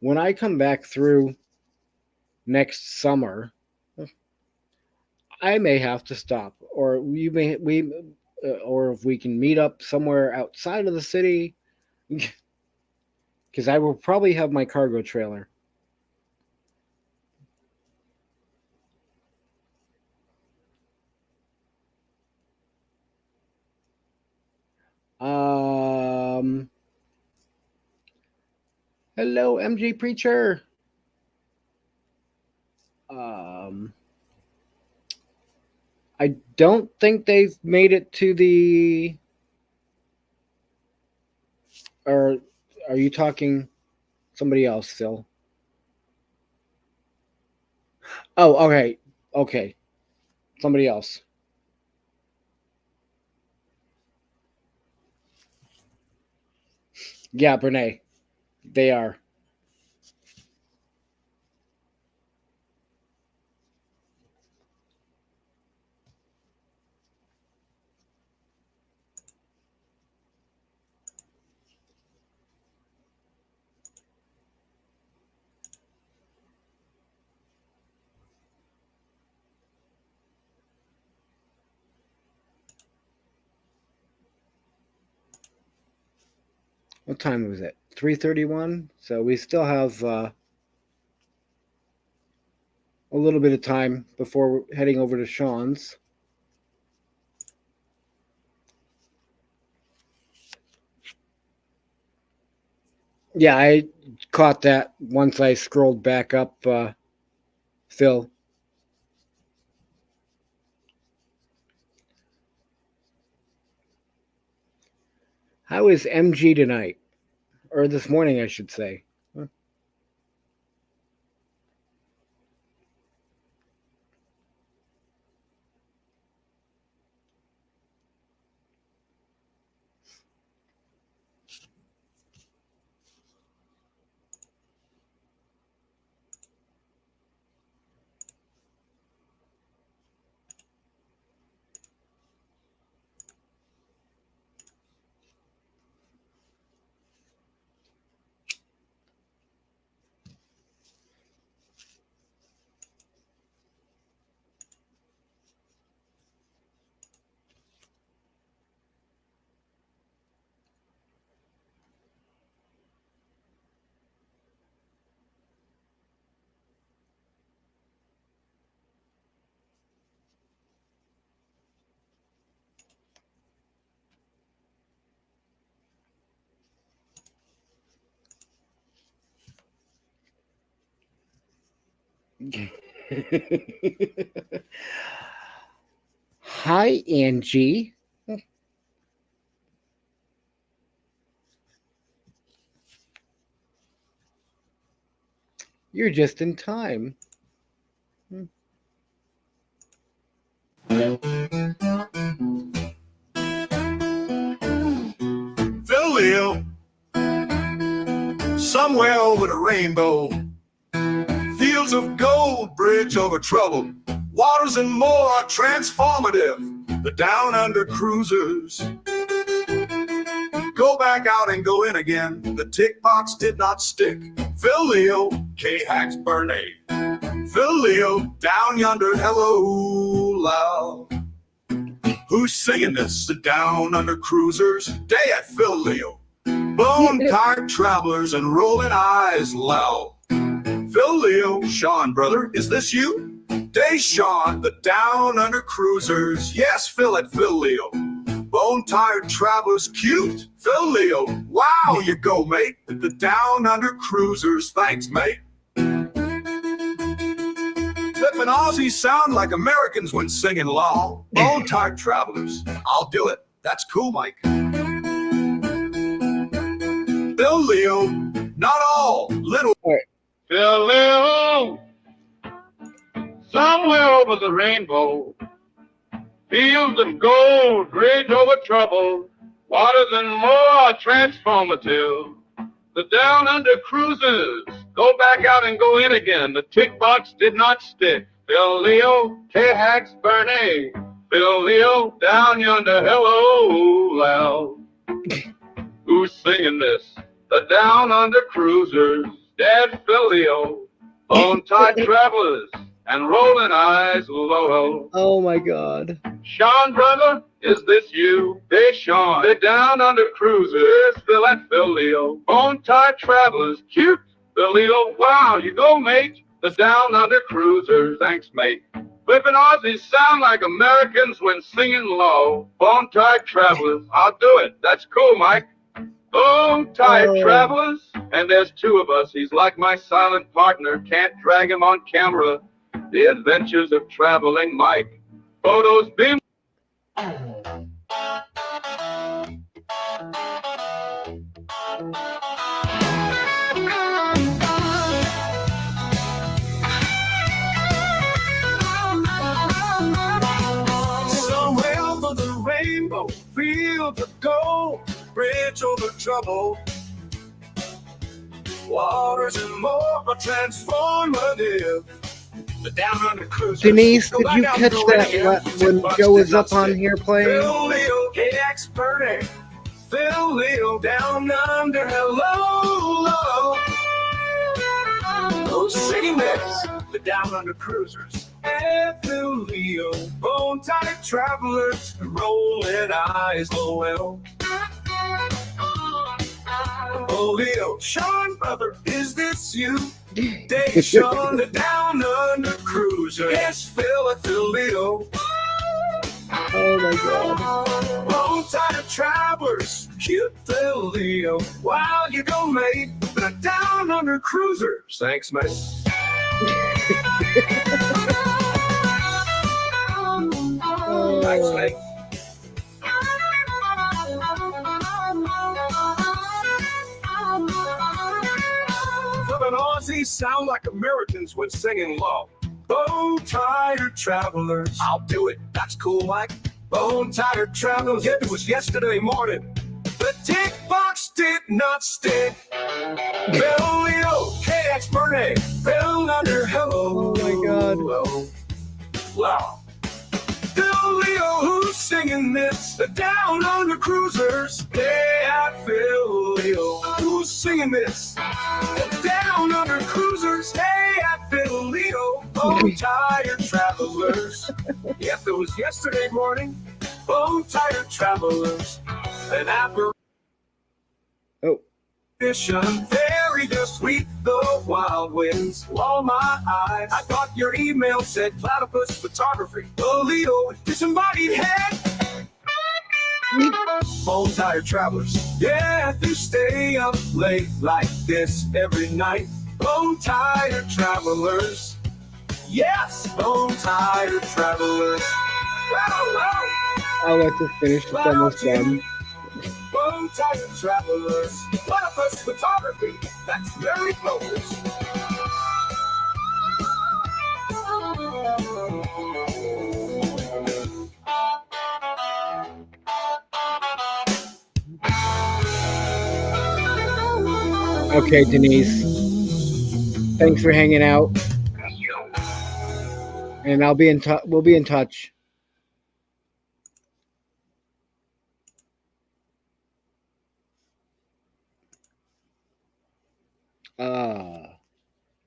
when I come back through next summer, I may have to stop, or or if we can meet up somewhere outside of the city, because I will probably have my cargo trailer. Hello, MG Preacher. I don't think they've made it to the. Or are you talking somebody else, Phil? Oh, okay. Okay. Somebody else. Yeah, Brene. They are. What time was it? 3:31. So we still have a little bit of time before we're heading over to Sean's. Yeah, I caught that once I scrolled back up, Phil. How is MG tonight? Or this morning, I should say. Huh? Hi, Angie. You're just in time. Phil Leo, somewhere over the rainbow, fields of gold, bridge over troubled waters and more are transformative. The down under cruisers go back out and go in again. The tick box did not stick. Phil Leo, K-Hax Burnay. Phil Leo, down yonder, hello loud. Who's singing this? The down under cruisers, day at Phil Leo. Bone tired travelers and rolling eyes loud. Phil Leo, Sean brother, is this you? Day Sean, the down under cruisers. Yes, Phil at Phil Leo. Bone tired travelers, cute. Phil Leo, wow, you go, mate. The down under cruisers, thanks, mate. Flippin' Aussies sound like Americans when singing long. Bone tired travelers, I'll do it. That's cool, Mike. Phil Leo, not all, little. Phil Leo, somewhere over the rainbow, fields of gold, bridge over trouble, waters and more transformative. The down under cruisers go back out and go in again. The tick box did not stick. Phil Leo, K-Hax Burnay. Phil Leo, down yonder, hello loud. Who's singing this. The Down Under Cruisers, Dad Filio, Bone Tied Travelers, and Rolling Eyes Low. Oh my God. Sean, brother, is this you? Hey, Sean, the Down Under Cruisers, Phil and Filio, Bone Tied Travelers, cute Filio. Wow, you go, mate. The Down Under Cruisers, thanks, mate. Flippin' Aussies sound like Americans when singing low. Bone Tied Travelers, I'll do it. That's cool, Mike. Bone Tied Travelers, and there's two of us. He's like my silent partner. Can't drag him on camera. The Adventures of Traveling Mike. Photos beam. Somewhere over the rainbow, fields of gold, bridge over trouble. Waters and more are transformative. The Down Under Cruisers. Denise, did you catch that when Joe was up on here playing? Phil Leo, KX Bernie. Phil Leo, Down Under, hello. Who's singing this? The Down Under Cruisers. Hey, Phil Leo, Bone Tied Travelers, Rolling Eyes, Lowell. Oh, Leo, Sean, brother, is this you? Dave, Sean, the Down Under Cruiser. Yes, Phil Leo. Oh my God. Bone Tied Travelers, cute Phil Leo. Wow, you go, mate. The Down Under Cruisers. Thanks, mate. Thanks, mate. Flippin' Aussies sound like Americans when singing low. Bone Tied Travelers, I'll do it. That's cool, Mike. Bone Tied Travelers, it was yesterday morning. The tick box did not stick. Phil Leo, KX Bernie, Phil Under, hello. Oh my God. Wow. Phil Leo, who's singing this? The Down Under Cruisers. Yeah, Phil Leo, who's singing this? The Down Under Cruisers. Hey, Phil Leo, Bone Tied Travelers. Yep, it was yesterday morning. Bone Tied Travelers. An apparition. Very sweet, the wild winds. All my eyes. I thought your email said platypus photography. The Leo, disembodied head. Bone Tied Travelers. Yeah, if you stay up late like this every night. Bone Tied Travelers. Yes, Bone Tied Travelers. I'll let you finish. It's almost done. Bone Tied Travelers. Platypus photography. That's very close. Okay, Denise. Thanks for hanging out. And I'll be in touch. We'll be in touch.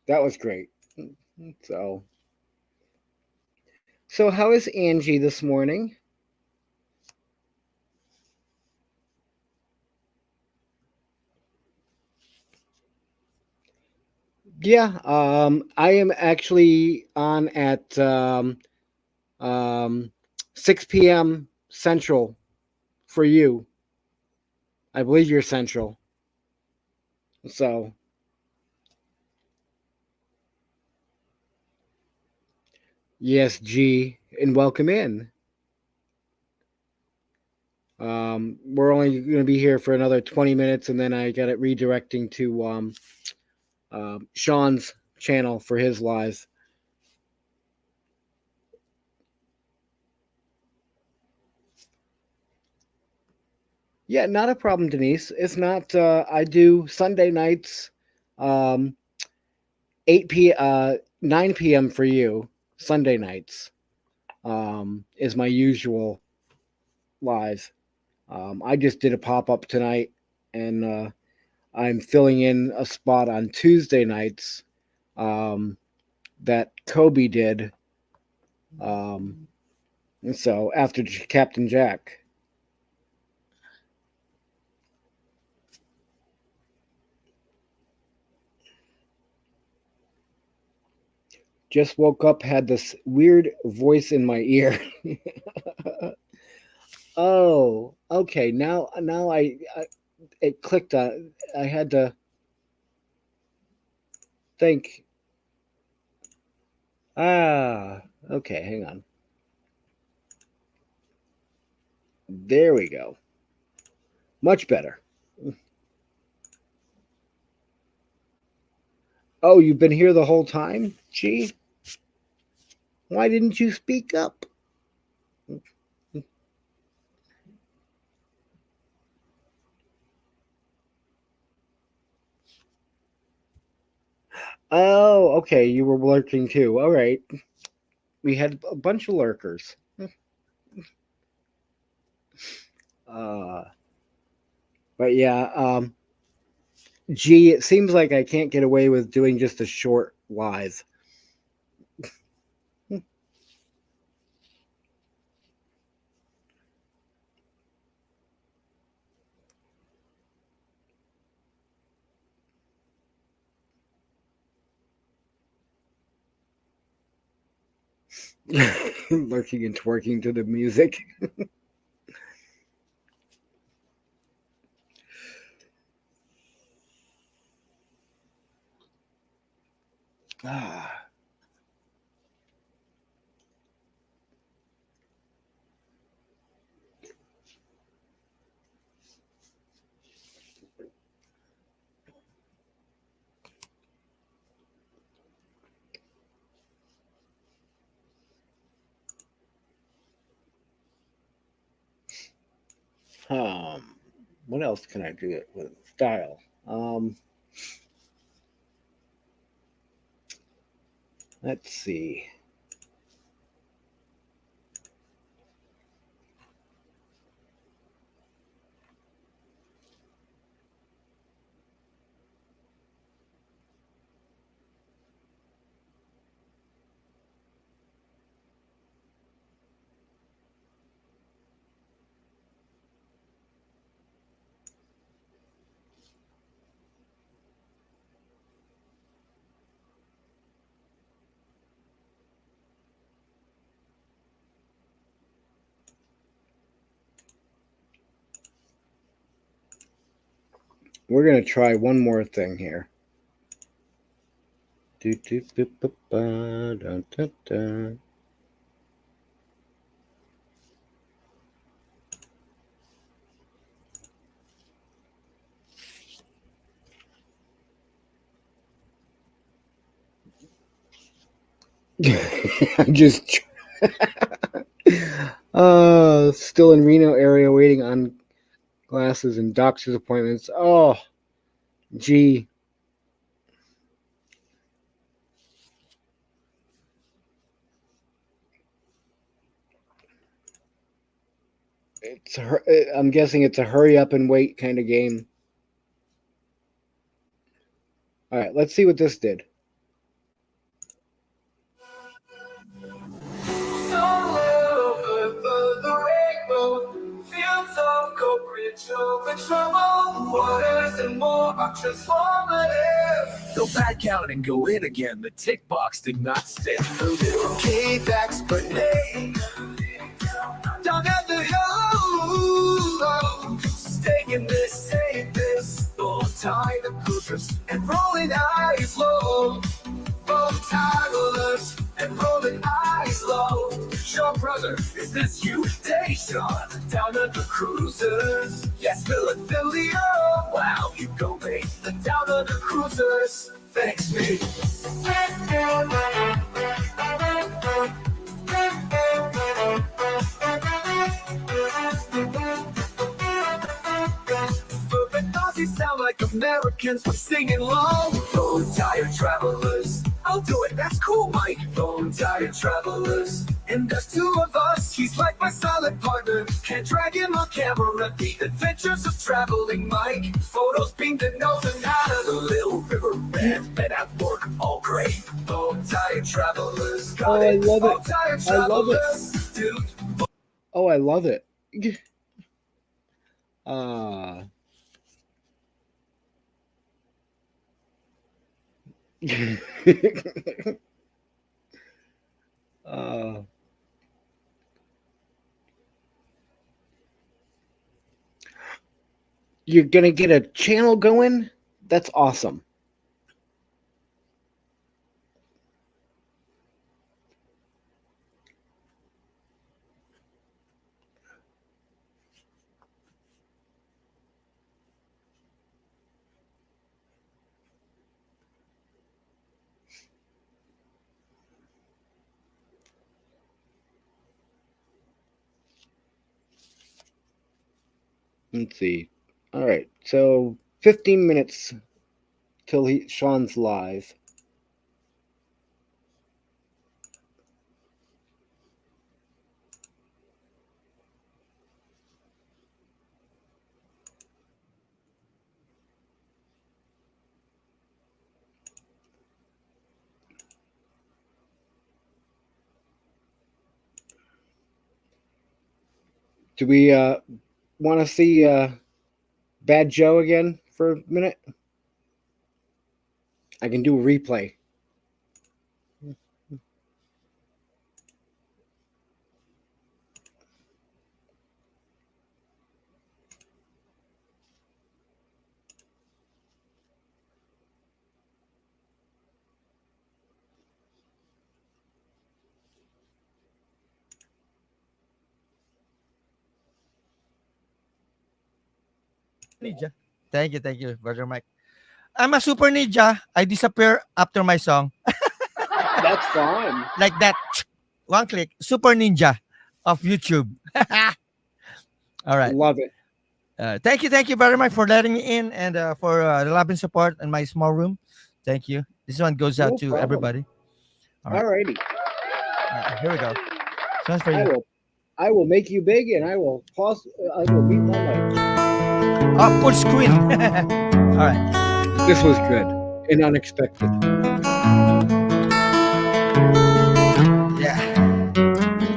That was great. So how is Angie this morning? Yeah, I am actually on at 6 p.m. Central for you. I believe you're Central. So, yes, G, and welcome in. We're only going to be here for another 20 minutes, and then I got it redirecting to Sean's channel for his live. Yeah, not a problem, Denise. It's not. I do Sunday nights, 9 p.m. for you. Sunday nights is my usual live. I just did a pop up tonight, and I'm filling in a spot on Tuesday nights that Kobe did. And so after Captain Jack. Just woke up, had this weird voice in my ear. Oh, okay. Now I it clicked on. I had to think. Okay, hang on. There we go. Much better. Oh, you've been here the whole time? Gee. Why didn't you speak up? Oh, okay. You were lurking too. All right. We had a bunch of lurkers. But yeah, gee, it seems like I can't get away with doing just a short live. Lurking and twerking to the music. What else can I do it with style? Let's see. We're going to try one more thing here. I'm just still in Reno area waiting on glasses and doctor's appointments. Oh, gee. I'm guessing it's a hurry up and wait kind of game. All right, let's see what this did. Waters and more are transformative. Go back out and go in again. The tick box did not stand the little cave expert name. Down at the hill, staying this, saying this. Both tie the cruisers and rolling eyes low. Both togglers and rolling eyes low. Sean brother, is this you? Deshaun, down at the cruisers. Yes, Philadelphia. Wow, you go, mate. The down at the cruisers. Thanks, mate. But Nazis sound like Americans were singing low. Oh, tired travelers, I'll do it, that's cool, Mike. Bone tired travelers, and there's two of us. He's like my solid partner. Can't drag him on camera. The adventures of traveling Mike. Photos beamed and nose and out of the Little River Bend. Men at work, all great. Bone tired travelers. Got I it. love Bone it. tired I love it. travelers. Dude. Oh, I love it. You're gonna get a channel going? That's awesome. Let's see. All right, so 15 minutes till Sean's live. Do we want to see Bad Joe again for a minute? I can do a replay. Ninja. Thank you, Brother Mike. I'm a super ninja. I disappear after my song. That's fine. Like that. One click. Super ninja of YouTube. All right. Love it. Thank you very much for letting me in and for the love and support in my small room. Thank you. This one goes out No to problem. everybody. All righty. Here we go. This one's for you. I will make you big, and I will pause. I will mute my mic. Oh, full screen. All right. This was good and unexpected. Yeah.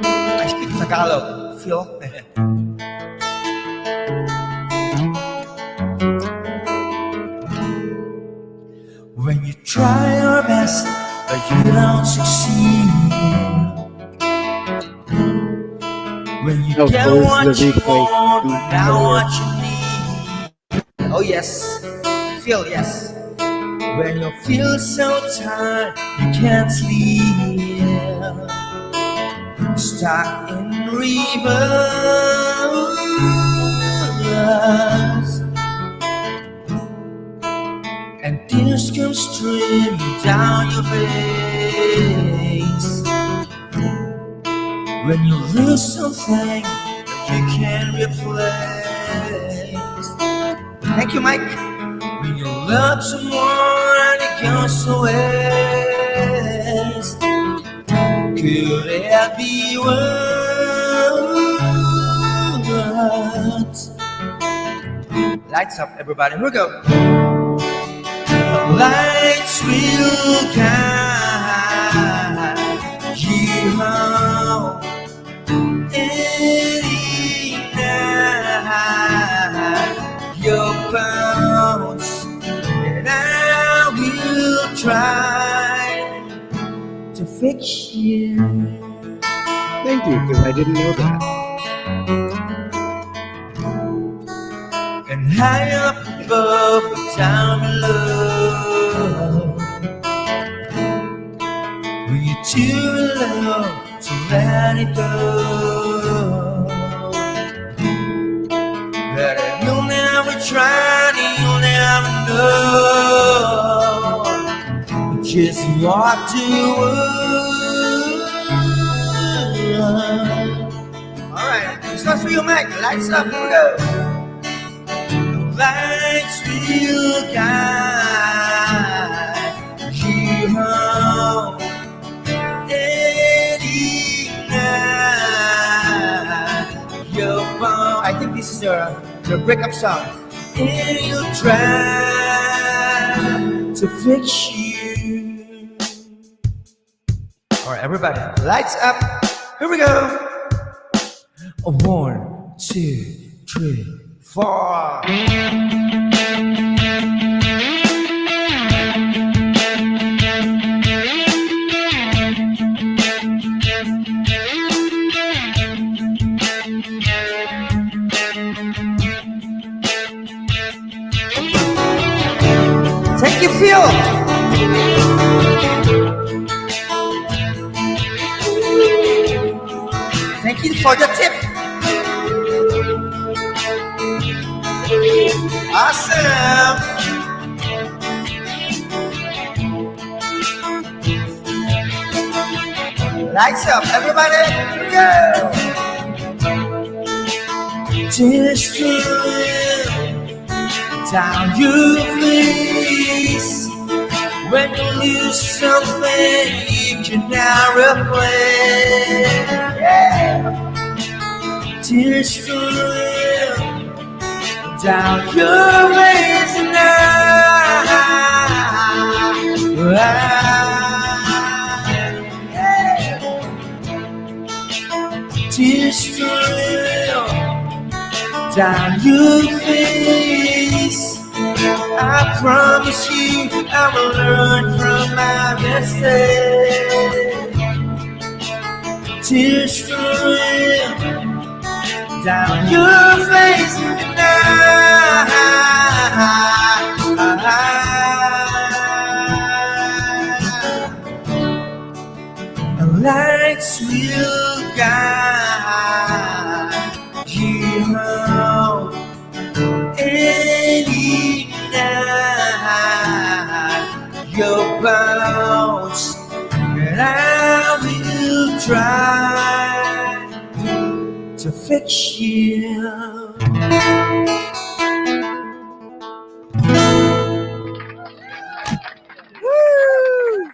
I speak Tagalog. Phil. When you try your best, but you don't succeed. When you get what you want, now what you need. Oh yes, feel yes. When you feel so tired, you can't sleep. Stuck in rivers, and tears come streaming down your face. When you lose something that you can't replace. Thank you, Mike. When you love someone and it goes to waste. Could it be words? Lights up, everybody. Here we go. Lights will guide you home any night. Your bones, and I will try to fix you. Thank you, because I didn't know that. And high up above and down below, when you're too low to let it go. But if you'll never try, you'll never know just what to do. Alright, this one's for you, Mike. Lights up, here we go. Lights will guide you home. the breakup song. It'll try to fix you. All right, everybody, lights up. Here we go. 1, 2, 3, 4. Take your feel. Thank you for your tip. Awesome. Lights up, everybody. Go. Just down your face. When you lose something you can now replace. Yeah. Tears stream down your face now. Tears stream down your face. I promise you I will learn from my mistakes. Tears stream down your face now. Lights will guide you home any night. Your bones, and I will try to fix you. Woo!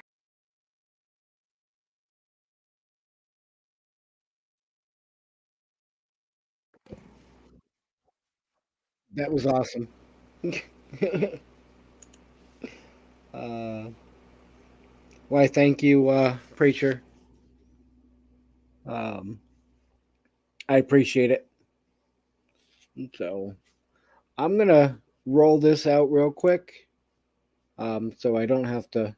That was awesome. Why, thank you, Preacher. I appreciate it. So I'm gonna roll this out real quick, so I don't have to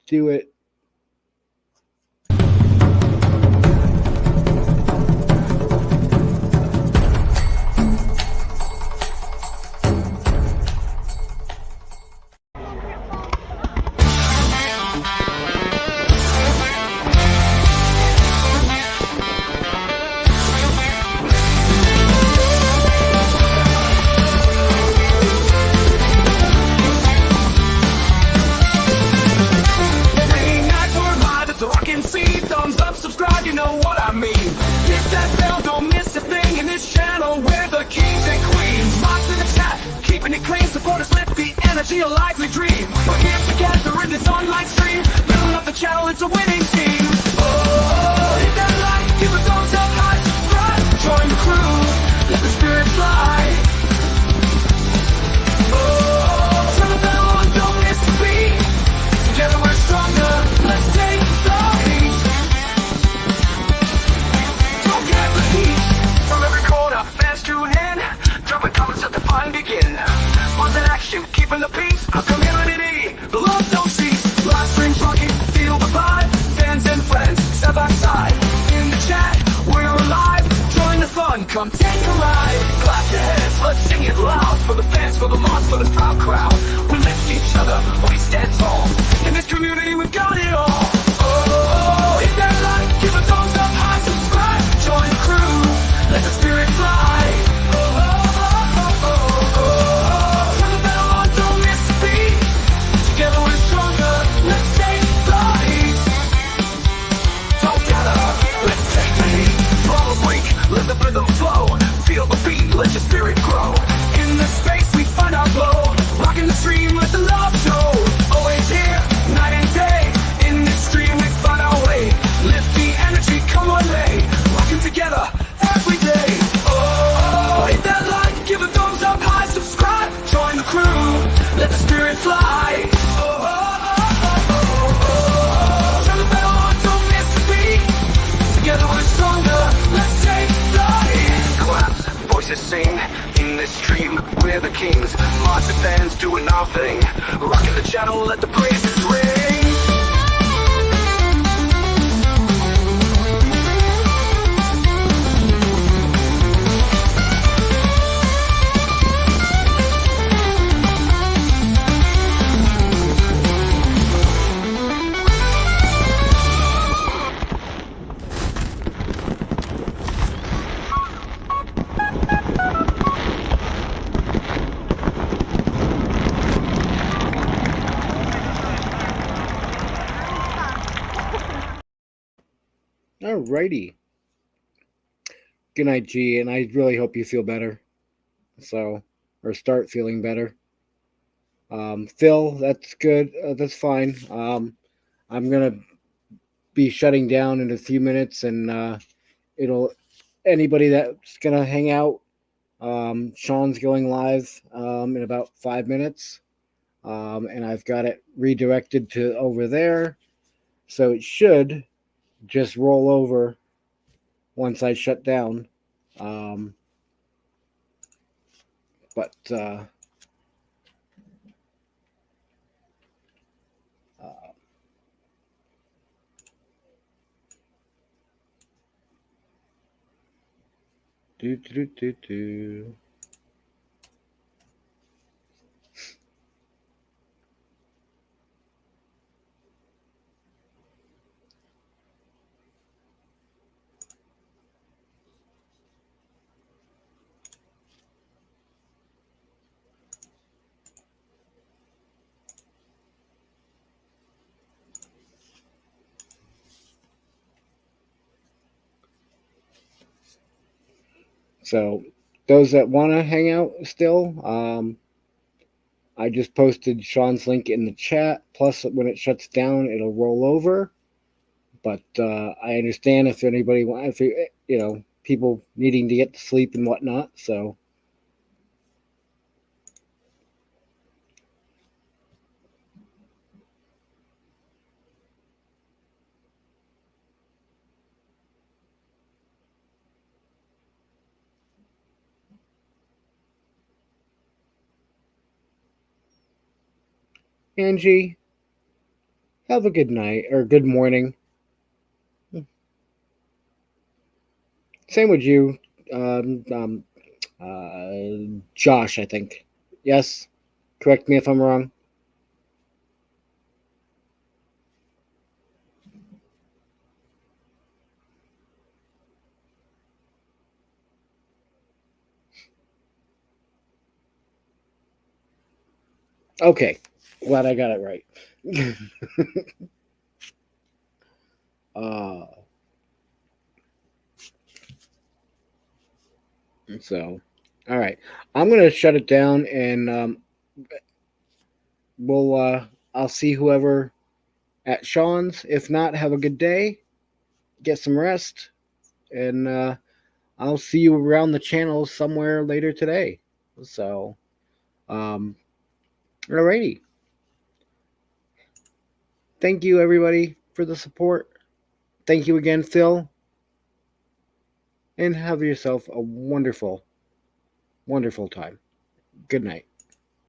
do it. A lively dream. We're here together in this online stream, building up the channel, it's a winning team. Oh, hit that like, give a thumbs up, high, subscribe, join the crew, let the spirit fly. Oh, turn the bell on, don't miss a beat. Together we're stronger, let's take the lead. Don't get the heat from every corner, fans tune in, dropping comments at the fun begin. One's in action, keeping the peace, our community, the love don't cease. Live stream rocking, feel the vibe, fans and friends, side by side. In the chat, we're alive, join the fun, come take a ride. Clap your hands, let's sing it loud, for the fans, for the moms, for the proud crowd. We lift each other, we stand tall, in this community we've got it all. Oh, hit that like, give a thumbs up, high, subscribe, join the crew, let the spirit fly. Let the rhythm flow, feel the beat, let your spirit grow. In the space we find our glow, rocking the stream, let the love show. Always here, night and day, in this the thumbs up high, subscribe, join the crew, let the spirit fly. Turn the bell on, don't miss the beat. Together we're stronger, let's take flight. Claps, voices sing, in this stream, we're the kings. Marching bands doing our thing, rocking the channel, let the praises ring. Alrighty. Good night, G, and I really hope you feel better. Or start feeling better. Phil, that's good. That's fine. I'm gonna be shutting down in a few minutes, and anybody that's gonna hang out. Sean's going live in about 5 minutes, and I've got it redirected to over there, so it should just roll over once I shut down. Do. So those that want to hang out still, I just posted Sean's link in the chat. Plus, when it shuts down, it'll roll over. But I understand if anybody wants, people needing to get to sleep and whatnot. So. Angie, have a good night or good morning. Same with you, Josh, I think. Yes? Correct me if I'm wrong. Okay. Glad I got it right. All right. I'm going to shut it down, and I'll see whoever at Sean's. If not, have a good day. Get some rest, and I'll see you around the channel somewhere later today. So, alrighty. Thank you, everybody, for the support. Thank you again, Phil. And have yourself a wonderful, wonderful time. Good night.